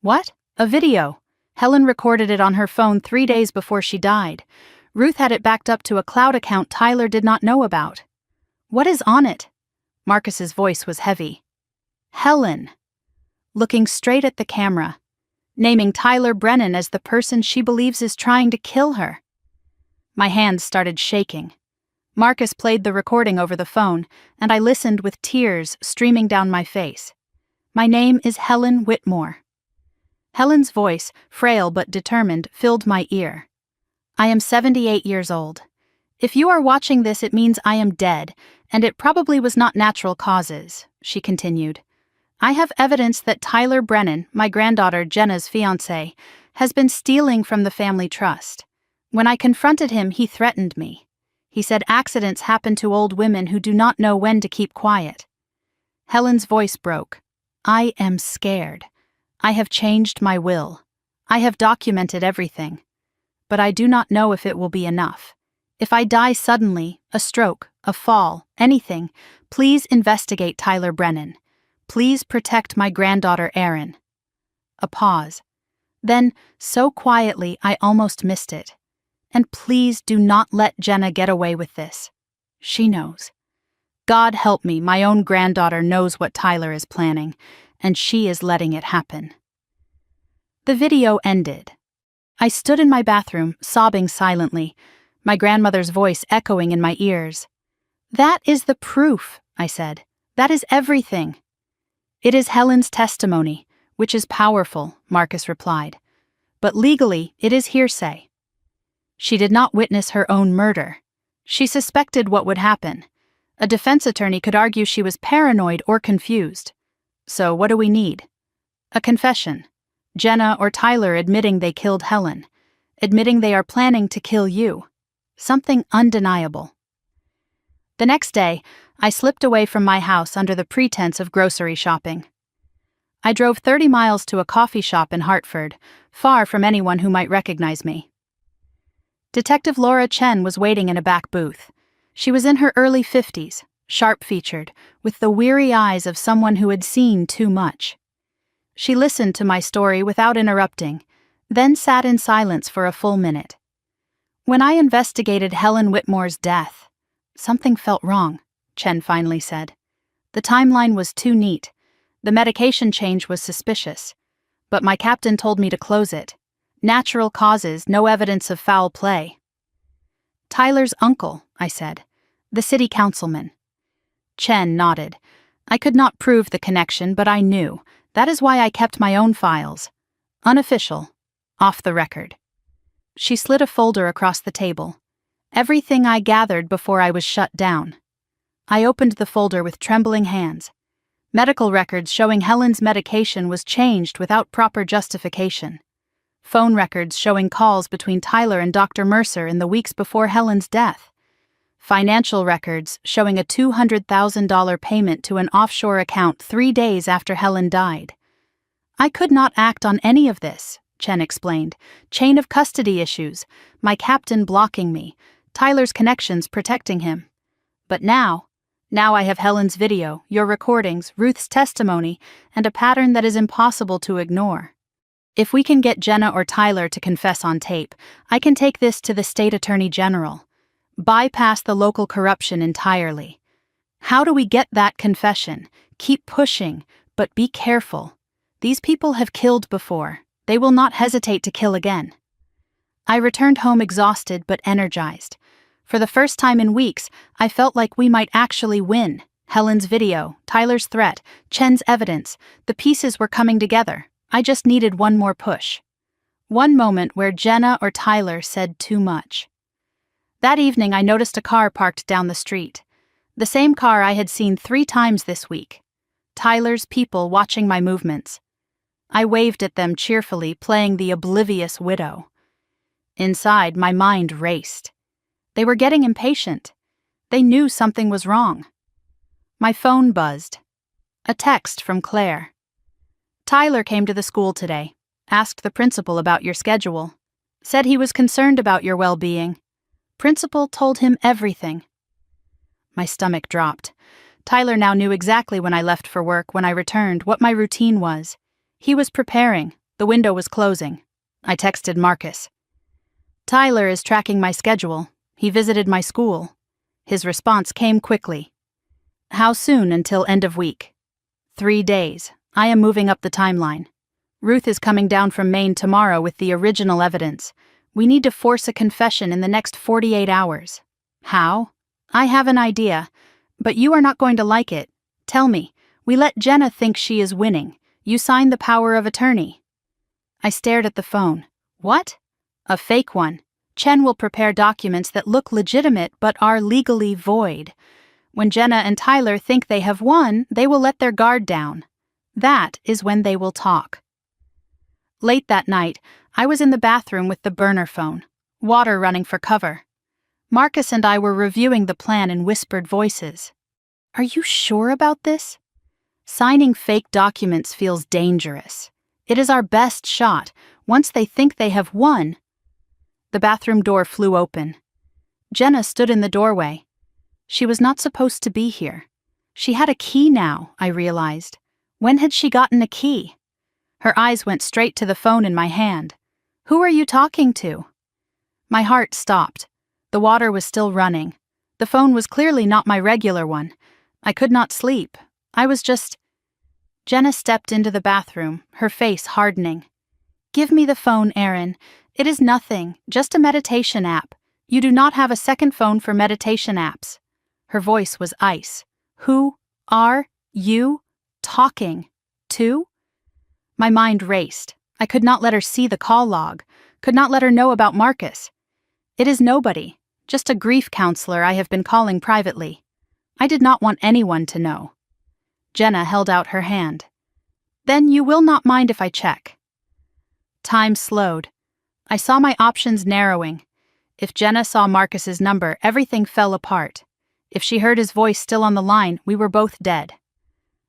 What? A video. Helen recorded it on her phone 3 days before she died. Ruth had it backed up to a cloud account Tyler did not know about. What is on it? Marcus's voice was heavy. Helen. Looking straight at the camera. Naming Tyler Brennan as the person she believes is trying to kill her. My hands started shaking. Marcus played the recording over the phone, and I listened with tears streaming down my face. My name is Helen Whitmore. Helen's voice, frail but determined, filled my ear. I am 78 years old. If you are watching this, it means I am dead, and it probably was not natural causes, she continued. I have evidence that Tyler Brennan, my granddaughter Jenna's fiancé, has been stealing from the family trust. When I confronted him, he threatened me. He said accidents happen to old women who do not know when to keep quiet. Helen's voice broke. I am scared. I have changed my will. I have documented everything. But I do not know if it will be enough. If I die suddenly, a stroke, a fall, anything, please investigate Tyler Brennan. Please protect my granddaughter Erin. A pause. Then, so quietly, I almost missed it. And please do not let Jenna get away with this. She knows. God help me, my own granddaughter knows what Tyler is planning, and she is letting it happen. The video ended. I stood in my bathroom, sobbing silently, my grandmother's voice echoing in my ears. That is the proof, I said. That is everything. It is Helen's testimony, which is powerful, Marcus replied. But legally, it is hearsay. She did not witness her own murder. She suspected what would happen. A defense attorney could argue she was paranoid or confused. So what do we need? A confession. Jenna or Tyler admitting they killed Helen. Admitting they are planning to kill you. Something undeniable. The next day, I slipped away from my house under the pretense of grocery shopping. I drove 30 miles to a coffee shop in Hartford, far from anyone who might recognize me. Detective Laura Chen was waiting in a back booth. She was in her early 50s, sharp-featured, with the weary eyes of someone who had seen too much. She listened to my story without interrupting, then sat in silence for a full minute. When I investigated Helen Whitmore's death, something felt wrong, Chen finally said. The timeline was too neat. The medication change was suspicious. But my captain told me to close it. Natural causes, no evidence of foul play. Tyler's uncle, I said. The city councilman. Chen nodded. I could not prove the connection, but I knew. That is why I kept my own files. Unofficial. Off the record. She slid a folder across the table. Everything I gathered before I was shut down. I opened the folder with trembling hands. Medical records showing Helen's medication was changed without proper justification. Phone records showing calls between Tyler and Dr. Mercer in the weeks before Helen's death. Financial records showing a $200,000 payment to an offshore account 3 days after Helen died. I could not act on any of this, Chen explained. Chain of custody issues, my captain blocking me, Tyler's connections protecting him. But now I have Helen's video, your recordings, Ruth's testimony, and a pattern that is impossible to ignore. If we can get Jenna or Tyler to confess on tape, I can take this to the state attorney general. Bypass the local corruption entirely. How do we get that confession? Keep pushing, but be careful. These people have killed before. They will not hesitate to kill again. I returned home exhausted but energized. For the first time in weeks, I felt like we might actually win. Helen's video, Tyler's threat, Chen's evidence, the pieces were coming together. I just needed one more push. One moment where Jenna or Tyler said too much. That evening I noticed a car parked down the street. The same car I had seen 3 times this week. Tyler's people watching my movements. I waved at them cheerfully, playing the oblivious widow. Inside, my mind raced. They were getting impatient. They knew something was wrong. My phone buzzed. A text from Claire. Tyler came to the school today, asked the principal about your schedule, said he was concerned about your well-being. Principal told him everything. My stomach dropped. Tyler now knew exactly when I left for work, when I returned, what my routine was. He was preparing. The window was closing. I texted Marcus. Tyler is tracking my schedule. He visited my school. His response came quickly. How soon until end of week? 3 days. I am moving up the timeline. Ruth is coming down from Maine tomorrow with the original evidence. We need to force a confession in the next 48 hours. How? I have an idea, but you are not going to like it. Tell me. We let Jenna think she is winning. You sign the power of attorney. I stared at the phone. What? A fake one. Chen will prepare documents that look legitimate but are legally void. When Jenna and Tyler think they have won, they will let their guard down. That is when they will talk. Late that night, I was in the bathroom with the burner phone, water running for cover. Marcus and I were reviewing the plan in whispered voices. Are you sure about this? Signing fake documents feels dangerous. It is our best shot. Once they think they have won. The bathroom door flew open. Jenna stood in the doorway. She was not supposed to be here. She had a key now, I realized. When had she gotten a key? Her eyes went straight to the phone in my hand. Who are you talking to? My heart stopped. The water was still running. The phone was clearly not my regular one. I could not sleep. I was just... Jenna stepped into the bathroom, her face hardening. Give me the phone, Aaron. It is nothing, just a meditation app. You do not have a second phone for meditation apps. Her voice was ice. Who are you talking to? My mind raced. I could not let her see the call log, could not let her know about Marcus. It is nobody, just a grief counselor I have been calling privately. I did not want anyone to know. Jenna held out her hand. Then you will not mind if I check. Time slowed. I saw my options narrowing. If Jenna saw Marcus's number, everything fell apart. If she heard his voice still on the line, we were both dead.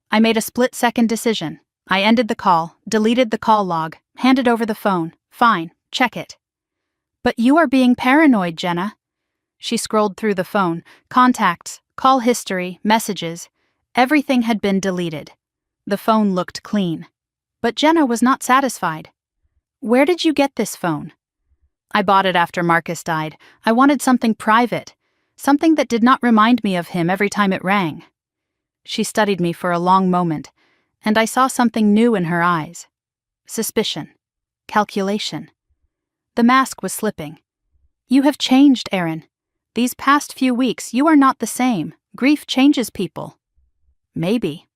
I made a split-second decision. I ended the call, deleted the call log, handed over the phone. Fine, check it. But you are being paranoid, Jenna. She scrolled through the phone. Contacts, call history, messages. Everything had been deleted. The phone looked clean. But Jenna was not satisfied. Where did you get this phone? I bought it after Marcus died. I wanted something private, something that did not remind me of him every time it rang. She studied me for a long moment, and I saw something new in her eyes. Suspicion. Calculation. The mask was slipping. You have changed, Aaron. These past few weeks, you are not the same. Grief changes people. Maybe.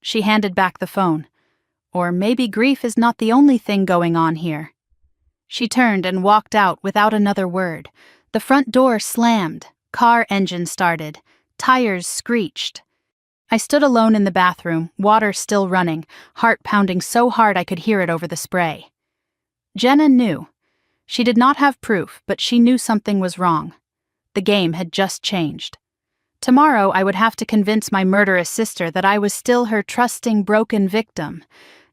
She handed back the phone. Or maybe grief is not the only thing going on here. She turned and walked out without another word. The front door slammed. Car engine started. Tires screeched. I stood alone in the bathroom, water still running, heart pounding so hard I could hear it over the spray. Jenna knew. She did not have proof, but she knew something was wrong. The game had just changed. Tomorrow I would have to convince my murderous sister that I was still her trusting, broken victim,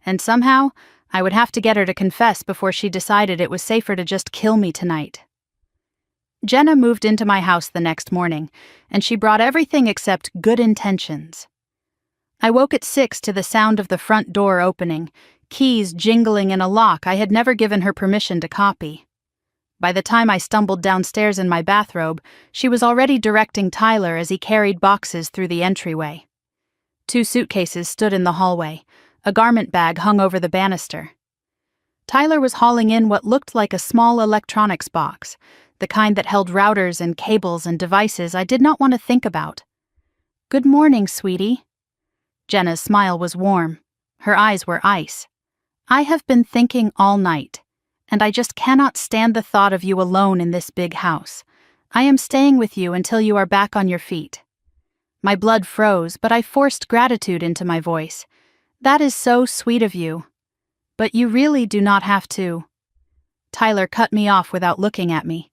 and somehow I would have to get her to confess before she decided it was safer to just kill me tonight. Jenna moved into my house the next morning, and she brought everything except good intentions. I woke at 6 to the sound of the front door opening, keys jingling in a lock I had never given her permission to copy. By the time I stumbled downstairs in my bathrobe, she was already directing Tyler as he carried boxes through the entryway. 2 suitcases stood in the hallway. A garment bag hung over the banister. Tyler was hauling in what looked like a small electronics box, the kind that held routers and cables and devices I did not want to think about. Good morning, sweetie. Jenna's smile was warm. Her eyes were ice. I have been thinking all night, and I just cannot stand the thought of you alone in this big house. I am staying with you until you are back on your feet. My blood froze, but I forced gratitude into my voice. That is so sweet of you. But you really do not have to. Tyler cut me off without looking at me.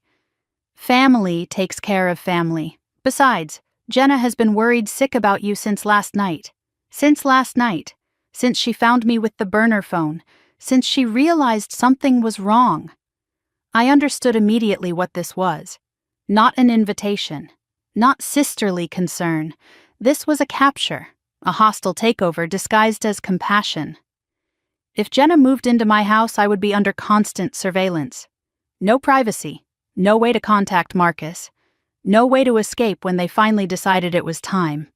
Family takes care of family. Besides, Jenna has been worried sick about you since last night. Since she found me with the burner phone, since she realized something was wrong. I understood immediately what this was. Not an invitation. Not sisterly concern. This was a capture, a hostile takeover disguised as compassion. If Jenna moved into my house, I would be under constant surveillance. No privacy, no way to contact Marcus, no way to escape when they finally decided it was time.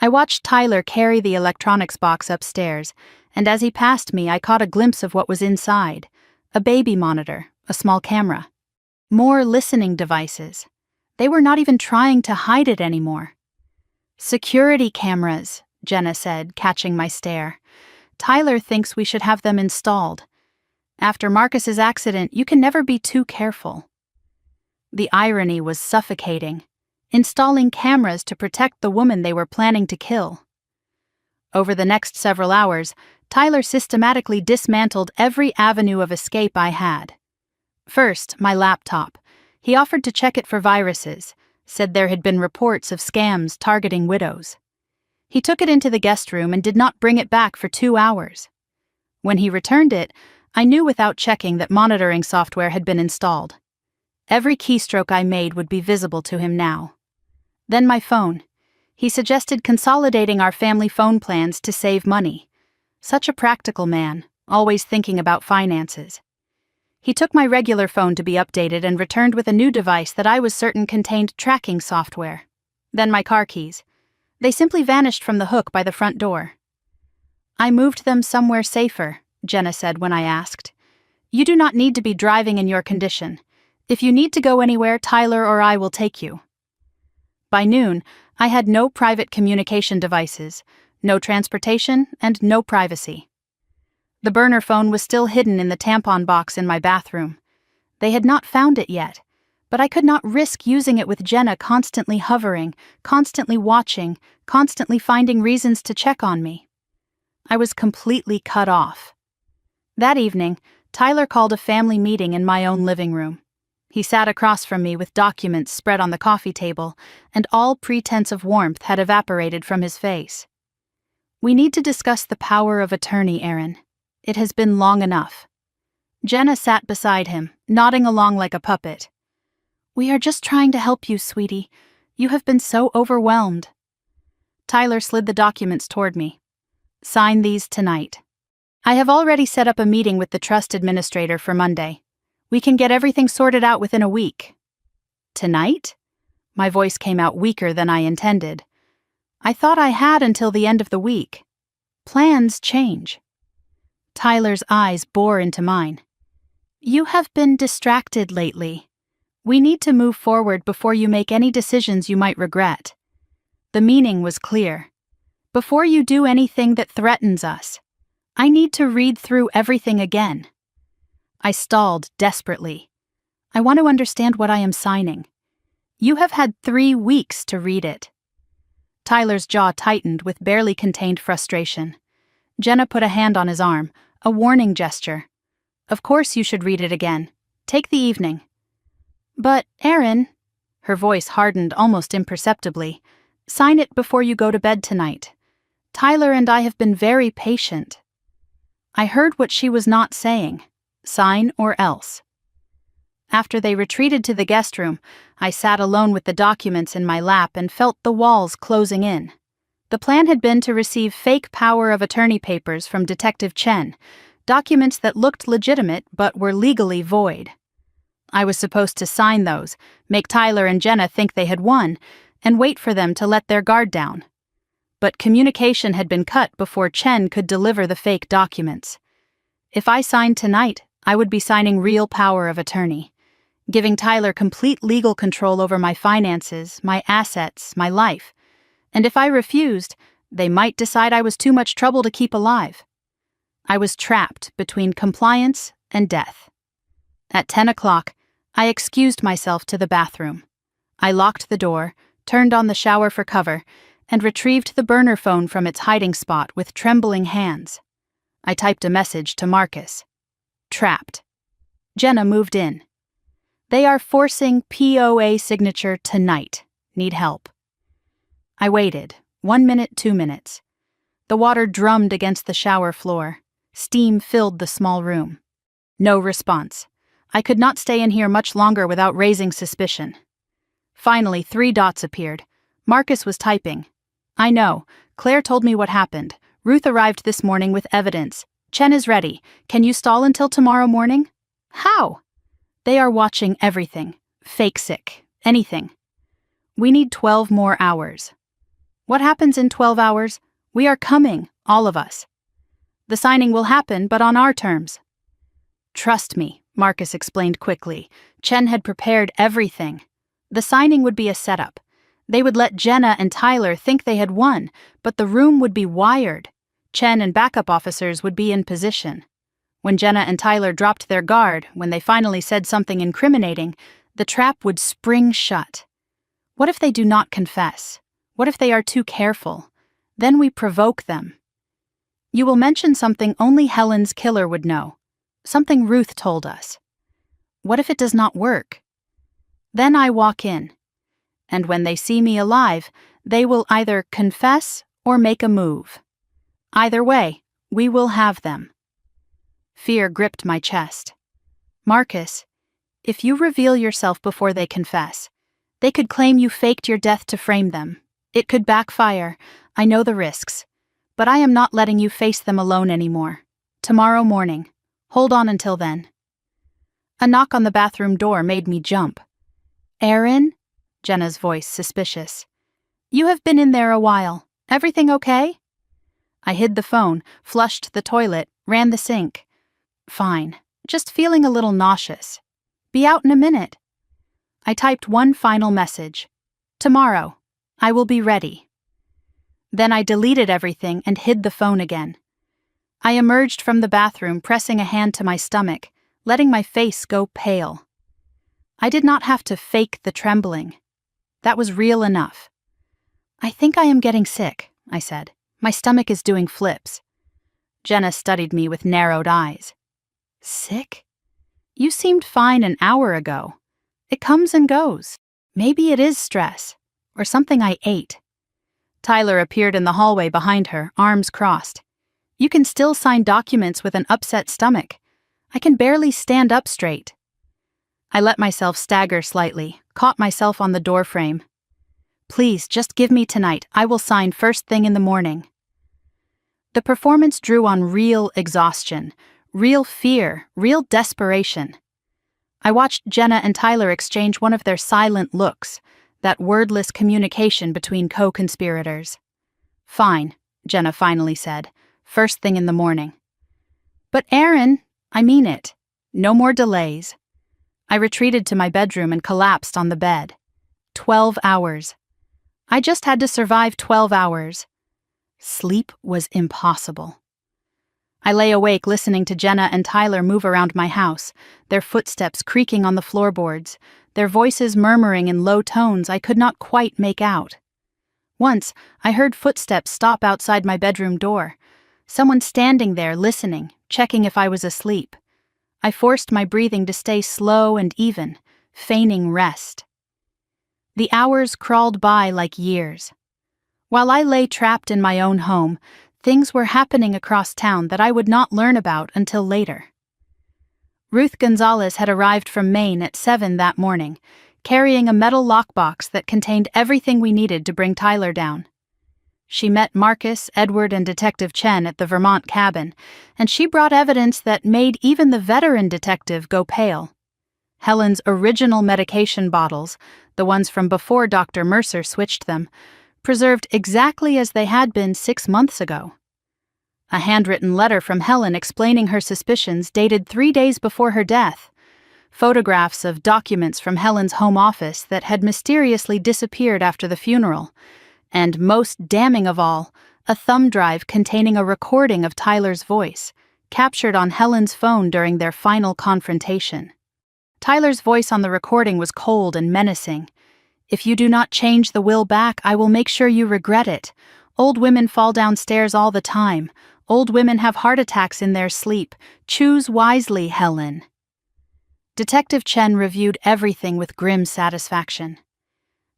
I watched Tyler carry the electronics box upstairs, and as he passed me, I caught a glimpse of what was inside: a baby monitor, a small camera. More listening devices. They were not even trying to hide it anymore. "Security cameras," Jenna said, catching my stare. "Tyler thinks we should have them installed. After Marcus's accident, you can never be too careful." The irony was suffocating. Installing cameras to protect the woman they were planning to kill. Over the next several hours, Tyler systematically dismantled every avenue of escape I had. First, my laptop. He offered to check it for viruses, said there had been reports of scams targeting widows. He took it into the guest room and did not bring it back for 2 hours. When he returned it, I knew without checking that monitoring software had been installed. Every keystroke I made would be visible to him now. Then my phone. He suggested consolidating our family phone plans to save money. Such a practical man, always thinking about finances. He took my regular phone to be updated and returned with a new device that I was certain contained tracking software. Then my car keys. They simply vanished from the hook by the front door. "I moved them somewhere safer," Jenna said when I asked. "You do not need to be driving in your condition. If you need to go anywhere, Tyler or I will take you." By noon, I had no private communication devices, no transportation, and no privacy. The burner phone was still hidden in the tampon box in my bathroom. They had not found it yet, but I could not risk using it with Jenna constantly hovering, constantly watching, constantly finding reasons to check on me. I was completely cut off. That evening, Tyler called a family meeting in my own living room. He sat across from me with documents spread on the coffee table, and all pretense of warmth had evaporated from his face. "We need to discuss the power of attorney, Aaron. It has been long enough." Jenna sat beside him, nodding along like a puppet. "We are just trying to help you, sweetie. You have been so overwhelmed." Tyler slid the documents toward me. "Sign these tonight. I have already set up a meeting with the trust administrator for Monday. We can get everything sorted out within a week." "Tonight?" My voice came out weaker than I intended. "I thought I had until the end of the week. Plans change." Tyler's eyes bore into mine. "You have been distracted lately. We need to move forward before you make any decisions you might regret." The meaning was clear. "Before you do anything that threatens us, I need to read through everything again." I stalled desperately. "I want to understand what I am signing." "You have had 3 weeks to read it." Tyler's jaw tightened with barely contained frustration. Jenna put a hand on his arm, a warning gesture. "Of course you should read it again. Take the evening." "But, Aaron," her voice hardened almost imperceptibly, "sign it before you go to bed tonight. Tyler and I have been very patient." I heard what she was not saying. Sign or else. After they retreated to the guest room, I sat alone with the documents in my lap and felt the walls closing in. The plan had been to receive fake power of attorney papers from Detective Chen, documents that looked legitimate but were legally void. I was supposed to sign those, make Tyler and Jenna think they had won, and wait for them to let their guard down. But communication had been cut before Chen could deliver the fake documents. If I signed tonight, I would be signing real power of attorney, giving Tyler complete legal control over my finances, my assets, my life. And if I refused, they might decide I was too much trouble to keep alive. I was trapped between compliance and death. At 10 o'clock, I excused myself to the bathroom. I locked the door, turned on the shower for cover, and retrieved the burner phone from its hiding spot with trembling hands. I typed a message to Marcus. Trapped. Jenna moved in. "They are forcing POA signature tonight. Need help." I waited. 1 minute, 2 minutes. The water drummed against the shower floor. Steam filled the small room. No response. I could not stay in here much longer without raising suspicion. Finally, 3 dots appeared. Marcus was typing. I know. Claire told me what happened. Ruth arrived this morning with evidence. Chen is ready. Can you stall until tomorrow morning? How? They are watching everything. Fake sick. Anything. We need 12 more hours. What happens in 12 hours? We are coming, all of us. The signing will happen, but on our terms. Trust me, Marcus explained quickly. Chen had prepared everything. The signing would be a setup. They would let Jenna and Tyler think they had won, but the room would be wired. Chen and backup officers would be in position. When Jenna and Tyler dropped their guard, when they finally said something incriminating, the trap would spring shut. What if they do not confess? What if they are too careful? Then we provoke them. You will mention something only Helen's killer would know. Something Ruth told us. What if it does not work? Then I walk in. And when they see me alive, they will either confess or make a move. Either way, we will have them. Fear gripped my chest. Marcus, if you reveal yourself before they confess, they could claim you faked your death to frame them. It could backfire. I know the risks. But I am not letting you face them alone anymore. Tomorrow morning. Hold on until then. A knock on the bathroom door made me jump. Aaron? Jenna's voice suspicious. You have been in there a while. Everything okay? I hid the phone, flushed the toilet, ran the sink. Fine. Just feeling a little nauseous. Be out in a minute. I typed one final message. Tomorrow. I will be ready. Then I deleted everything and hid the phone again. I emerged from the bathroom, pressing a hand to my stomach, letting my face go pale. I did not have to fake the trembling. That was real enough. I think I am getting sick, I said. My stomach is doing flips. Jenna studied me with narrowed eyes. Sick? You seemed fine an hour ago. It comes and goes. Maybe it is stress, or something I ate. Tyler appeared in the hallway behind her, arms crossed. You can still sign documents with an upset stomach. I can barely stand up straight. I let myself stagger slightly, caught myself on the doorframe. Please, just give me tonight. I will sign first thing in the morning. The performance drew on real exhaustion, real fear, real desperation. I watched Jenna and Tyler exchange one of their silent looks, that wordless communication between co-conspirators. Fine, Jenna finally said, first thing in the morning. But Aaron, I mean it. No more delays. I retreated to my bedroom and collapsed on the bed. 12 hours. I just had to survive 12 hours. Sleep was impossible. I lay awake listening to Jenna and Tyler move around my house, their footsteps creaking on the floorboards, their voices murmuring in low tones I could not quite make out. Once, I heard footsteps stop outside my bedroom door. Someone standing there listening, checking if I was asleep. I forced my breathing to stay slow and even, feigning rest. The hours crawled by like years. While I lay trapped in my own home, things were happening across town that I would not learn about until later. Ruth Gonzalez had arrived from Maine at 7 that morning, carrying a metal lockbox that contained everything we needed to bring Tyler down. She met Marcus, Edward, and Detective Chen at the Vermont cabin, and she brought evidence that made even the veteran detective go pale. Helen's original medication bottles, the ones from before Dr. Mercer switched them, preserved exactly as they had been 6 months ago. A handwritten letter from Helen explaining her suspicions dated 3 days before her death. Photographs of documents from Helen's home office that had mysteriously disappeared after the funeral. And most damning of all, a thumb drive containing a recording of Tyler's voice, captured on Helen's phone during their final confrontation. Tyler's voice on the recording was cold and menacing. If you do not change the will back, I will make sure you regret it. Old women fall downstairs all the time. Old women have heart attacks in their sleep. Choose wisely, Helen. Detective Chen reviewed everything with grim satisfaction.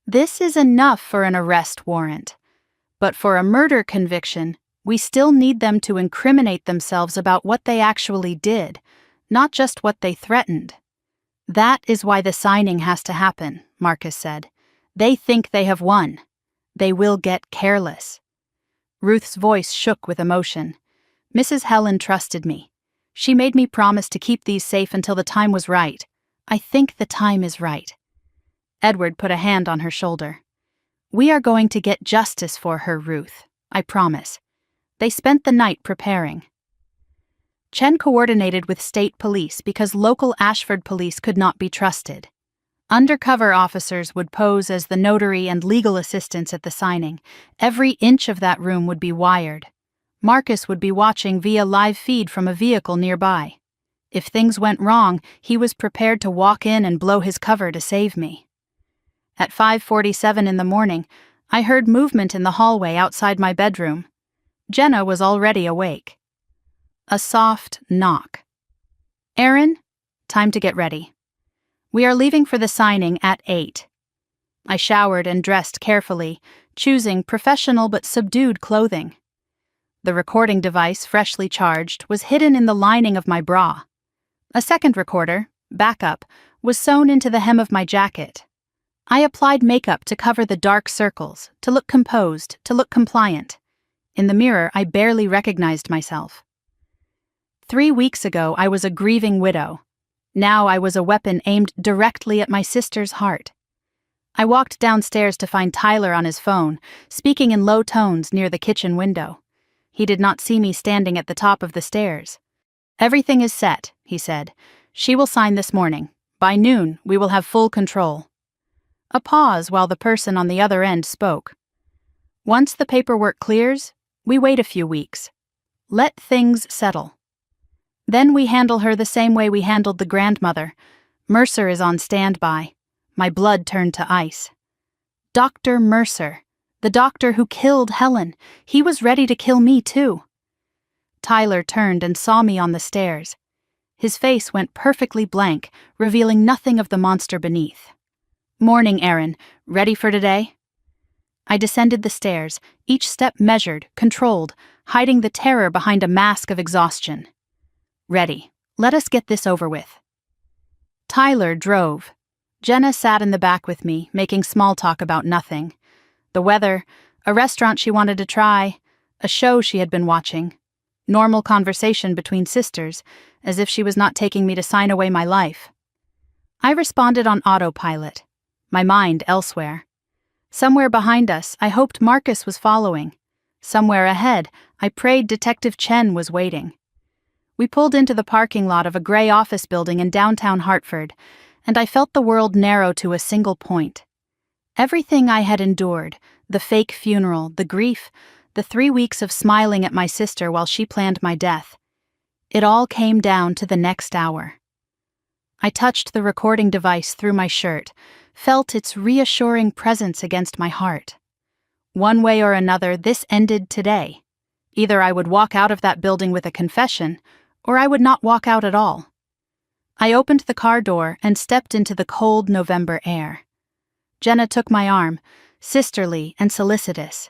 This is enough for an arrest warrant. But for a murder conviction, we still need them to incriminate themselves about what they actually did, not just what they threatened. That is why the signing has to happen, Marcus said. They think they have won. They will get careless." Ruth's voice shook with emotion. "Mrs. Helen trusted me. She made me promise to keep these safe until the time was right. I think the time is right." Edward put a hand on her shoulder. "We are going to get justice for her, Ruth. I promise." They spent the night preparing. Chen coordinated with state police because local Ashford police could not be trusted. Undercover officers would pose as the notary and legal assistants at the signing. Every inch of that room would be wired. Marcus would be watching via live feed from a vehicle nearby. If things went wrong, he was prepared to walk in and blow his cover to save me. At 5:47 in the morning, I heard movement in the hallway outside my bedroom. Jenna was already awake. A soft knock. "Aaron, time to get ready. We are leaving for the signing at 8. I showered and dressed carefully, choosing professional but subdued clothing. The recording device, freshly charged, was hidden in the lining of my bra. A second recorder, backup, was sewn into the hem of my jacket. I applied makeup to cover the dark circles, to look composed, to look compliant. In the mirror, I barely recognized myself. 3 weeks ago, I was a grieving widow. Now I was a weapon aimed directly at my sister's heart. I walked downstairs to find Tyler on his phone, speaking in low tones near the kitchen window. He did not see me standing at the top of the stairs. "Everything is set," he said. "She will sign this morning. By noon, we will have full control." A pause while the person on the other end spoke. "Once the paperwork clears, we wait a few weeks. Let things settle. Then we handle her the same way we handled the grandmother. Mercer is on standby." My blood turned to ice. Dr. Mercer, the doctor who killed Helen, he was ready to kill me too. Tyler turned and saw me on the stairs. His face went perfectly blank, revealing nothing of the monster beneath. "Morning, Aaron. Ready for today?" I descended the stairs, each step measured, controlled, hiding the terror behind a mask of exhaustion. "Ready. Let us get this over with." Tyler drove. Jenna sat in the back with me, making small talk about nothing. The weather, a restaurant she wanted to try, a show she had been watching. Normal conversation between sisters, as if she was not taking me to sign away my life. I responded on autopilot, my mind elsewhere. Somewhere behind us, I hoped Marcus was following. Somewhere ahead, I prayed Detective Chen was waiting. We pulled into the parking lot of a gray office building in downtown Hartford, and I felt the world narrow to a single point. Everything I had endured, the fake funeral, the grief, the 3 weeks of smiling at my sister while she planned my death, it all came down to the next hour. I touched the recording device through my shirt, felt its reassuring presence against my heart. One way or another, this ended today. Either I would walk out of that building with a confession, or I would not walk out at all. I opened the car door and stepped into the cold November air. Jenna took my arm, sisterly and solicitous.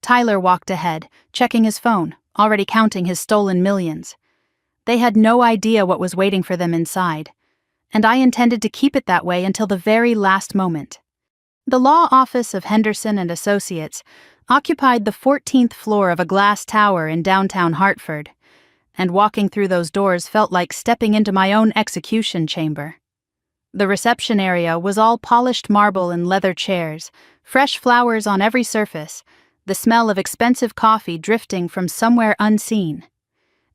Tyler walked ahead, checking his phone, already counting his stolen millions. They had no idea what was waiting for them inside, and I intended to keep it that way until the very last moment. The law office of Henderson and Associates occupied the 14th floor of a glass tower in downtown Hartford, and walking through those doors felt like stepping into my own execution chamber. The reception area was all polished marble and leather chairs, fresh flowers on every surface, the smell of expensive coffee drifting from somewhere unseen.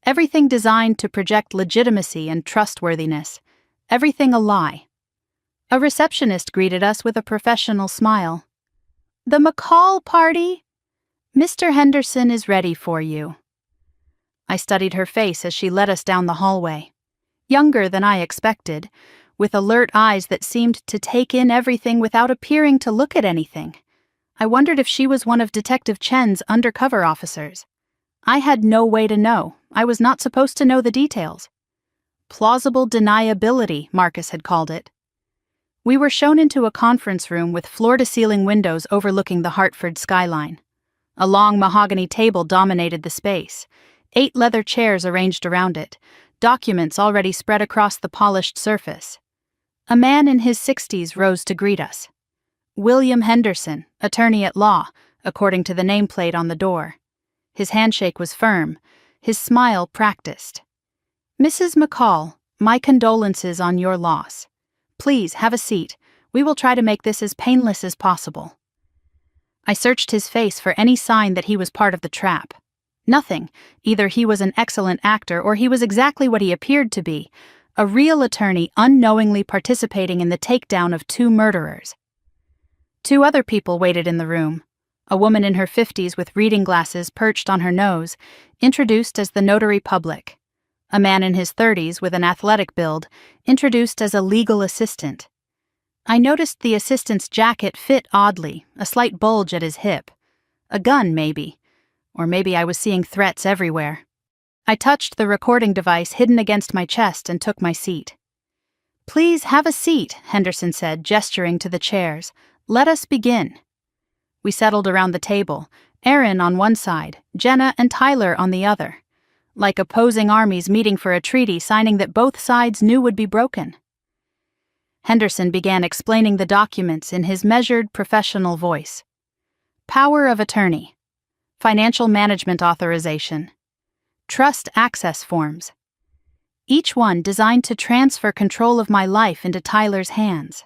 Everything designed to project legitimacy and trustworthiness, everything a lie. A receptionist greeted us with a professional smile. "The McCall party? Mr. Henderson is ready for you." I studied her face as she led us down the hallway. Younger than I expected, with alert eyes that seemed to take in everything without appearing to look at anything. I wondered if she was one of Detective Chen's undercover officers. I had no way to know. I was not supposed to know the details. Plausible deniability, Marcus had called it. We were shown into a conference room with floor-to-ceiling windows overlooking the Hartford skyline. A long mahogany table dominated the space. 8 leather chairs arranged around it, documents already spread across the polished surface. A man in his 60s rose to greet us. William Henderson, attorney at law, according to the nameplate on the door. His handshake was firm, his smile practiced. Mrs. McCall, my condolences on your loss. Please have a seat. We will try to make this as painless as possible. I searched his face for any sign that he was part of the trap. Nothing. Either he was an excellent actor or he was exactly what he appeared to be, a real attorney unknowingly participating in the takedown of 2 murderers. 2 other people waited in the room. A woman in her 50s with reading glasses perched on her nose, introduced as the notary public. A man in his 30s with an athletic build, introduced as a legal assistant. I noticed the assistant's jacket fit oddly, a slight bulge at his hip. A gun, maybe. Or maybe I was seeing threats everywhere. I touched the recording device hidden against my chest and took my seat. Please have a seat, Henderson said, gesturing to the chairs. Let us begin. We settled around the table, Aaron on one side, Jenna and Tyler on the other. Like opposing armies meeting for a treaty signing that both sides knew would be broken. Henderson began explaining the documents in his measured, professional voice. Power of attorney. Financial management authorization. Trust access forms. Each one designed to transfer control of my life into Tyler's hands.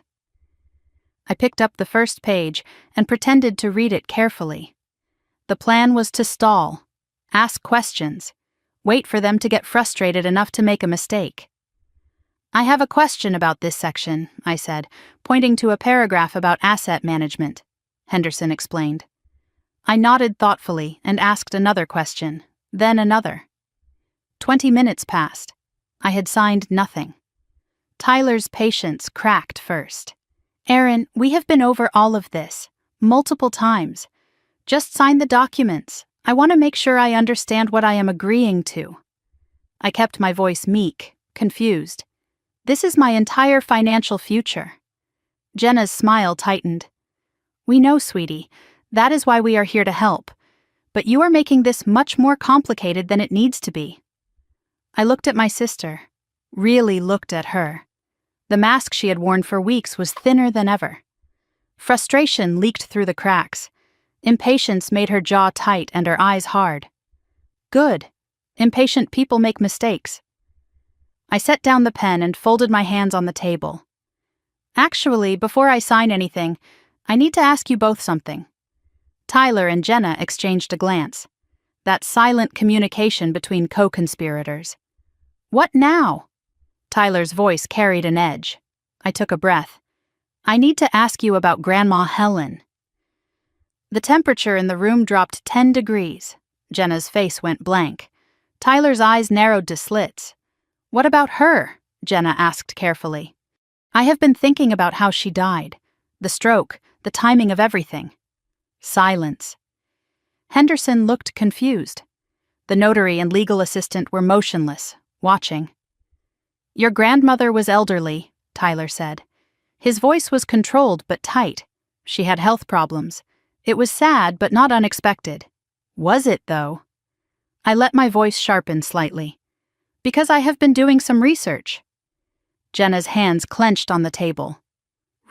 I picked up the first page and pretended to read it carefully. The plan was to stall, ask questions, wait for them to get frustrated enough to make a mistake. I have a question about this section, I said, pointing to a paragraph about asset management. Henderson explained. I nodded thoughtfully and asked another question, then another. 20 minutes passed. I had signed nothing. Tyler's patience cracked first. Aaron, we have been over all of this, multiple times. Just sign the documents. I want to make sure I understand what I am agreeing to. I kept my voice meek, confused. This is my entire financial future. Jenna's smile tightened. We know, sweetie. That is why we are here to help. But you are making this much more complicated than it needs to be. I looked at my sister, really looked at her. The mask she had worn for weeks was thinner than ever. Frustration leaked through the cracks. Impatience made her jaw tight and her eyes hard. Good. Impatient people make mistakes. I set down the pen and folded my hands on the table. Actually, before I sign anything, I need to ask you both something. Tyler and Jenna exchanged a glance. That silent communication between co-conspirators. What now? Tyler's voice carried an edge. I took a breath. I need to ask you about Grandma Helen. The temperature in the room dropped 10 degrees. Jenna's face went blank. Tyler's eyes narrowed to slits. What about her? Jenna asked carefully. I have been thinking about how she died. The stroke, the timing of everything. Silence. Henderson looked confused. The notary and legal assistant were motionless, watching. Your grandmother was elderly, Tyler said. His voice was controlled but tight. She had health problems. It was sad but not unexpected. Was it, though? I let my voice sharpen slightly. Because I have been doing some research. Jenna's hands clenched on the table.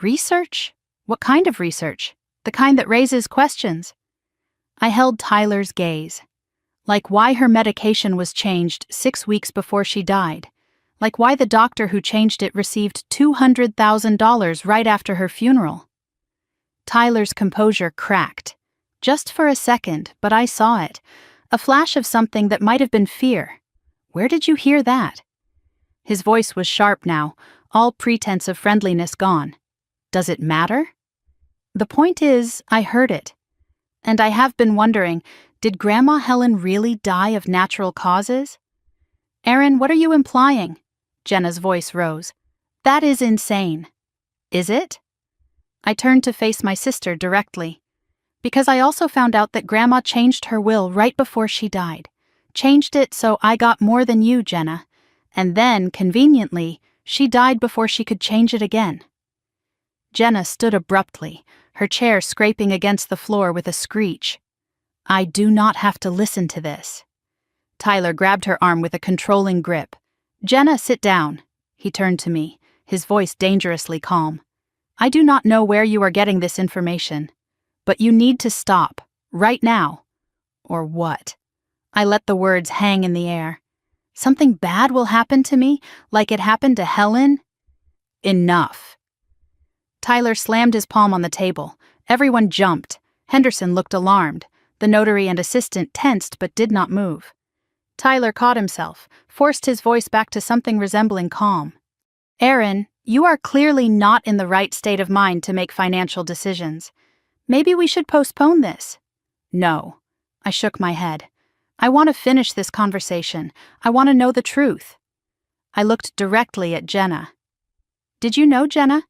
Research? What kind of research? The kind that raises questions. I held Tyler's gaze. Like why her medication was changed 6 weeks before she died. Like why the doctor who changed it received $200,000 right after her funeral. Tyler's composure cracked. Just for a second, but I saw it. A flash of something that might have been fear. Where did you hear that? His voice was sharp now, all pretense of friendliness gone. Does it matter? The point is, I heard it. And I have been wondering, did Grandma Helen really die of natural causes? Aaron, what are you implying? Jenna's voice rose. That is insane. Is it? I turned to face my sister directly. Because I also found out that Grandma changed her will right before she died. Changed it so I got more than you, Jenna. And then, conveniently, she died before she could change it again. Jenna stood abruptly, her chair scraping against the floor with a screech. I do not have to listen to this. Tyler grabbed her arm with a controlling grip. Jenna, sit down. He turned to me, his voice dangerously calm. I do not know where you are getting this information, but you need to stop, right now. Or what? I let the words hang in the air. Something bad will happen to me, like it happened to Helen? Enough. Tyler slammed his palm on the table. Everyone jumped. Henderson looked alarmed. The notary and assistant tensed but did not move. Tyler caught himself, forced his voice back to something resembling calm. Aaron, you are clearly not in the right state of mind to make financial decisions. Maybe we should postpone this. No. I shook my head. I want to finish this conversation. I want to know the truth. I looked directly at Jenna. Did you know, Jenna?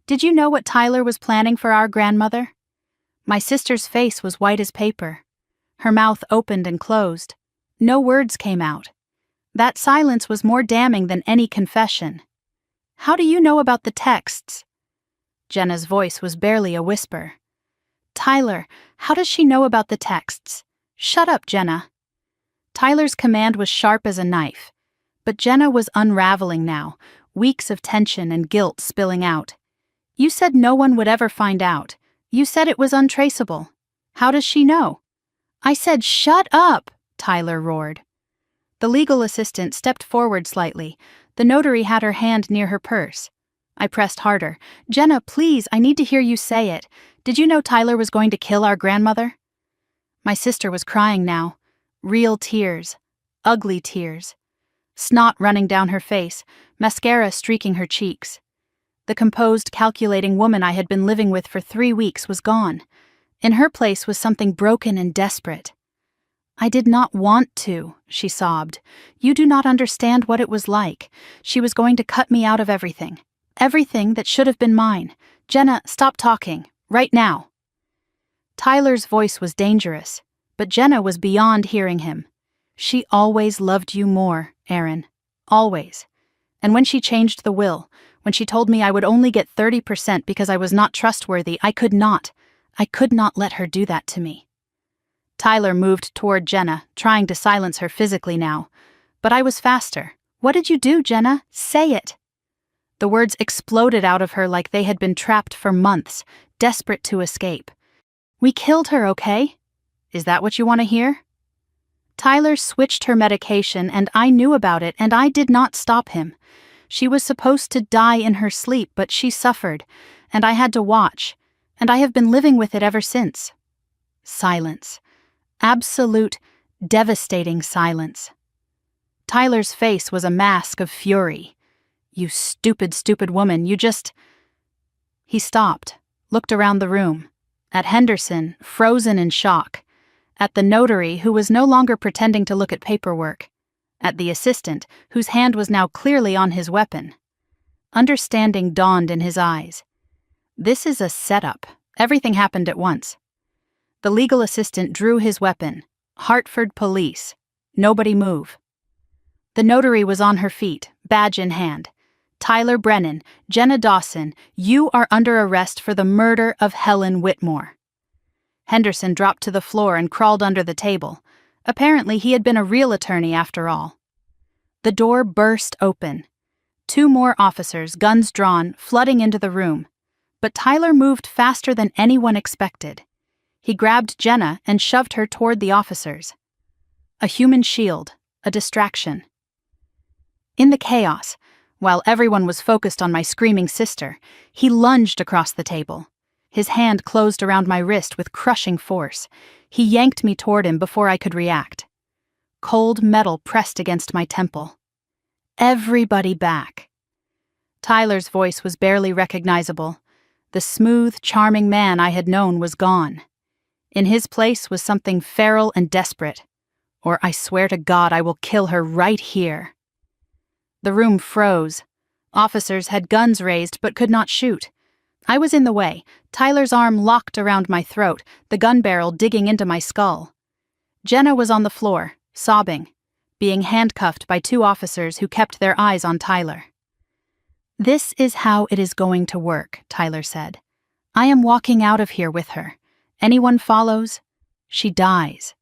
Did you know what Tyler was planning for our grandmother? My sister's face was white as paper. Her mouth opened and closed. No words came out. That silence was more damning than any confession. How do you know about the texts? Jenna's voice was barely a whisper. Tyler, how does she know about the texts? Shut up, Jenna. Tyler's command was sharp as a knife. But Jenna was unraveling now, weeks of tension and guilt spilling out. You said no one would ever find out. You said it was untraceable. How does she know? I said, shut up, Tyler roared. The legal assistant stepped forward slightly. The notary had her hand near her purse. I pressed harder. Jenna, please, I need to hear you say it. Did you know Tyler was going to kill our grandmother? My sister was crying now. Real tears. Ugly tears. Snot running down her face, mascara streaking her cheeks. The composed, calculating woman I had been living with for 3 weeks was gone. In her place was something broken and desperate. I did not want to, she sobbed. You do not understand what it was like. She was going to cut me out of everything. Everything that should have been mine. Jenna, stop talking. Right now. Tyler's voice was dangerous, but Jenna was beyond hearing him. She always loved you more, Aaron. Always. And when she changed the will, when she told me I would only get 30% because I was not trustworthy, I could not let her do that to me. Tyler moved toward Jenna, trying to silence her physically now. But I was faster. What did you do, Jenna? Say it. The words exploded out of her like they had been trapped for months, desperate to escape. We killed her, okay? Is that what you want to hear? Tyler switched her medication and I knew about it and I did not stop him. She was supposed to die in her sleep, but she suffered, and I had to watch, and I have been living with it ever since. Silence. Absolute, devastating silence. Tyler's face was a mask of fury. You stupid, stupid woman, you just... He stopped, looked around the room, at Henderson, frozen in shock, at the notary, who was no longer pretending to look at paperwork, at the assistant, whose hand was now clearly on his weapon. Understanding dawned in his eyes. This is a setup. Everything happened at once. The legal assistant drew his weapon. Hartford police. Nobody move. The notary was on her feet, badge in hand. Tyler Brennan, Jenna Dawson, you are under arrest for the murder of Helen Whitmore. Henderson dropped to the floor and crawled under the table. Apparently he had been a real attorney after all. The door burst open. 2 more officers, guns drawn, flooding into the room. But Tyler moved faster than anyone expected. He grabbed Jenna and shoved her toward the officers. A human shield, a distraction. In the chaos, while everyone was focused on my screaming sister, he lunged across the table. His hand closed around my wrist with crushing force. He yanked me toward him before I could react. Cold metal pressed against my temple. Everybody back. Tyler's voice was barely recognizable. The smooth, charming man I had known was gone. In his place was something feral and desperate. Or I swear to God I will kill her right here. The room froze. Officers had guns raised but could not shoot. I was in the way, Tyler's arm locked around my throat, the gun barrel digging into my skull. Jenna was on the floor, sobbing, being handcuffed by 2 officers who kept their eyes on Tyler. This is how it is going to work, Tyler said. I am walking out of here with her. Anyone follows, she dies.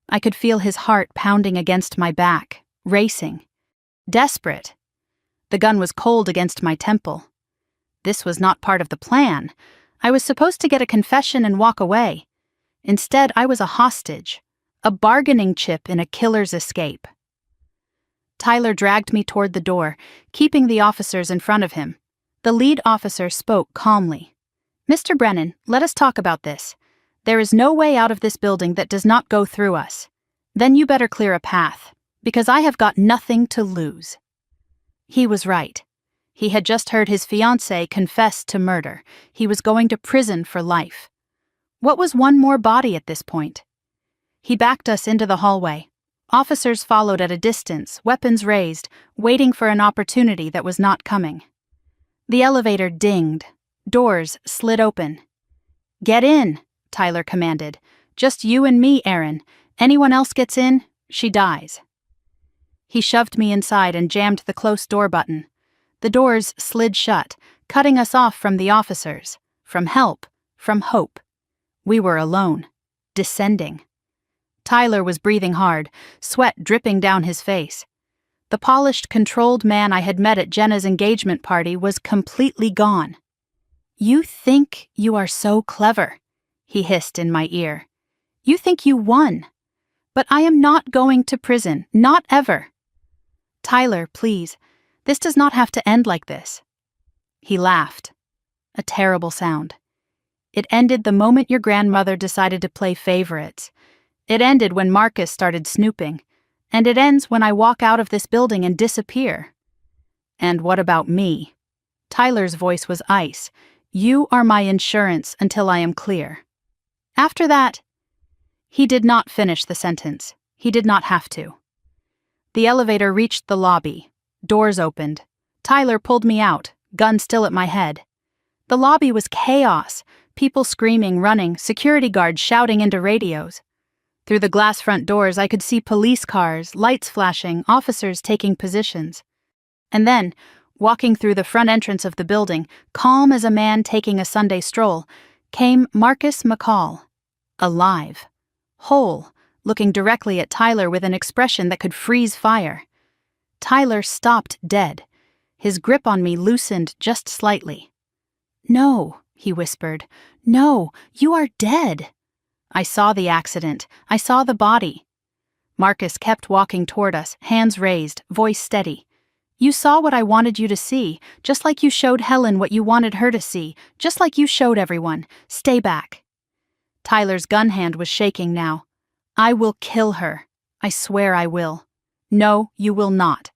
I could feel his heart pounding against my back, racing. Desperate. The gun was cold against my temple. This was not part of the plan. I was supposed to get a confession and walk away. Instead, I was a hostage, a bargaining chip in a killer's escape. Tyler dragged me toward the door, keeping the officers in front of him. The lead officer spoke calmly. "Mr. Brennan, let us talk about this. There is no way out of this building that does not go through us. Then you better clear a path, because I have got nothing to lose." He was right. He had just heard his fiancée confess to murder. He was going to prison for life. What was one more body at this point? He backed us into the hallway. Officers followed at a distance, weapons raised, waiting for an opportunity that was not coming. The elevator dinged. Doors slid open. "Get in," Tyler commanded. "Just you and me, Aaron. Anyone else gets in, she dies." He shoved me inside and jammed the close door button. The doors slid shut, cutting us off from the officers, from help, from hope. We were alone, descending. Tyler was breathing hard, sweat dripping down his face. The polished, controlled man I had met at Jenna's engagement party was completely gone. "You think you are so clever," he hissed in my ear. "You think you won. But I am not going to prison, not ever. Tyler, please, this does not have to end like this." He laughed. A terrible sound. It ended the moment your grandmother decided to play favorites. It ended when Marcus started snooping. And it ends when I walk out of this building and disappear. "And what about me?" Tyler's voice was ice. "You are my insurance until I am clear. After that..." He did not finish the sentence. He did not have to. The elevator reached the lobby. Doors opened. Tyler pulled me out, gun still at my head. The lobby was chaos. People screaming, running, security guards shouting into radios. Through the glass front doors, I could see police cars, lights flashing, officers taking positions. And then, walking through the front entrance of the building, calm as a man taking a Sunday stroll, came Marcus McCall. Alive. Whole, looking directly at Tyler with an expression that could freeze fire. Tyler stopped dead. His grip on me loosened just slightly. "No," he whispered. "No, you are dead." I saw the accident. I saw the body. Marcus kept walking toward us, hands raised, voice steady. "You saw what I wanted you to see, just like you showed Helen what you wanted her to see, just like you showed everyone. Stay back." Tyler's gun hand was shaking now. "I will kill her. I swear I will. No, you will not.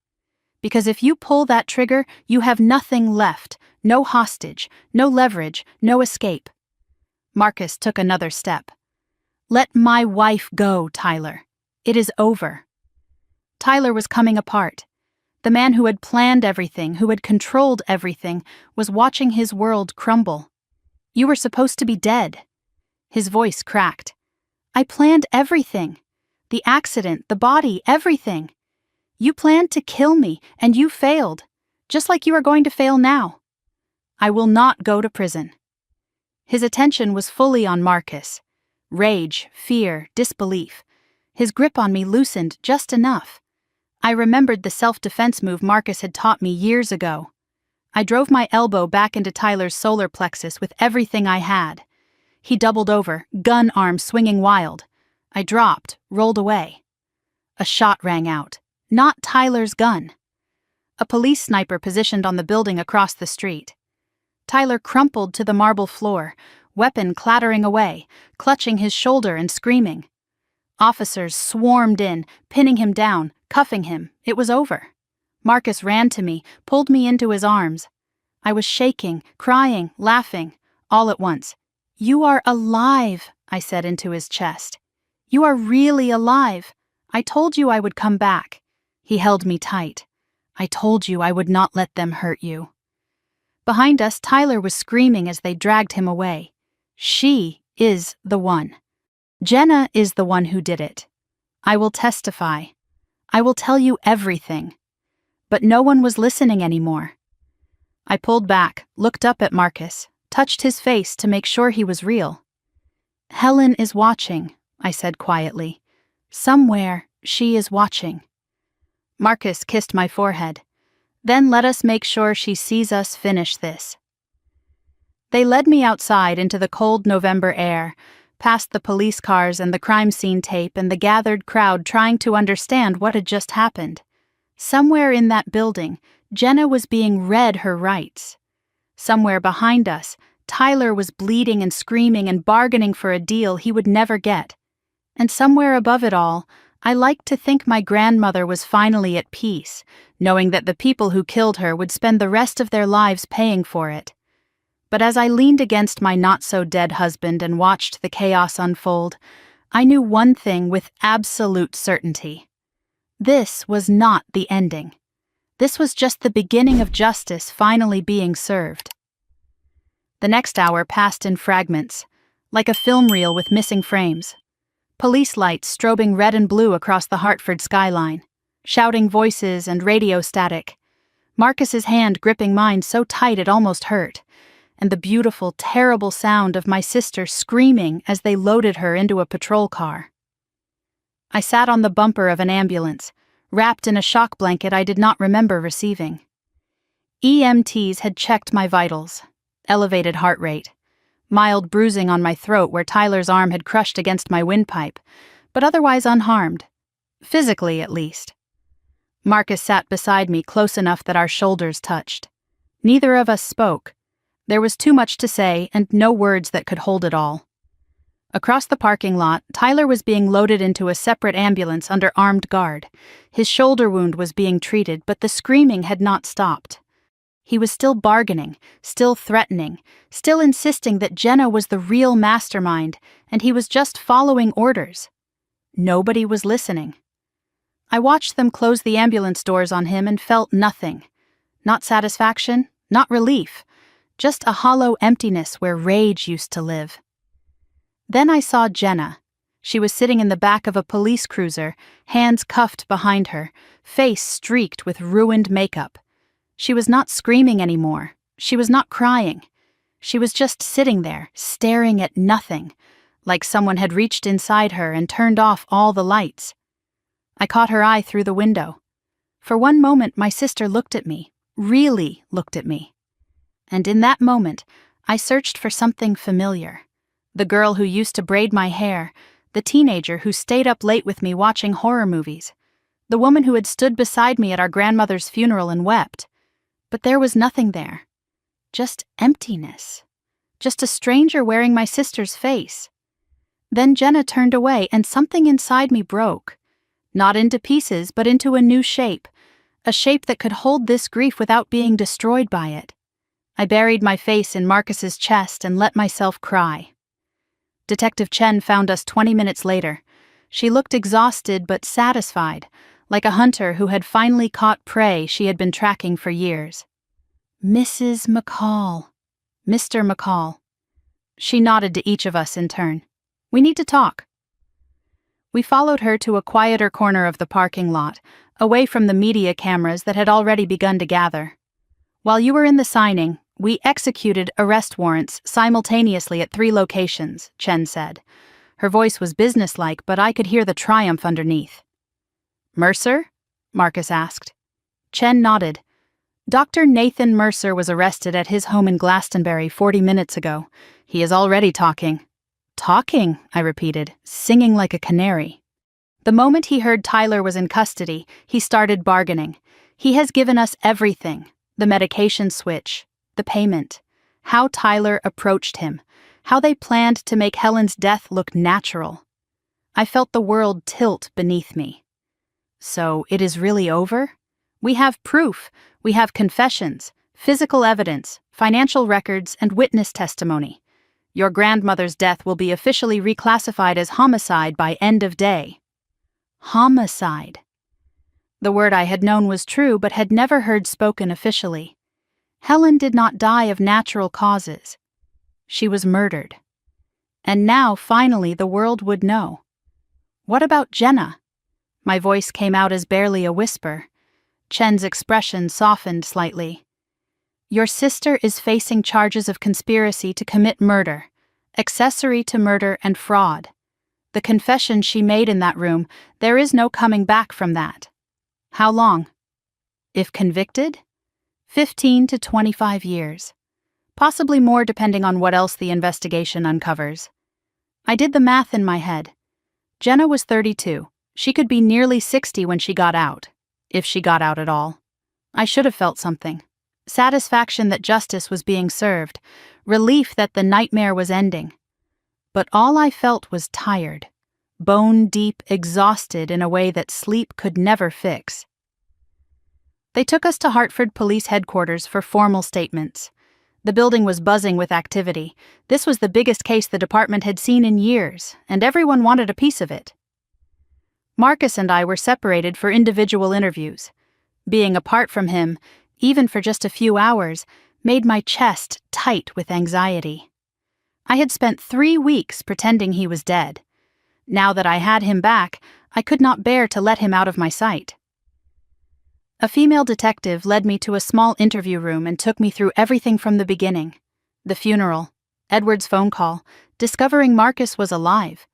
Because if you pull that trigger, you have nothing left. No hostage, no leverage, no escape." Marcus took another step. "Let my wife go, Tyler. It is over." Tyler was coming apart. The man who had planned everything, who had controlled everything, was watching his world crumble. "You were supposed to be dead." His voice cracked. "I planned everything. The accident, the body, everything. You planned to kill me, and you failed, just like you are going to fail now. I will not go to prison." His attention was fully on Marcus. Rage, fear, disbelief. His grip on me loosened just enough. I remembered the self-defense move Marcus had taught me years ago. I drove my elbow back into Tyler's solar plexus with everything I had. He doubled over, gun arm swinging wild. I dropped, rolled away. A shot rang out. Not Tyler's gun. A police sniper positioned on the building across the street. Tyler crumpled to the marble floor, weapon clattering away, clutching his shoulder and screaming. Officers swarmed in, pinning him down, cuffing him. It was over. Marcus ran to me, pulled me into his arms. I was shaking, crying, laughing, all at once. "You are alive," I said into his chest. "You are really alive. I told you I would come back." He held me tight. "I told you I would not let them hurt you." Behind us, Tyler was screaming as they dragged him away. "She is the one. Jenna is the one who did it. I will testify. I will tell you everything." But no one was listening anymore. I pulled back, looked up at Marcus, touched his face to make sure he was real. "Helen is watching," I said quietly. "Somewhere she is watching." Marcus kissed my forehead. "Then let us make sure she sees us finish this." They led me outside into the cold November air, past the police cars and the crime scene tape and the gathered crowd trying to understand what had just happened. Somewhere in that building, Jenna was being read her rights. Somewhere behind us, Tyler was bleeding and screaming and bargaining for a deal he would never get. And somewhere above it all, I liked to think my grandmother was finally at peace, knowing that the people who killed her would spend the rest of their lives paying for it. But as I leaned against my not-so-dead husband and watched the chaos unfold, I knew one thing with absolute certainty. This was not the ending. This was just the beginning of justice finally being served. The next hour passed in fragments, like a film reel with missing frames. Police lights strobing red and blue across the Hartford skyline, shouting voices and radio static. Marcus's hand gripping mine so tight it almost hurt, and the beautiful, terrible sound of my sister screaming as they loaded her into a patrol car. I sat on the bumper of an ambulance, wrapped in a shock blanket I did not remember receiving. EMTs had checked my vitals, elevated heart rate, mild bruising on my throat where Tyler's arm had crushed against my windpipe, but otherwise unharmed, physically at least. Marcus sat beside me close enough that our shoulders touched. Neither of us spoke. There was too much to say and no words that could hold it all. Across the parking lot, Tyler was being loaded into a separate ambulance under armed guard. His shoulder wound was being treated, but the screaming had not stopped. He was still bargaining, still threatening, still insisting that Jenna was the real mastermind, and he was just following orders. Nobody was listening. I watched them close the ambulance doors on him and felt nothing. Not satisfaction, not relief. Just a hollow emptiness where rage used to live. Then I saw Jenna. She was sitting in the back of a police cruiser, hands cuffed behind her, face streaked with ruined makeup. She was not screaming anymore. She was not crying. She was just sitting there, staring at nothing, like someone had reached inside her and turned off all the lights. I caught her eye through the window. For one moment, my sister looked at me, really looked at me. And in that moment, I searched for something familiar. The girl who used to braid my hair, the teenager who stayed up late with me watching horror movies, the woman who had stood beside me at our grandmother's funeral and wept. But there was nothing there. Just emptiness. Just a stranger wearing my sister's face. Then Jenna turned away and something inside me broke. Not into pieces, but into a new shape. A shape that could hold this grief without being destroyed by it. I buried my face in Marcus's chest and let myself cry. Detective Chen found us 20 minutes later. She looked exhausted but satisfied, like a hunter who had finally caught prey she had been tracking for years. Mrs. McCall. Mr. McCall. She nodded to each of us in turn. We need to talk. We followed her to a quieter corner of the parking lot, away from the media cameras that had already begun to gather. While you were in the signing, we executed arrest warrants simultaneously at 3 locations, Chen said. Her voice was businesslike, but I could hear the triumph underneath. Mercer? Marcus asked. Chen nodded. Dr. Nathan Mercer was arrested at his home in Glastonbury 40 minutes ago. He is already talking. Talking, I repeated, singing like a canary. The moment he heard Tyler was in custody, he started bargaining. He has given us everything. The medication switch, the payment, how Tyler approached him, how they planned to make Helen's death look natural. I felt the world tilt beneath me. So it is really over? We have proof, we have confessions, physical evidence, financial records, and witness testimony. Your grandmother's death will be officially reclassified as homicide by end of day. Homicide. The word I had known was true but had never heard spoken officially. Helen did not die of natural causes. She was murdered. And now, finally, the world would know. What about Jenna? My voice came out as barely a whisper. Chen's expression softened slightly. Your sister is facing charges of conspiracy to commit murder, accessory to murder and fraud. The confession she made in that room, there is no coming back from that. How long? If convicted? 15 to 25 years. possibly more depending on what else the investigation uncovers. I did the math in my head. Jenna was 32. She could be nearly 60 when she got out, if she got out at all. I should have felt something. Satisfaction that justice was being served, relief that the nightmare was ending. But all I felt was tired, bone-deep, exhausted in a way that sleep could never fix. They took us to Hartford Police Headquarters for formal statements. The building was buzzing with activity. This was the biggest case the department had seen in years, and everyone wanted a piece of it. Marcus and I were separated for individual interviews. Being apart from him, even for just a few hours, made my chest tight with anxiety. I had spent 3 weeks pretending he was dead. Now that I had him back, I could not bear to let him out of my sight. A female detective led me to a small interview room and took me through everything from the beginning. The funeral, Edward's phone call, discovering Marcus was alive.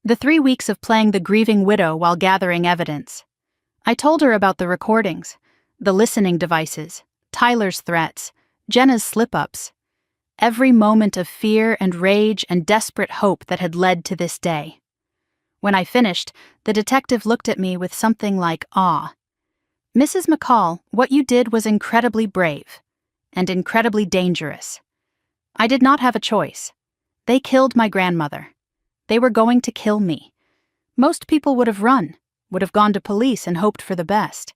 The 3 weeks of playing the grieving widow while gathering evidence. I told her about the recordings, the listening devices, Tyler's threats, Jenna's slip-ups. Every moment of fear and rage and desperate hope that had led to this day. When I finished, the detective looked at me with something like awe. "Mrs. McCall, what you did was incredibly brave and incredibly dangerous. I did not have a choice. They killed my grandmother. They were going to kill me. Most people would have run, would have gone to police and hoped for the best.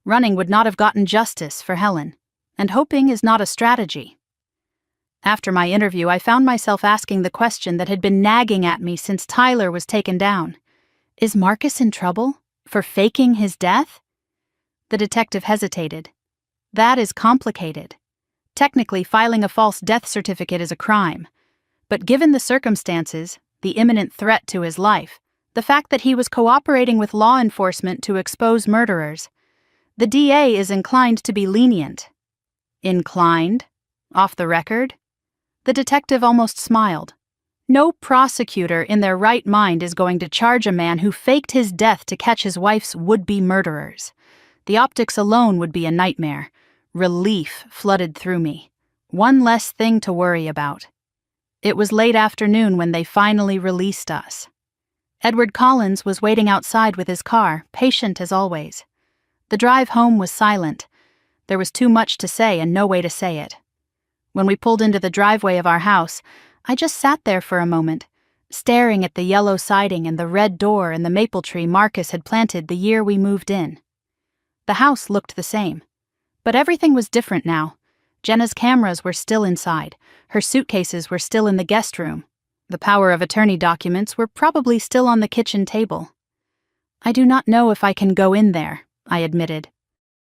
Running would not have gotten justice for Helen, and hoping is not a strategy." After my interview, I found myself asking the question that had been nagging at me since Tyler was taken down. Is Marcus in trouble for faking his death? The detective hesitated. That is complicated. Technically, filing a false death certificate is a crime. But given the circumstances, the imminent threat to his life, the fact that he was cooperating with law enforcement to expose murderers, the DA is inclined to be lenient. Inclined? Off the record? The detective almost smiled. No prosecutor in their right mind is going to charge a man who faked his death to catch his wife's would-be murderers. The optics alone would be a nightmare. Relief flooded through me. One less thing to worry about. It was late afternoon when they finally released us. Edward Collins was waiting outside with his car, patient as always. The drive home was silent. There was too much to say and no way to say it. When we pulled into the driveway of our house, I just sat there for a moment, staring at the yellow siding and the red door and the maple tree Marcus had planted the year we moved in. The house looked the same, but everything was different now. Jenna's cameras were still inside, her suitcases were still in the guest room. The power of attorney documents were probably still on the kitchen table. "I do not know if I can go in there," I admitted.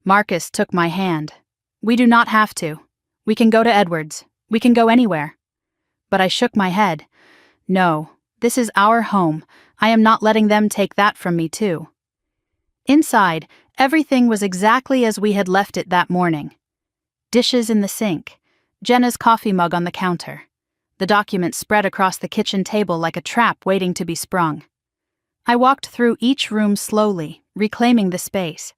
Marcus took my hand. "We do not have to. We can go to Edward's. We can go anywhere." But I shook my head. "No, this is our home. I am not letting them take that from me too." Inside, everything was exactly as we had left it that morning. Dishes in the sink, Jenna's coffee mug on the counter, the documents spread across the kitchen table like a trap waiting to be sprung. I walked through each room slowly, reclaiming the space.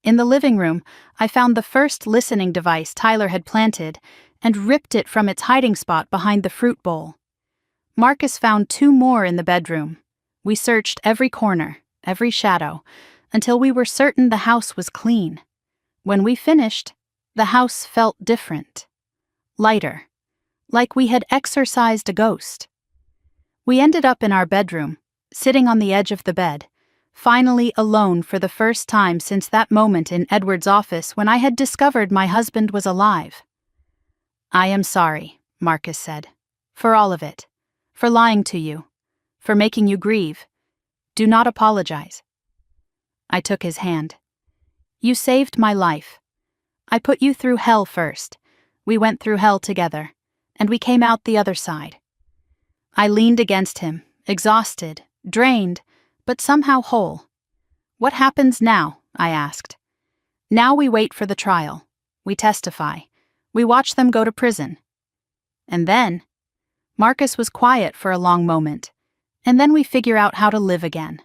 In the living room, I found the first listening device Tyler had planted and ripped it from its hiding spot behind the fruit bowl. Marcus found 2 more in the bedroom. We searched every corner, every shadow, until we were certain the house was clean. When we finished, the house felt different. Lighter. Like we had exorcised a ghost. We ended up in our bedroom, sitting on the edge of the bed, finally alone for the first time since that moment in Edward's office when I had discovered my husband was alive. "I am sorry," Marcus said, "for all of it, for lying to you, for making you grieve. Do not apologize." I took his hand. "You saved my life. I put you through hell first. We went through hell together, and we came out the other side." I leaned against him, exhausted, drained, but somehow whole. "What happens now?" I asked. "Now we wait for the trial. We testify. We watch them go to prison. And then?" Marcus was quiet for a long moment. "And then we figure out how to live again."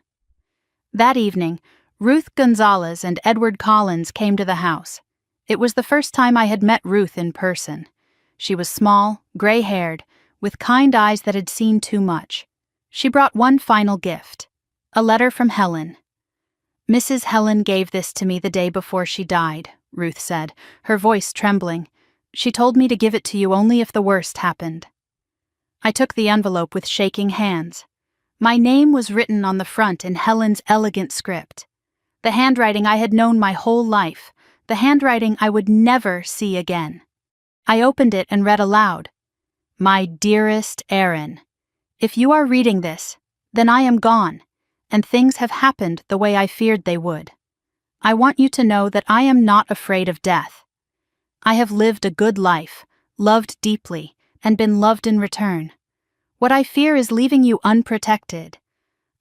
That evening, Ruth Gonzalez and Edward Collins came to the house. It was the first time I had met Ruth in person. She was small, gray-haired, with kind eyes that had seen too much. She brought one final gift, a letter from Helen. "Mrs. Helen gave this to me the day before she died," Ruth said, her voice trembling. "She told me to give it to you only if the worst happened." I took the envelope with shaking hands. My name was written on the front in Helen's elegant script. The handwriting I had known my whole life, the handwriting I would never see again. I opened it and read aloud. "My dearest Erin, if you are reading this, then I am gone, and things have happened the way I feared they would. I want you to know that I am not afraid of death. I have lived a good life, loved deeply, and been loved in return. What I fear is leaving you unprotected.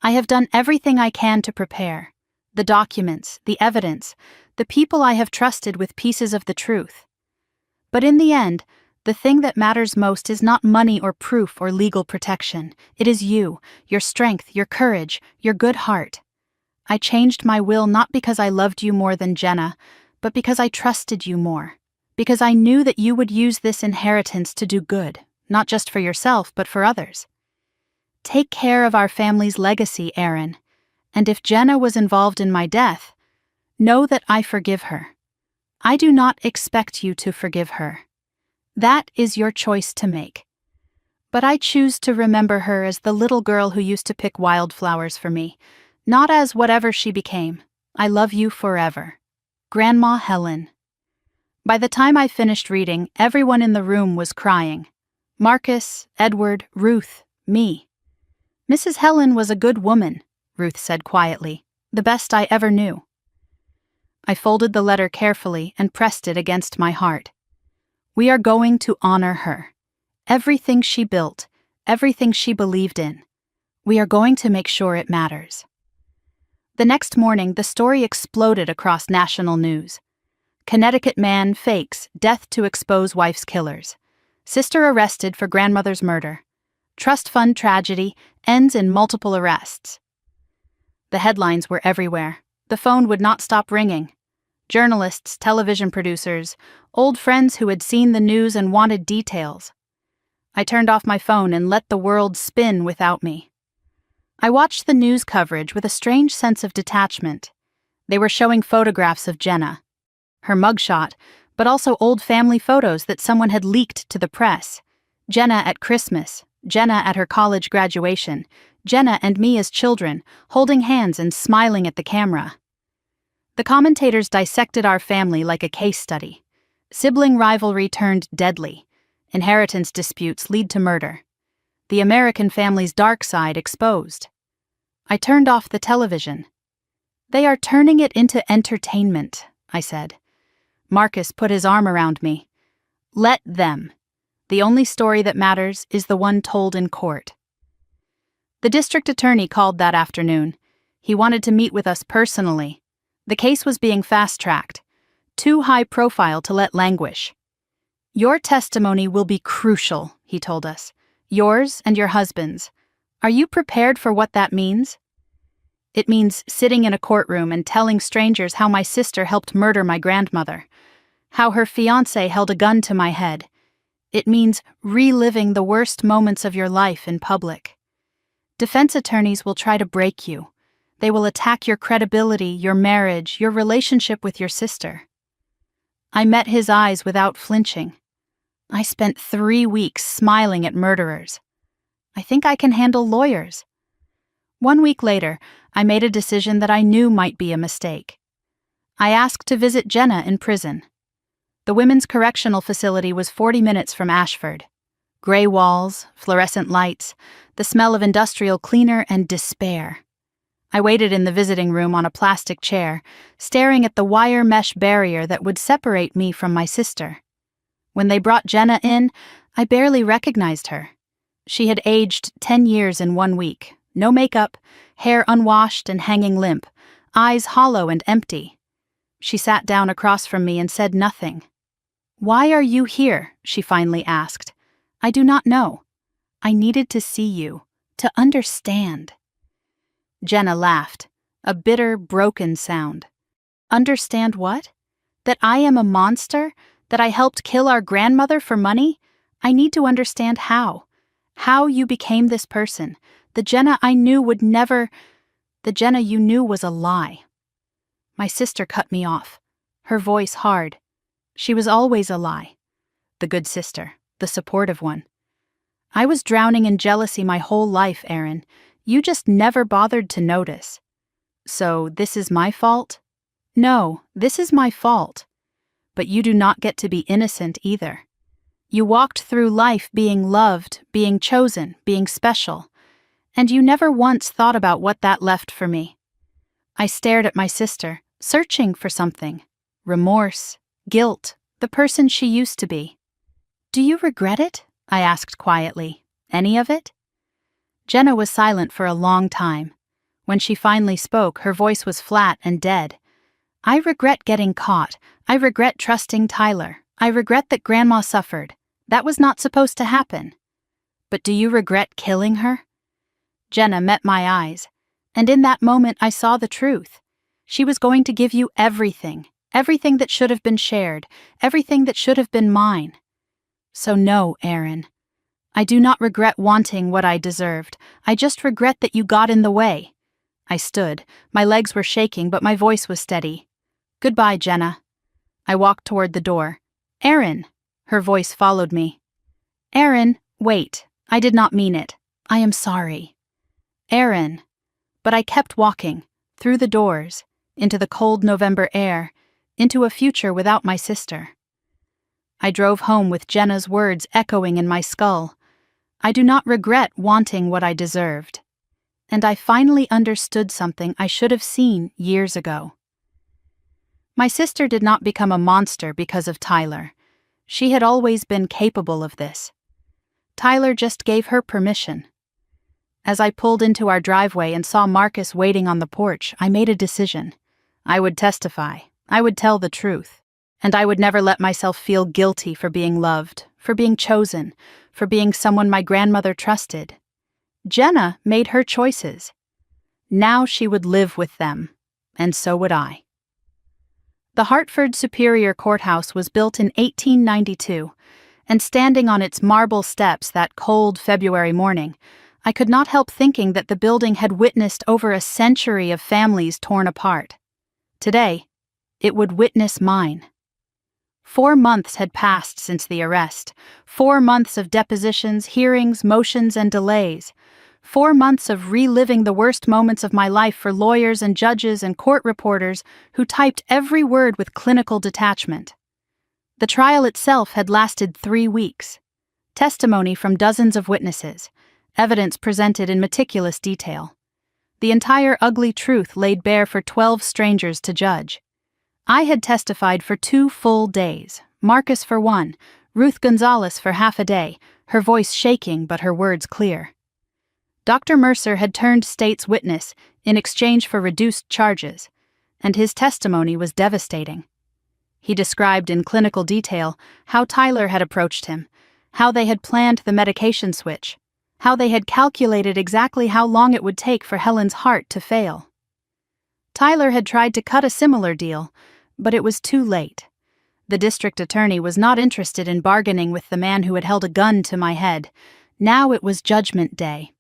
I have done everything I can to prepare. The documents, the evidence, the people I have trusted with pieces of the truth. But in the end, the thing that matters most is not money or proof or legal protection. It is you, your strength, your courage, your good heart. I changed my will not because I loved you more than Jenna, but because I trusted you more. Because I knew that you would use this inheritance to do good, not just for yourself, but for others. Take care of our family's legacy, Erin, and if Jenna was involved in my death, know that I forgive her. I do not expect you to forgive her. That is your choice to make. But I choose to remember her as the little girl who used to pick wildflowers for me, not as whatever she became. I love you forever. Grandma Helen." By the time I finished reading, everyone in the room was crying. Marcus, Edward, Ruth, me. "Mrs. Helen was a good woman," Ruth said quietly, "the best I ever knew." I folded the letter carefully and pressed it against my heart. We are going to honor her. Everything she built, everything she believed in. We are going to make sure it matters. The next morning, the story exploded across national news. Connecticut man fakes death to expose wife's killers. Sister arrested for grandmother's murder. Trust fund tragedy ends in multiple arrests. The headlines were everywhere. The phone would not stop ringing. Journalists, television producers, old friends who had seen the news and wanted details. I turned off my phone and let the world spin without me. I watched the news coverage with a strange sense of detachment. They were showing photographs of Jenna, her mugshot, but also old family photos that someone had leaked to the press. Jenna at Christmas, Jenna at her college graduation, Jenna and me as children, holding hands and smiling at the camera. The commentators dissected our family like a case study. Sibling rivalry turned deadly. Inheritance disputes lead to murder. The American family's dark side exposed. I turned off the television. "They are turning it into entertainment," I said. Marcus put his arm around me. "Let them. The only story that matters is the one told in court." The district attorney called that afternoon. He wanted to meet with us personally. The case was being fast-tracked. Too high profile to let languish. "Your testimony will be crucial," he told us. "Yours and your husband's. Are you prepared for what that means?" "It means sitting in a courtroom and telling strangers how my sister helped murder my grandmother, how her fiancé held a gun to my head. It means reliving the worst moments of your life in public. Defense attorneys will try to break you. They will attack your credibility, your marriage, your relationship with your sister." I met his eyes without flinching. I spent 3 weeks smiling at murderers. I think I can handle lawyers. 1 week later, I made a decision that I knew might be a mistake. I asked to visit Jenna in prison. The women's correctional facility was 40 minutes from Ashford. Gray walls, fluorescent lights, the smell of industrial cleaner, and despair. I waited in the visiting room on a plastic chair, staring at the wire mesh barrier that would separate me from my sister. When they brought Jenna in, I barely recognized her. She had aged 10 years in 1 week. No makeup, hair unwashed and hanging limp, eyes hollow and empty. She sat down across from me and said nothing. "Why are you here?" she finally asked. "I do not know. I needed to see you, to understand." Jenna laughed, a bitter, broken sound. "Understand what? That I am a monster? That I helped kill our grandmother for money? I need to understand how. How you became this person. The Jenna I knew would never. The Jenna you knew was a lie. My sister cut me off, her voice hard. She was always a lie. The good sister, the supportive one. I was drowning in jealousy my whole life, Aaron. You just never bothered to notice. So, this is my fault? No, this is my fault. But you do not get to be innocent either. You walked through life being loved, being chosen, being special, and you never once thought about what that left for me. I stared at my sister, searching for something. Remorse, guilt, the person she used to be. Do you regret it? I asked quietly. Any of it? Jenna was silent for a long time. When she finally spoke, her voice was flat and dead. I regret getting caught. I regret trusting Tyler. I regret that Grandma suffered. That was not supposed to happen. But do you regret killing her? Jenna met my eyes, and in that moment I saw the truth. She was going to give you everything, everything that should have been shared, everything that should have been mine. So no, Aaron. I do not regret wanting what I deserved. I just regret that you got in the way. I stood. My legs were shaking, but my voice was steady. Goodbye, Jenna. I walked toward the door. Aaron! Her voice followed me. Aaron, wait. I did not mean it. I am sorry. Aaron. But I kept walking, through the doors, into the cold November air, into a future without my sister. I drove home with Jenna's words echoing in my skull. I do not regret wanting what I deserved. And I finally understood something I should have seen years ago. My sister did not become a monster because of Tyler. She had always been capable of this. Tyler just gave her permission. As I pulled into our driveway and saw Marcus waiting on the porch, I made a decision. I would testify. I would tell the truth. And I would never let myself feel guilty for being loved, for being chosen, for being someone my grandmother trusted. Jenna made her choices. Now she would live with them, and so would I. The Hartford Superior Courthouse was built in 1892, and standing on its marble steps that cold February morning, I could not help thinking that the building had witnessed over a century of families torn apart. Today, it would witness mine. 4 months had passed since the arrest. 4 months of depositions, hearings, motions, and delays. 4 months of reliving the worst moments of my life for lawyers and judges and court reporters who typed every word with clinical detachment. The trial itself had lasted 3 weeks. Testimony from dozens of witnesses. Evidence presented in meticulous detail. The entire ugly truth laid bare for 12 strangers to judge. I had testified for 2 full days, Marcus for 1, Ruth Gonzalez for half a day, her voice shaking but her words clear. Dr. Mercer had turned state's witness in exchange for reduced charges, and his testimony was devastating. He described in clinical detail how Tyler had approached him, how they had planned the medication switch, how they had calculated exactly how long it would take for Helen's heart to fail. Tyler had tried to cut a similar deal, but it was too late. The district attorney was not interested in bargaining with the man who had held a gun to my head. Now it was Judgment Day.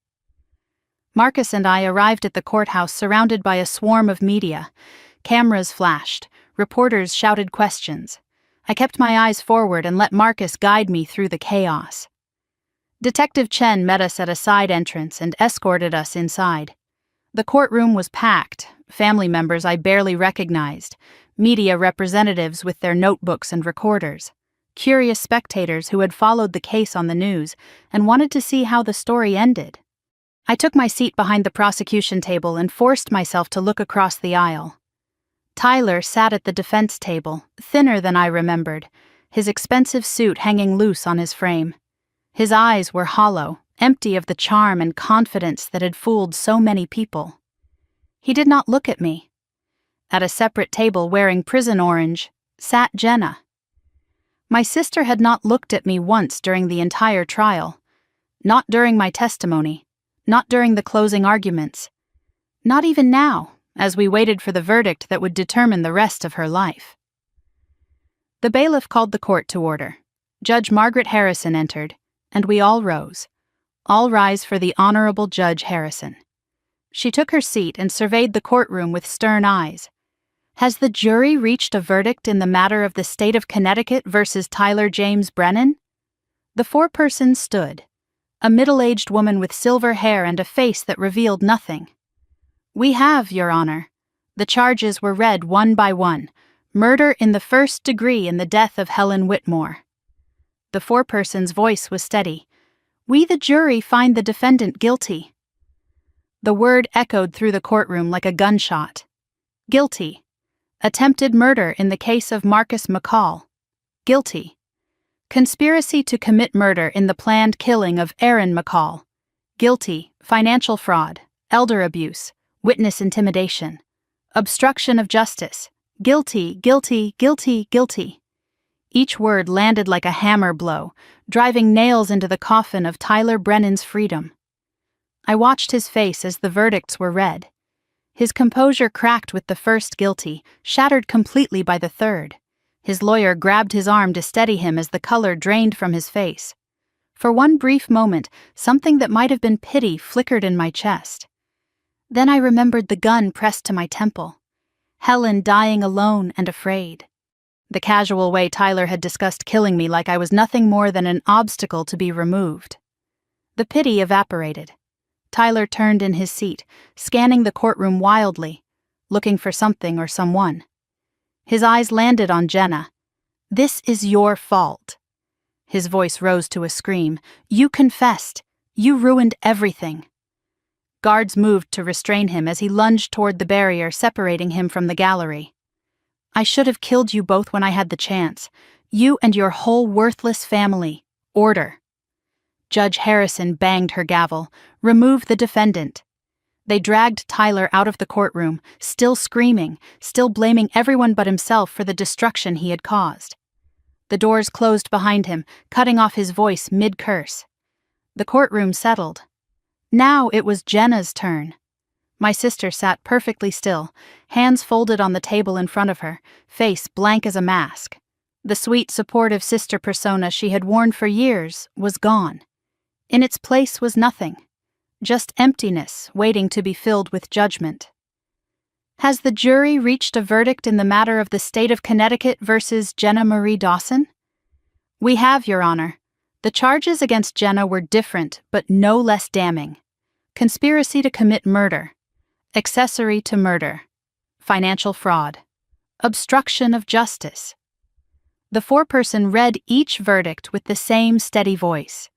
Marcus and I arrived at the courthouse surrounded by a swarm of media. Cameras flashed. Reporters shouted questions. I kept my eyes forward and let Marcus guide me through the chaos. Detective Chen met us at a side entrance and escorted us inside. The courtroom was packed, family members I barely recognized, media representatives with their notebooks and recorders, curious spectators who had followed the case on the news and wanted to see how the story ended. I took my seat behind the prosecution table and forced myself to look across the aisle. Tyler sat at the defense table, thinner than I remembered, his expensive suit hanging loose on his frame. His eyes were hollow, empty of the charm and confidence that had fooled so many people. He did not look at me. At a separate table wearing prison orange sat Jenna. My sister had not looked at me once during the entire trial. Not during my testimony. Not during the closing arguments. Not even now, as we waited for the verdict that would determine the rest of her life. The bailiff called the court to order. Judge Margaret Harrison entered, and we all rose. All rise for the Honorable Judge Harrison. She took her seat and surveyed the courtroom with stern eyes. Has the jury reached a verdict in the matter of the state of Connecticut versus Tyler James Brennan? The foreperson stood, a middle-aged woman with silver hair and a face that revealed nothing. We have, Your Honor. The charges were read one by one. Murder in the first degree in the death of Helen Whitmore. The foreperson's voice was steady. We, the jury, find the defendant guilty. The word echoed through the courtroom like a gunshot. Guilty. Attempted murder in the case of Marcus McCall. Guilty. Conspiracy to commit murder in the planned killing of Aaron McCall. Guilty. Financial fraud, elder abuse, witness intimidation. Obstruction of justice. Guilty, guilty, guilty, guilty. Each word landed like a hammer blow, driving nails into the coffin of Tyler Brennan's freedom. I watched his face as the verdicts were read. His composure cracked with the first guilty, shattered completely by the third. His lawyer grabbed his arm to steady him as the color drained from his face. For one brief moment, something that might have been pity flickered in my chest. Then I remembered the gun pressed to my temple. Helen dying alone and afraid. The casual way Tyler had discussed killing me like I was nothing more than an obstacle to be removed. The pity evaporated. Tyler turned in his seat, scanning the courtroom wildly, looking for something or someone. His eyes landed on Jenna. This is your fault. His voice rose to a scream. You confessed. You ruined everything. Guards moved to restrain him as he lunged toward the barrier separating him from the gallery. I should have killed you both when I had the chance. You and your whole worthless family. Order. Judge Harrison banged her gavel. Remove the defendant. They dragged Tyler out of the courtroom, still screaming, still blaming everyone but himself for the destruction he had caused. The doors closed behind him, cutting off his voice mid-curse. The courtroom settled. Now it was Jenna's turn. My sister sat perfectly still, hands folded on the table in front of her, face blank as a mask. The sweet, supportive sister persona she had worn for years was gone. In its place was nothing, just emptiness waiting to be filled with judgment. Has the jury reached a verdict in the matter of the state of Connecticut versus Jenna Marie Dawson? We have, Your Honor. The charges against Jenna were different but no less damning. Conspiracy to commit murder. Accessory to murder. Financial fraud. Obstruction of justice. The foreperson read each verdict with the same steady voice.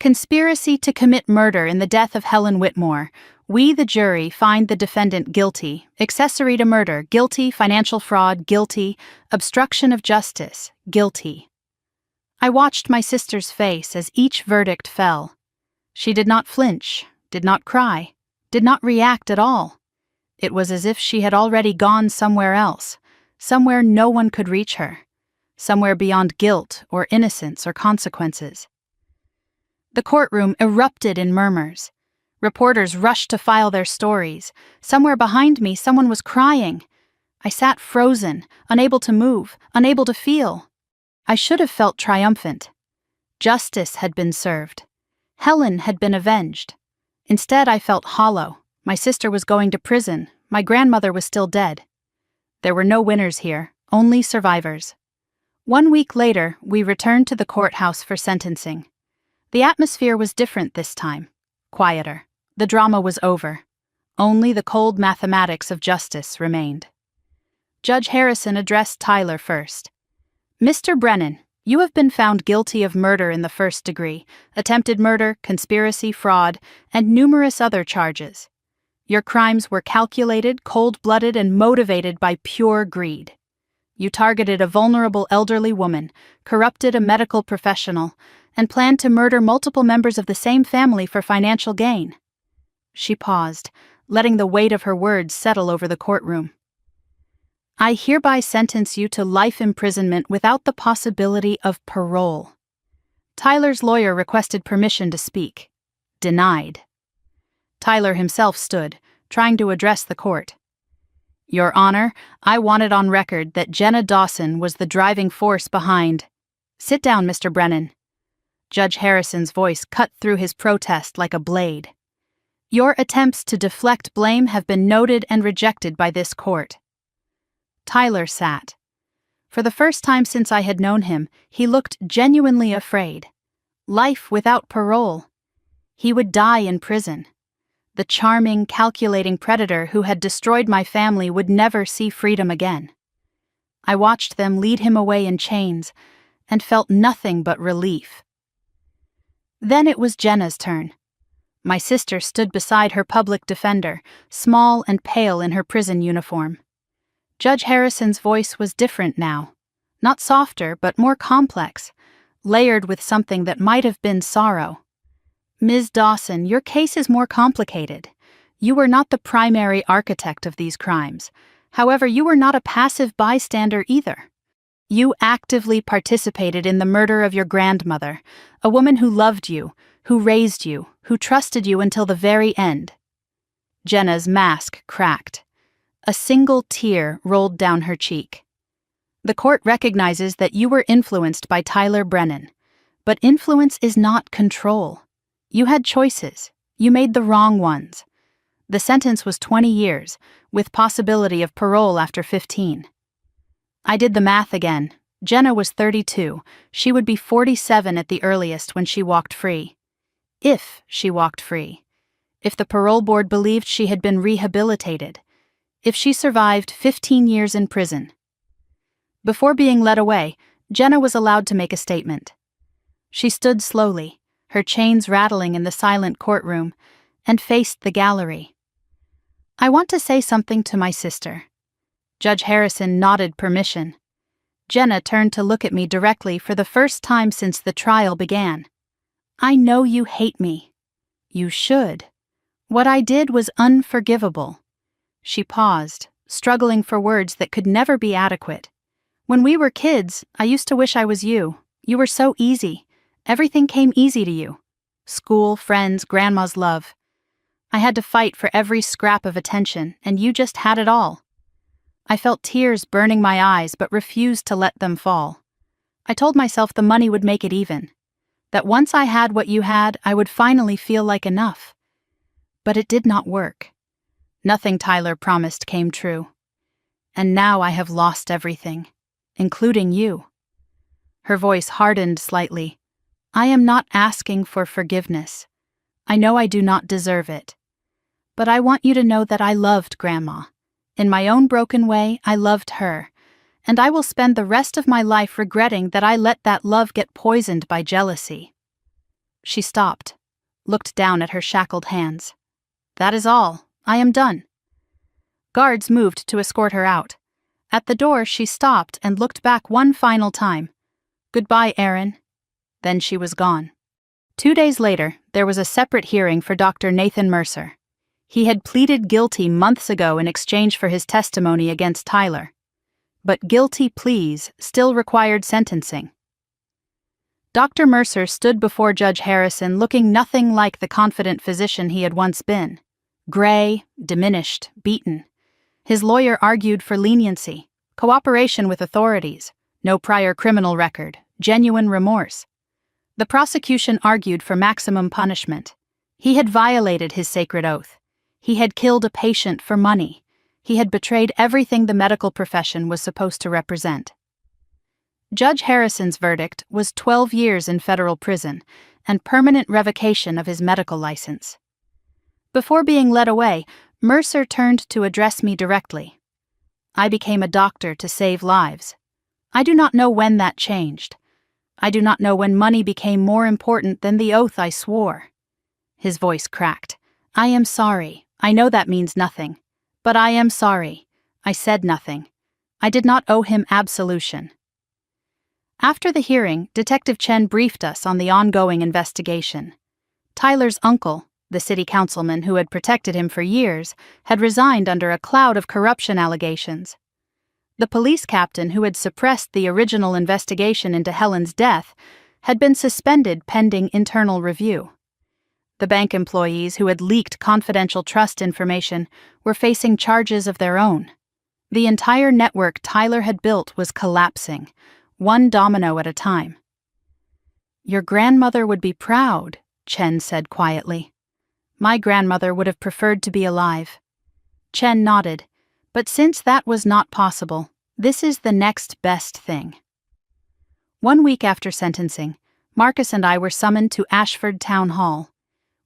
Conspiracy to commit murder in the death of Helen Whitmore. We, the jury, find the defendant guilty. Accessory to murder, guilty. Financial fraud, guilty. Obstruction of justice, guilty. I watched my sister's face as each verdict fell. She did not flinch, did not cry, did not react at all. It was as if she had already gone somewhere else, somewhere no one could reach her, somewhere beyond guilt or innocence or consequences. The courtroom erupted in murmurs. Reporters rushed to file their stories. Somewhere behind me, someone was crying. I sat frozen, unable to move, unable to feel. I should have felt triumphant. Justice had been served. Helen had been avenged. Instead, I felt hollow. My sister was going to prison. My grandmother was still dead. There were no winners here, only survivors. 1 week later, we returned to the courthouse for sentencing. The atmosphere was different this time, quieter. The drama was over. Only the cold mathematics of justice remained. Judge Harrison addressed Tyler first. Mr. Brennan, you have been found guilty of murder in the first degree, attempted murder, conspiracy, fraud, and numerous other charges. Your crimes were calculated, cold-blooded, and motivated by pure greed. You targeted a vulnerable elderly woman, corrupted a medical professional, and planned to murder multiple members of the same family for financial gain. She paused, letting the weight of her words settle over the courtroom. I hereby sentence you to life imprisonment without the possibility of parole. Tyler's lawyer requested permission to speak. Denied. Tyler himself stood, trying to address the court. Your Honor, I want it on record that Jenna Dawson was the driving force behind. "Sit down, Mr. Brennan." Judge Harrison's voice cut through his protest like a blade. "Your attempts to deflect blame have been noted and rejected by this court." Tyler sat. For the first time since I had known him, he looked genuinely afraid. Life without parole. He would die in prison. The charming, calculating predator who had destroyed my family would never see freedom again. I watched them lead him away in chains and felt nothing but relief. Then it was Jenna's turn. My sister stood beside her public defender, small and pale in her prison uniform. Judge Harrison's voice was different now. Not softer, but more complex, layered with something that might have been sorrow. "Ms. Dawson, your case is more complicated. You were not the primary architect of these crimes. However, you were not a passive bystander either. You actively participated in the murder of your grandmother, a woman who loved you, who raised you, who trusted you until the very end." Jenna's mask cracked. A single tear rolled down her cheek. "The court recognizes that you were influenced by Tyler Brennan, but influence is not control. You had choices. You made the wrong ones. The sentence was 20 years, with possibility of parole after 15. I did the math again. Jenna was 32. She would be 47 at the earliest when she walked free. If she walked free. If the parole board believed she had been rehabilitated. If she survived 15 years in prison. Before being led away, Jenna was allowed to make a statement. She stood slowly, her chains rattling in the silent courtroom, and faced the gallery. "I want to say something to my sister." Judge Harrison nodded permission. Jenna turned to look at me directly for the first time since the trial began. "I know you hate me. You should. What I did was unforgivable." She paused, struggling for words that could never be adequate. "When we were kids, I used to wish I was you. You were so easy. Everything came easy to you. School, friends, grandma's love. I had to fight for every scrap of attention, and you just had it all." I felt tears burning my eyes but refused to let them fall. I told myself the money would make it even. That once I had what you had, I would finally feel like enough. But it did not work. Nothing Tyler promised came true. And now I have lost everything, including you. Her voice hardened slightly. "I am not asking for forgiveness. I know I do not deserve it. But I want you to know that I loved Grandma. In my own broken way, I loved her. And I will spend the rest of my life regretting that I let that love get poisoned by jealousy." She stopped, looked down at her shackled hands. "That is all. I am done." Guards moved to escort her out. At the door, she stopped and looked back one final time. "Goodbye, Aaron." Then she was gone. 2 days later, there was a separate hearing for Dr. Nathan Mercer. He had pleaded guilty months ago in exchange for his testimony against Tyler. But guilty pleas still required sentencing. Dr. Mercer stood before Judge Harrison looking nothing like the confident physician he had once been. Gray, diminished, beaten. His lawyer argued for leniency, cooperation with authorities, no prior criminal record, genuine remorse. The prosecution argued for maximum punishment. He had violated his sacred oath. He had killed a patient for money. He had betrayed everything the medical profession was supposed to represent. Judge Harrison's verdict was 12 years in federal prison and permanent revocation of his medical license. Before being led away, Mercer turned to address me directly. "I became a doctor to save lives. I do not know when that changed. I do not know when money became more important than the oath I swore." His voice cracked. "I am sorry. I know that means nothing. But I am sorry. I said nothing. I did not owe him absolution." After the hearing, Detective Chen briefed us on the ongoing investigation. Tyler's uncle, the city councilman who had protected him for years, had resigned under a cloud of corruption allegations. The police captain who had suppressed the original investigation into Helen's death had been suspended pending internal review. The bank employees who had leaked confidential trust information were facing charges of their own. The entire network Tyler had built was collapsing, one domino at a time. Your grandmother would be proud, Chen said quietly. My grandmother would have preferred to be alive. Chen nodded, but since that was not possible, this is the next best thing. 1 week after sentencing, Marcus and I were summoned to Ashford Town Hall.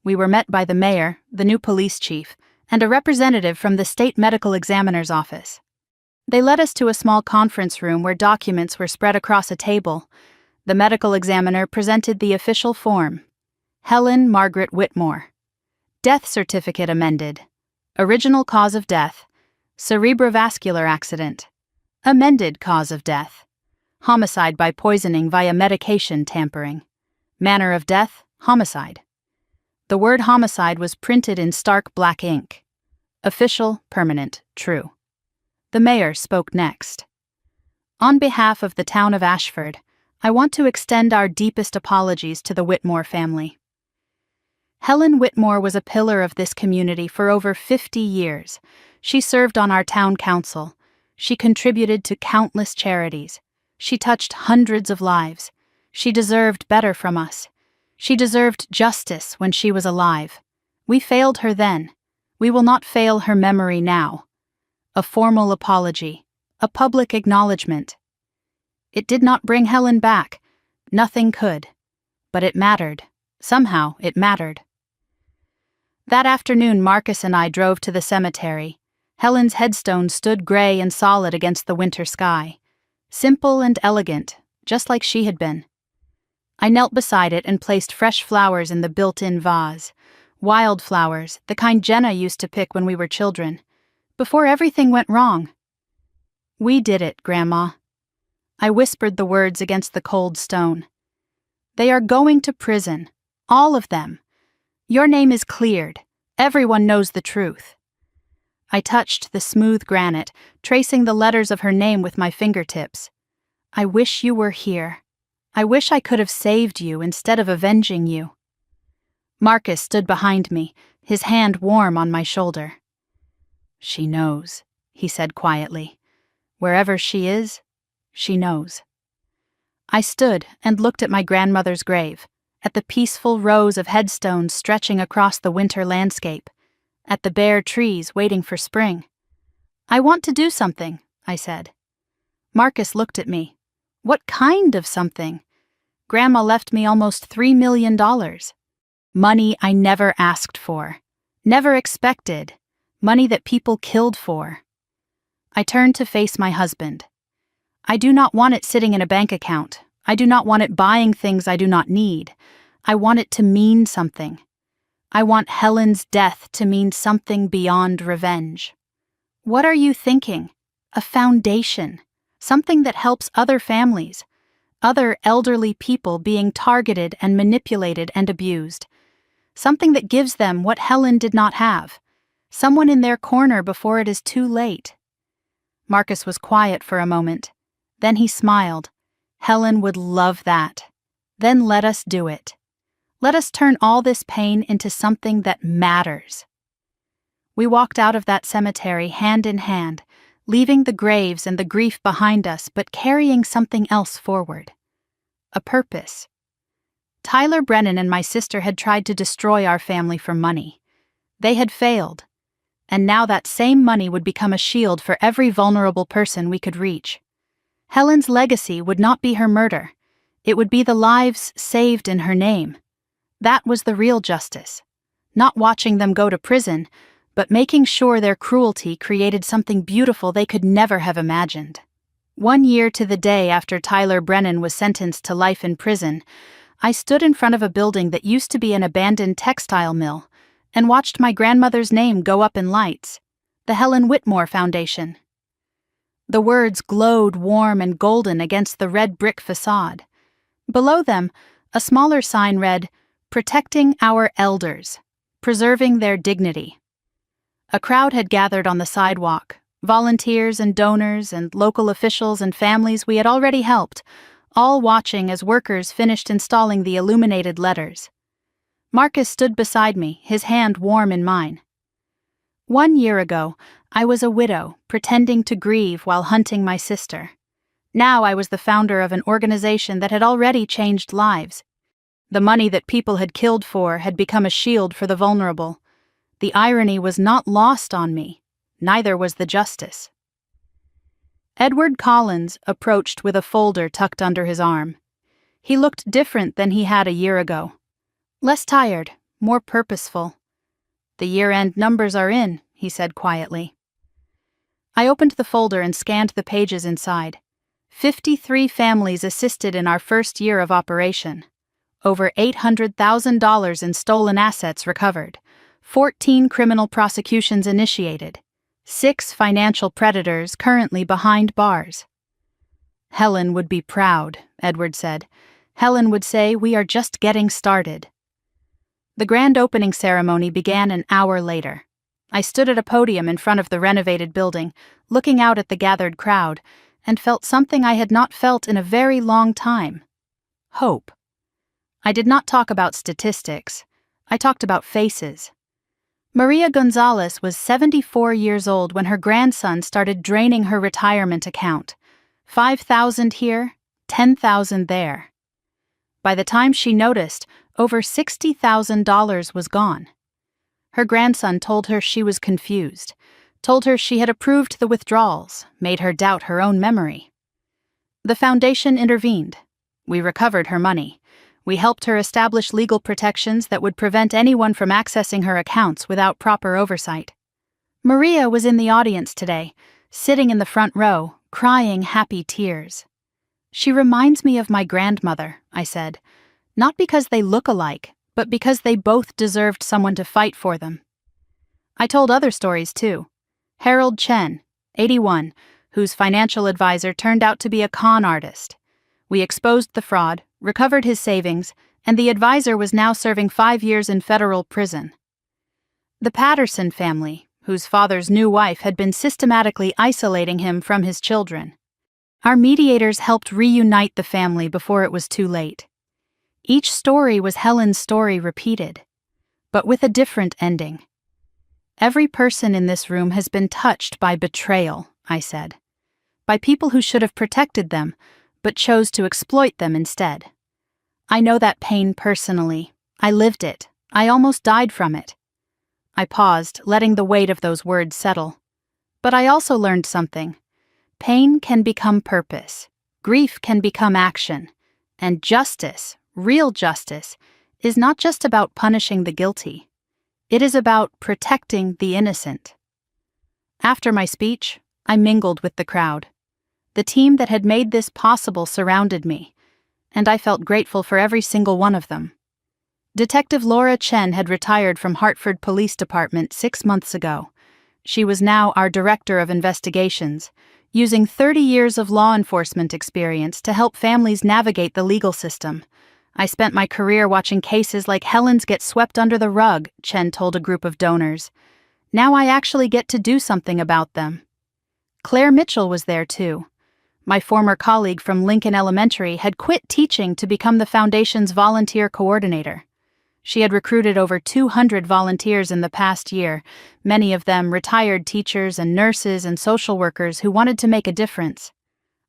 We were met by the mayor, the new police chief, and a representative from the state medical examiner's office. They led us to a small conference room where documents were spread across a table. The medical examiner presented the official form. Helen Margaret Whitmore. Death certificate amended. Original cause of death. Cerebrovascular accident. Amended cause of death. Homicide by poisoning via medication tampering. Manner of death, homicide. The word homicide was printed in stark black ink. Official, permanent, true. The mayor spoke next. On behalf of the town of Ashford, I want to extend our deepest apologies to the Whitmore family. Helen Whitmore was a pillar of this community for over 50 years. She served on our town council. She contributed to countless charities. She touched hundreds of lives. She deserved better from us. She deserved justice when she was alive. We failed her then. We will not fail her memory now. A formal apology. A public acknowledgement. It did not bring Helen back. Nothing could. But it mattered. Somehow it mattered. That afternoon, Marcus and I drove to the cemetery. Helen's headstone stood gray and solid against the winter sky. Simple and elegant, just like she had been. I knelt beside it and placed fresh flowers in the built-in vase. Wild flowers, the kind Jenna used to pick when we were children. Before everything went wrong. We did it, Grandma. I whispered the words against the cold stone. They are going to prison. All of them. Your name is cleared. Everyone knows the truth. I touched the smooth granite, tracing the letters of her name with my fingertips. I wish you were here. I wish I could have saved you instead of avenging you. Marcus stood behind me, his hand warm on my shoulder. She knows, he said quietly. Wherever she is, she knows. I stood and looked at my grandmother's grave, at the peaceful rows of headstones stretching across the winter landscape, at the bare trees waiting for spring. I want to do something, I said. Marcus looked at me. What kind of something? Grandma left me almost $3 million. Money I never asked for, never expected, money that people killed for. I turned to face my husband. I do not want it sitting in a bank account. I do not want it buying things I do not need. I want it to mean something. I want Helen's death to mean something beyond revenge. What are you thinking? A foundation. Something that helps other families. Other elderly people being targeted and manipulated and abused. Something that gives them what Helen did not have. Someone in their corner before it is too late. Marcus was quiet for a moment. Then he smiled. Helen would love that. Then let us do it. Let us turn all this pain into something that matters. We walked out of that cemetery hand in hand, leaving the graves and the grief behind us but carrying something else forward. A purpose. Tyler Brennan and my sister had tried to destroy our family for money. They had failed. And now that same money would become a shield for every vulnerable person we could reach. Helen's legacy would not be her murder. It would be the lives saved in her name. That was the real justice. Not watching them go to prison, but making sure their cruelty created something beautiful they could never have imagined. 1 year to the day after Tyler Brennan was sentenced to life in prison, I stood in front of a building that used to be an abandoned textile mill and watched my grandmother's name go up in lights, the Helen Whitmore Foundation. The words glowed warm and golden against the red brick facade. Below them, a smaller sign read, "Protecting our elders, preserving their dignity." A crowd had gathered on the sidewalk, volunteers and donors and local officials and families we had already helped, all watching as workers finished installing the illuminated letters. Marcus stood beside me, his hand warm in mine. 1 year ago, I was a widow, pretending to grieve while hunting my sister. Now I was the founder of an organization that had already changed lives. The money that people had killed for had become a shield for the vulnerable. The irony was not lost on me. Neither was the justice. Edward Collins approached with a folder tucked under his arm. He looked different than he had a year ago. Less tired, more purposeful. "The year-end numbers are in," he said quietly. I opened the folder and scanned the pages inside. 53 families assisted in our first year of operation. Over $800,000 in stolen assets recovered. 14 criminal prosecutions initiated. 6 financial predators currently behind bars. "Helen would be proud," Edward said. "Helen would say we are just getting started." The grand opening ceremony began an hour later. I stood at a podium in front of the renovated building, looking out at the gathered crowd, and felt something I had not felt in a very long time. Hope. I did not talk about statistics. I talked about faces. Maria Gonzalez was 74 years old when her grandson started draining her retirement account. 5,000 here, 10,000 there. By the time she noticed, over $60,000 was gone. Her grandson told her she was confused, told her she had approved the withdrawals, made her doubt her own memory. The foundation intervened. We recovered her money. We helped her establish legal protections that would prevent anyone from accessing her accounts without proper oversight. Maria was in the audience today, sitting in the front row, crying happy tears. "She reminds me of my grandmother," I said, "not because they look alike, but because they both deserved someone to fight for them." I told other stories too. Harold Chen, 81, whose financial advisor turned out to be a con artist. We exposed the fraud, recovered his savings, and the advisor was now serving 5 years in federal prison. The Patterson family, whose father's new wife had been systematically isolating him from his children. Our mediators helped reunite the family before it was too late. Each story was Helen's story repeated, but with a different ending. "Every person in this room has been touched by betrayal," I said. "By people who should have protected them, but chose to exploit them instead. I know that pain personally. I lived it. I almost died from it." I paused, letting the weight of those words settle. But I also learned something. Pain can become purpose. Grief can become action. And justice, real justice, is not just about punishing the guilty. It is about protecting the innocent. After my speech, I mingled with the crowd. The team that had made this possible surrounded me, and I felt grateful for every single one of them. Detective Laura Chen had retired from Hartford Police Department 6 months ago. She was now our Director of Investigations, using 30 years of law enforcement experience to help families navigate the legal system. "I spent my career watching cases like Helen's get swept under the rug," Chen told a group of donors. "Now I actually get to do something about them." Claire Mitchell was there too. My former colleague from Lincoln Elementary had quit teaching to become the Foundation's volunteer coordinator. She had recruited over 200 volunteers in the past year, many of them retired teachers and nurses and social workers who wanted to make a difference.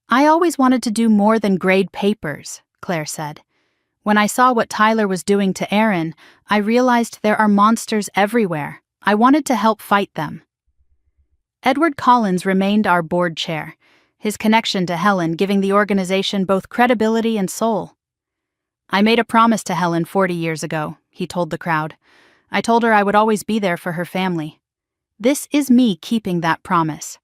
"I always wanted to do more than grade papers," Claire said. "When I saw what Tyler was doing to Aaron, I realized there are monsters everywhere. I wanted to help fight them." Edward Collins remained our board chair, his connection to Helen giving the organization both credibility and soul. "I made a promise to Helen 40 years ago," he told the crowd. "I told her I would always be there for her family. This is me keeping that promise."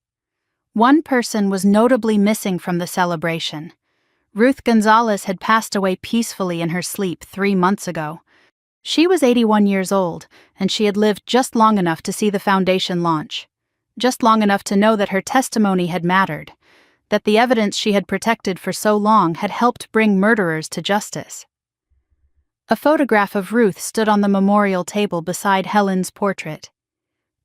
One person was notably missing from the celebration. Ruth Gonzalez had passed away peacefully in her sleep 3 months ago. She was 81 years old, and she had lived just long enough to see the foundation launch. Just long enough to know that her testimony had mattered, that the evidence she had protected for so long had helped bring murderers to justice. A photograph of Ruth stood on the memorial table beside Helen's portrait.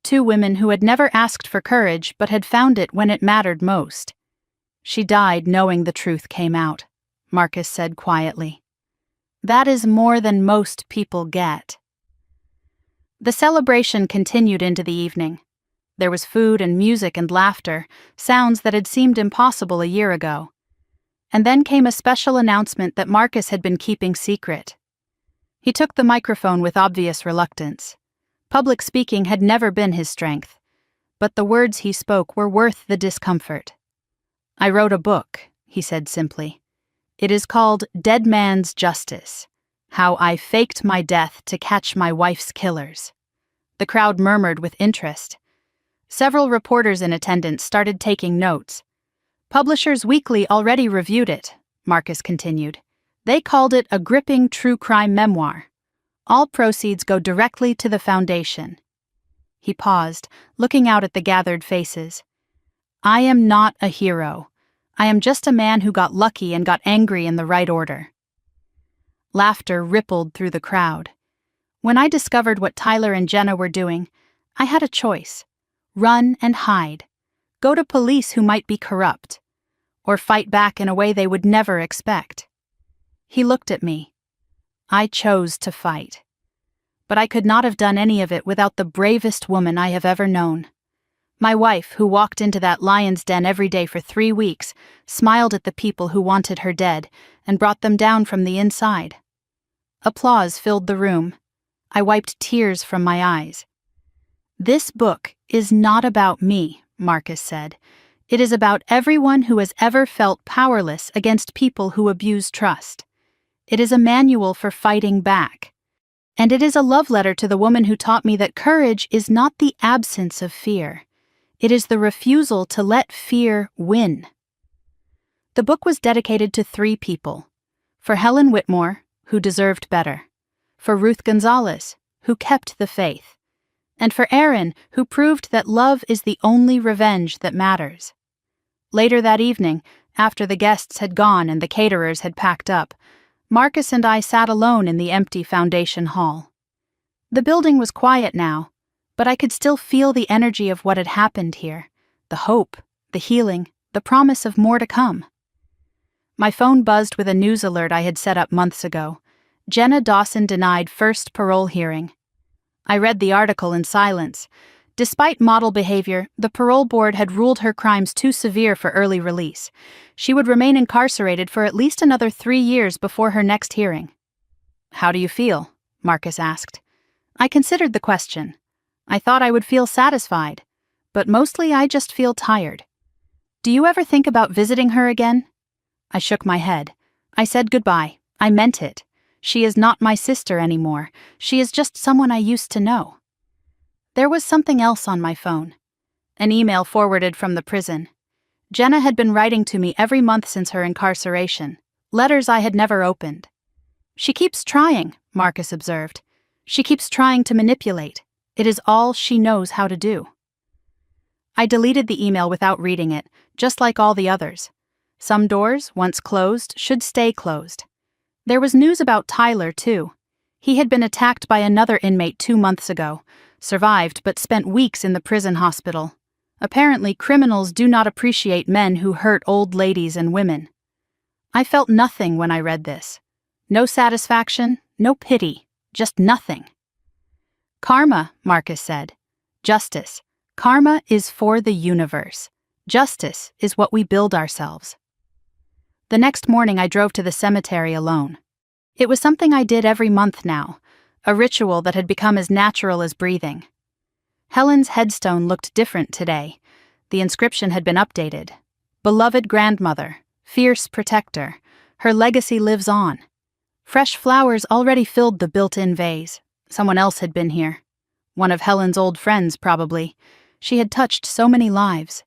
2 women who had never asked for courage but had found it when it mattered most. "She died knowing the truth came out," Marcus said quietly. "That is more than most people get." The celebration continued into the evening. There was food and music and laughter, sounds that had seemed impossible a year ago. And then came a special announcement that Marcus had been keeping secret. He took the microphone with obvious reluctance. Public speaking had never been his strength, but the words he spoke were worth the discomfort. "I wrote a book," he said simply. "It is called Dead Man's Justice: How I Faked My Death to Catch My Wife's Killers." The crowd murmured with interest. Several reporters in attendance started taking notes. Publishers Weekly already reviewed it, Marcus continued. They called it a gripping true crime memoir. All proceeds go directly to the foundation. He paused, looking out at the gathered faces. "I am not a hero. I am just a man who got lucky and got angry in the right order." Laughter rippled through the crowd. When I discovered what Tyler and Jenna were doing, I had a choice: run and hide, go to police who might be corrupt, or fight back in a way they would never expect. He looked at me. I chose to fight. But I could not have done any of it without the bravest woman I have ever known. My wife, who walked into that lion's den every day for 3 weeks, smiled at the people who wanted her dead and brought them down from the inside. Applause filled the room. I wiped tears from my eyes. "This book is not about me," Marcus said. "It is about everyone who has ever felt powerless against people who abuse trust. It is a manual for fighting back. And it is a love letter to the woman who taught me that courage is not the absence of fear. It is the refusal to let fear win." The book was dedicated to 3 people. For Helen Whitmore, who deserved better. For Ruth Gonzalez, who kept the faith. And for Aaron, who proved that love is the only revenge that matters. Later that evening, after the guests had gone and the caterers had packed up, Marcus and I sat alone in the empty foundation hall. The building was quiet now, but I could still feel the energy of what had happened here, the hope, the healing, the promise of more to come. My phone buzzed with a news alert I had set up months ago. Jenna Dawson denied first parole hearing. I read the article in silence. Despite model behavior, the parole board had ruled her crimes too severe for early release. She would remain incarcerated for at least another 3 years before her next hearing. "How do you feel?" Marcus asked. I considered the question. I thought I would feel satisfied, but mostly I just feel tired. "Do you ever think about visiting her again?" I shook my head. I said goodbye. I meant it. She is not my sister anymore. She is just someone I used to know. There was something else on my phone. An email forwarded from the prison. Jenna had been writing to me every month since her incarceration, letters I had never opened. "She keeps trying," Marcus observed. "She keeps trying to manipulate. It is all she knows how to do." I deleted the email without reading it, just like all the others. Some doors, once closed, should stay closed. There was news about Tyler, too. He had been attacked by another inmate 2 months ago, survived but spent weeks in the prison hospital. Apparently, criminals do not appreciate men who hurt old ladies and women. I felt nothing when I read this. No satisfaction, no pity, just nothing. "Karma," Marcus said. "Justice. Karma is for the universe. Justice is what we build ourselves." The next morning I drove to the cemetery alone. It was something I did every month now, a ritual that had become as natural as breathing. Helen's headstone looked different today. The inscription had been updated. "Beloved grandmother, fierce protector, her legacy lives on." Fresh flowers already filled the built-in vase. Someone else had been here. One of Helen's old friends, probably. She had touched so many lives.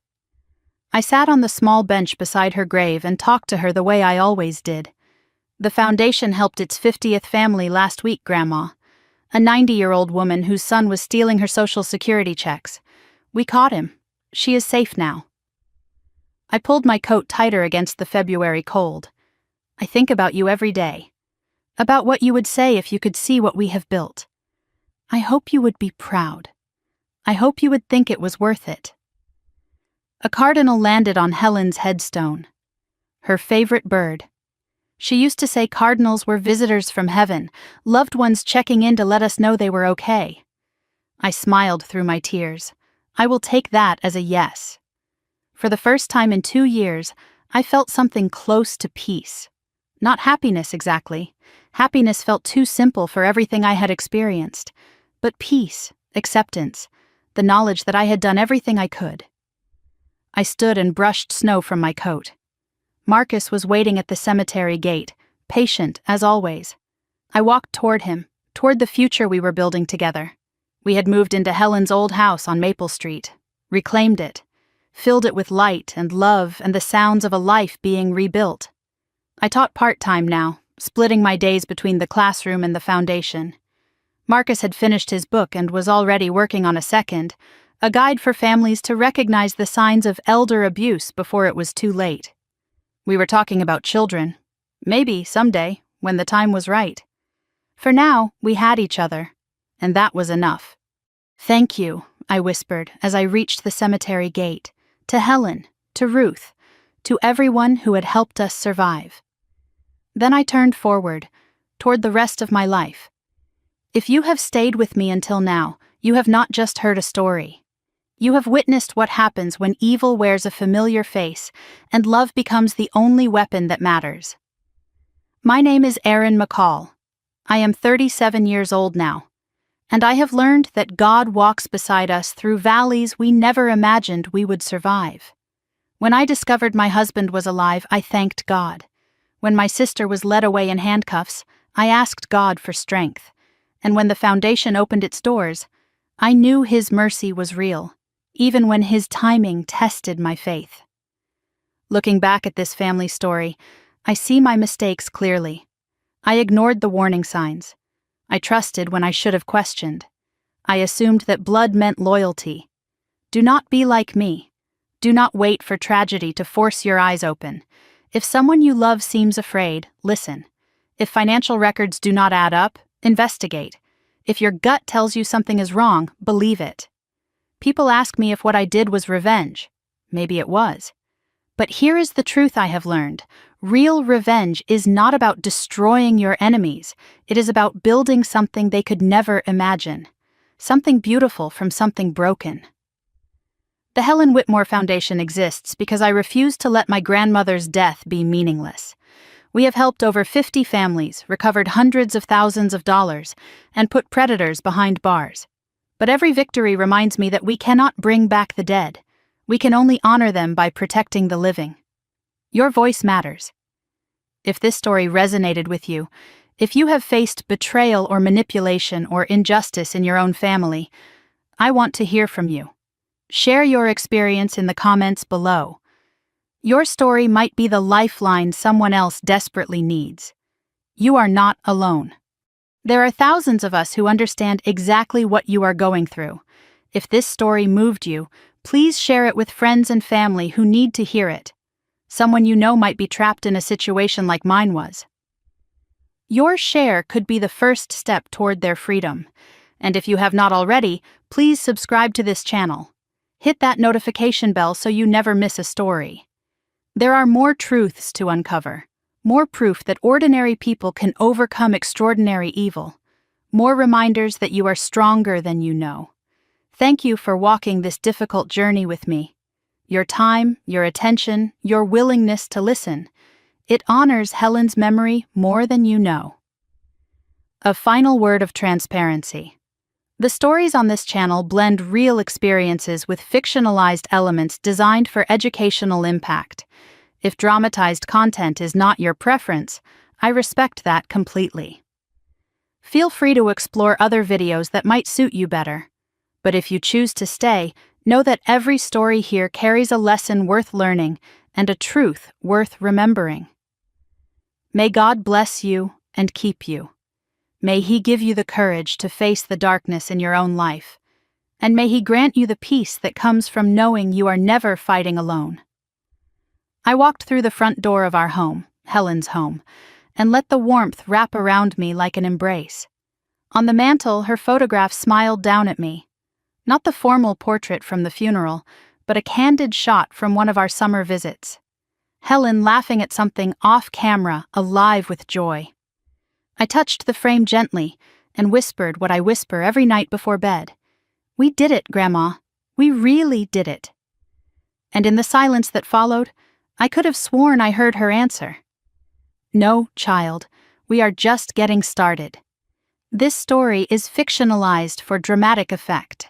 I sat on the small bench beside her grave and talked to her the way I always did. "The foundation helped its 50th family last week, Grandma. A 90-year-old woman whose son was stealing her Social Security checks. We caught him. She is safe now." I pulled my coat tighter against the February cold. "I think about you every day. About what you would say if you could see what we have built. I hope you would be proud. I hope you would think it was worth it." A cardinal landed on Helen's headstone. Her favorite bird. She used to say cardinals were visitors from heaven, loved ones checking in to let us know they were okay. I smiled through my tears. I will take that as a yes. For the first time in 2 years, I felt something close to peace. Not happiness exactly. Happiness felt too simple for everything I had experienced. But peace, acceptance, the knowledge that I had done everything I could. I stood and brushed snow from my coat. Marcus was waiting at the cemetery gate, patient as always. I walked toward him, toward the future we were building together. We had moved into Helen's old house on Maple Street, reclaimed it, filled it with light and love and the sounds of a life being rebuilt. I taught part-time now, splitting my days between the classroom and the foundation. Marcus had finished his book and was already working on a second, a guide for families to recognize the signs of elder abuse before it was too late. We were talking about children. Maybe, someday, when the time was right. For now, we had each other, and that was enough. "Thank you," I whispered as I reached the cemetery gate, to Helen, to Ruth, to everyone who had helped us survive. Then I turned forward, toward the rest of my life. If you have stayed with me until now, you have not just heard a story. You have witnessed what happens when evil wears a familiar face and love becomes the only weapon that matters. My name is Erin McCall. I am 37 years old now, and I have learned that God walks beside us through valleys we never imagined we would survive. When I discovered my husband was alive, I thanked God. When my sister was led away in handcuffs, I asked God for strength. And when the foundation opened its doors, I knew His mercy was real, even when His timing tested my faith. Looking back at this family story, I see my mistakes clearly. I ignored the warning signs. I trusted when I should have questioned. I assumed that blood meant loyalty. Do not be like me. Do not wait for tragedy to force your eyes open. If someone you love seems afraid, listen. If financial records do not add up, investigate. If your gut tells you something is wrong, believe it. People ask me if what I did was revenge. Maybe it was. But here is the truth I have learned. Real revenge is not about destroying your enemies. It is about building something they could never imagine. Something beautiful from something broken. The Helen Whitmore Foundation exists because I refuse to let my grandmother's death be meaningless. We have helped over 50 families, recovered hundreds of thousands of dollars, and put predators behind bars. But every victory reminds me that we cannot bring back the dead. We can only honor them by protecting the living. Your voice matters. If this story resonated with you, if you have faced betrayal or manipulation or injustice in your own family, I want to hear from you. Share your experience in the comments below. Your story might be the lifeline someone else desperately needs. You are not alone. There are thousands of us who understand exactly what you are going through. If this story moved you, please share it with friends and family who need to hear it. Someone you know might be trapped in a situation like mine was. Your share could be the first step toward their freedom. And if you have not already, please subscribe to this channel. Hit that notification bell so you never miss a story. There are more truths to uncover, more proof that ordinary people can overcome extraordinary evil, more reminders that you are stronger than you know. Thank you for walking this difficult journey with me. Your time, your attention, your willingness to listen. It honors Helen's memory more than you know. A final word of transparency. The stories on this channel blend real experiences with fictionalized elements designed for educational impact. If dramatized content is not your preference, I respect that completely. Feel free to explore other videos that might suit you better. But if you choose to stay, know that every story here carries a lesson worth learning and a truth worth remembering. May God bless you and keep you. May He give you the courage to face the darkness in your own life, and may He grant you the peace that comes from knowing you are never fighting alone. I walked through the front door of our home, Helen's home, and let the warmth wrap around me like an embrace. On the mantel, her photograph smiled down at me. Not the formal portrait from the funeral, but a candid shot from one of our summer visits. Helen laughing at something off camera, alive with joy. I touched the frame gently and whispered what I whisper every night before bed. "We did it, Grandma. We really did it." And in the silence that followed, I could have sworn I heard her answer. No, child, we are just getting started. This story is fictionalized for dramatic effect.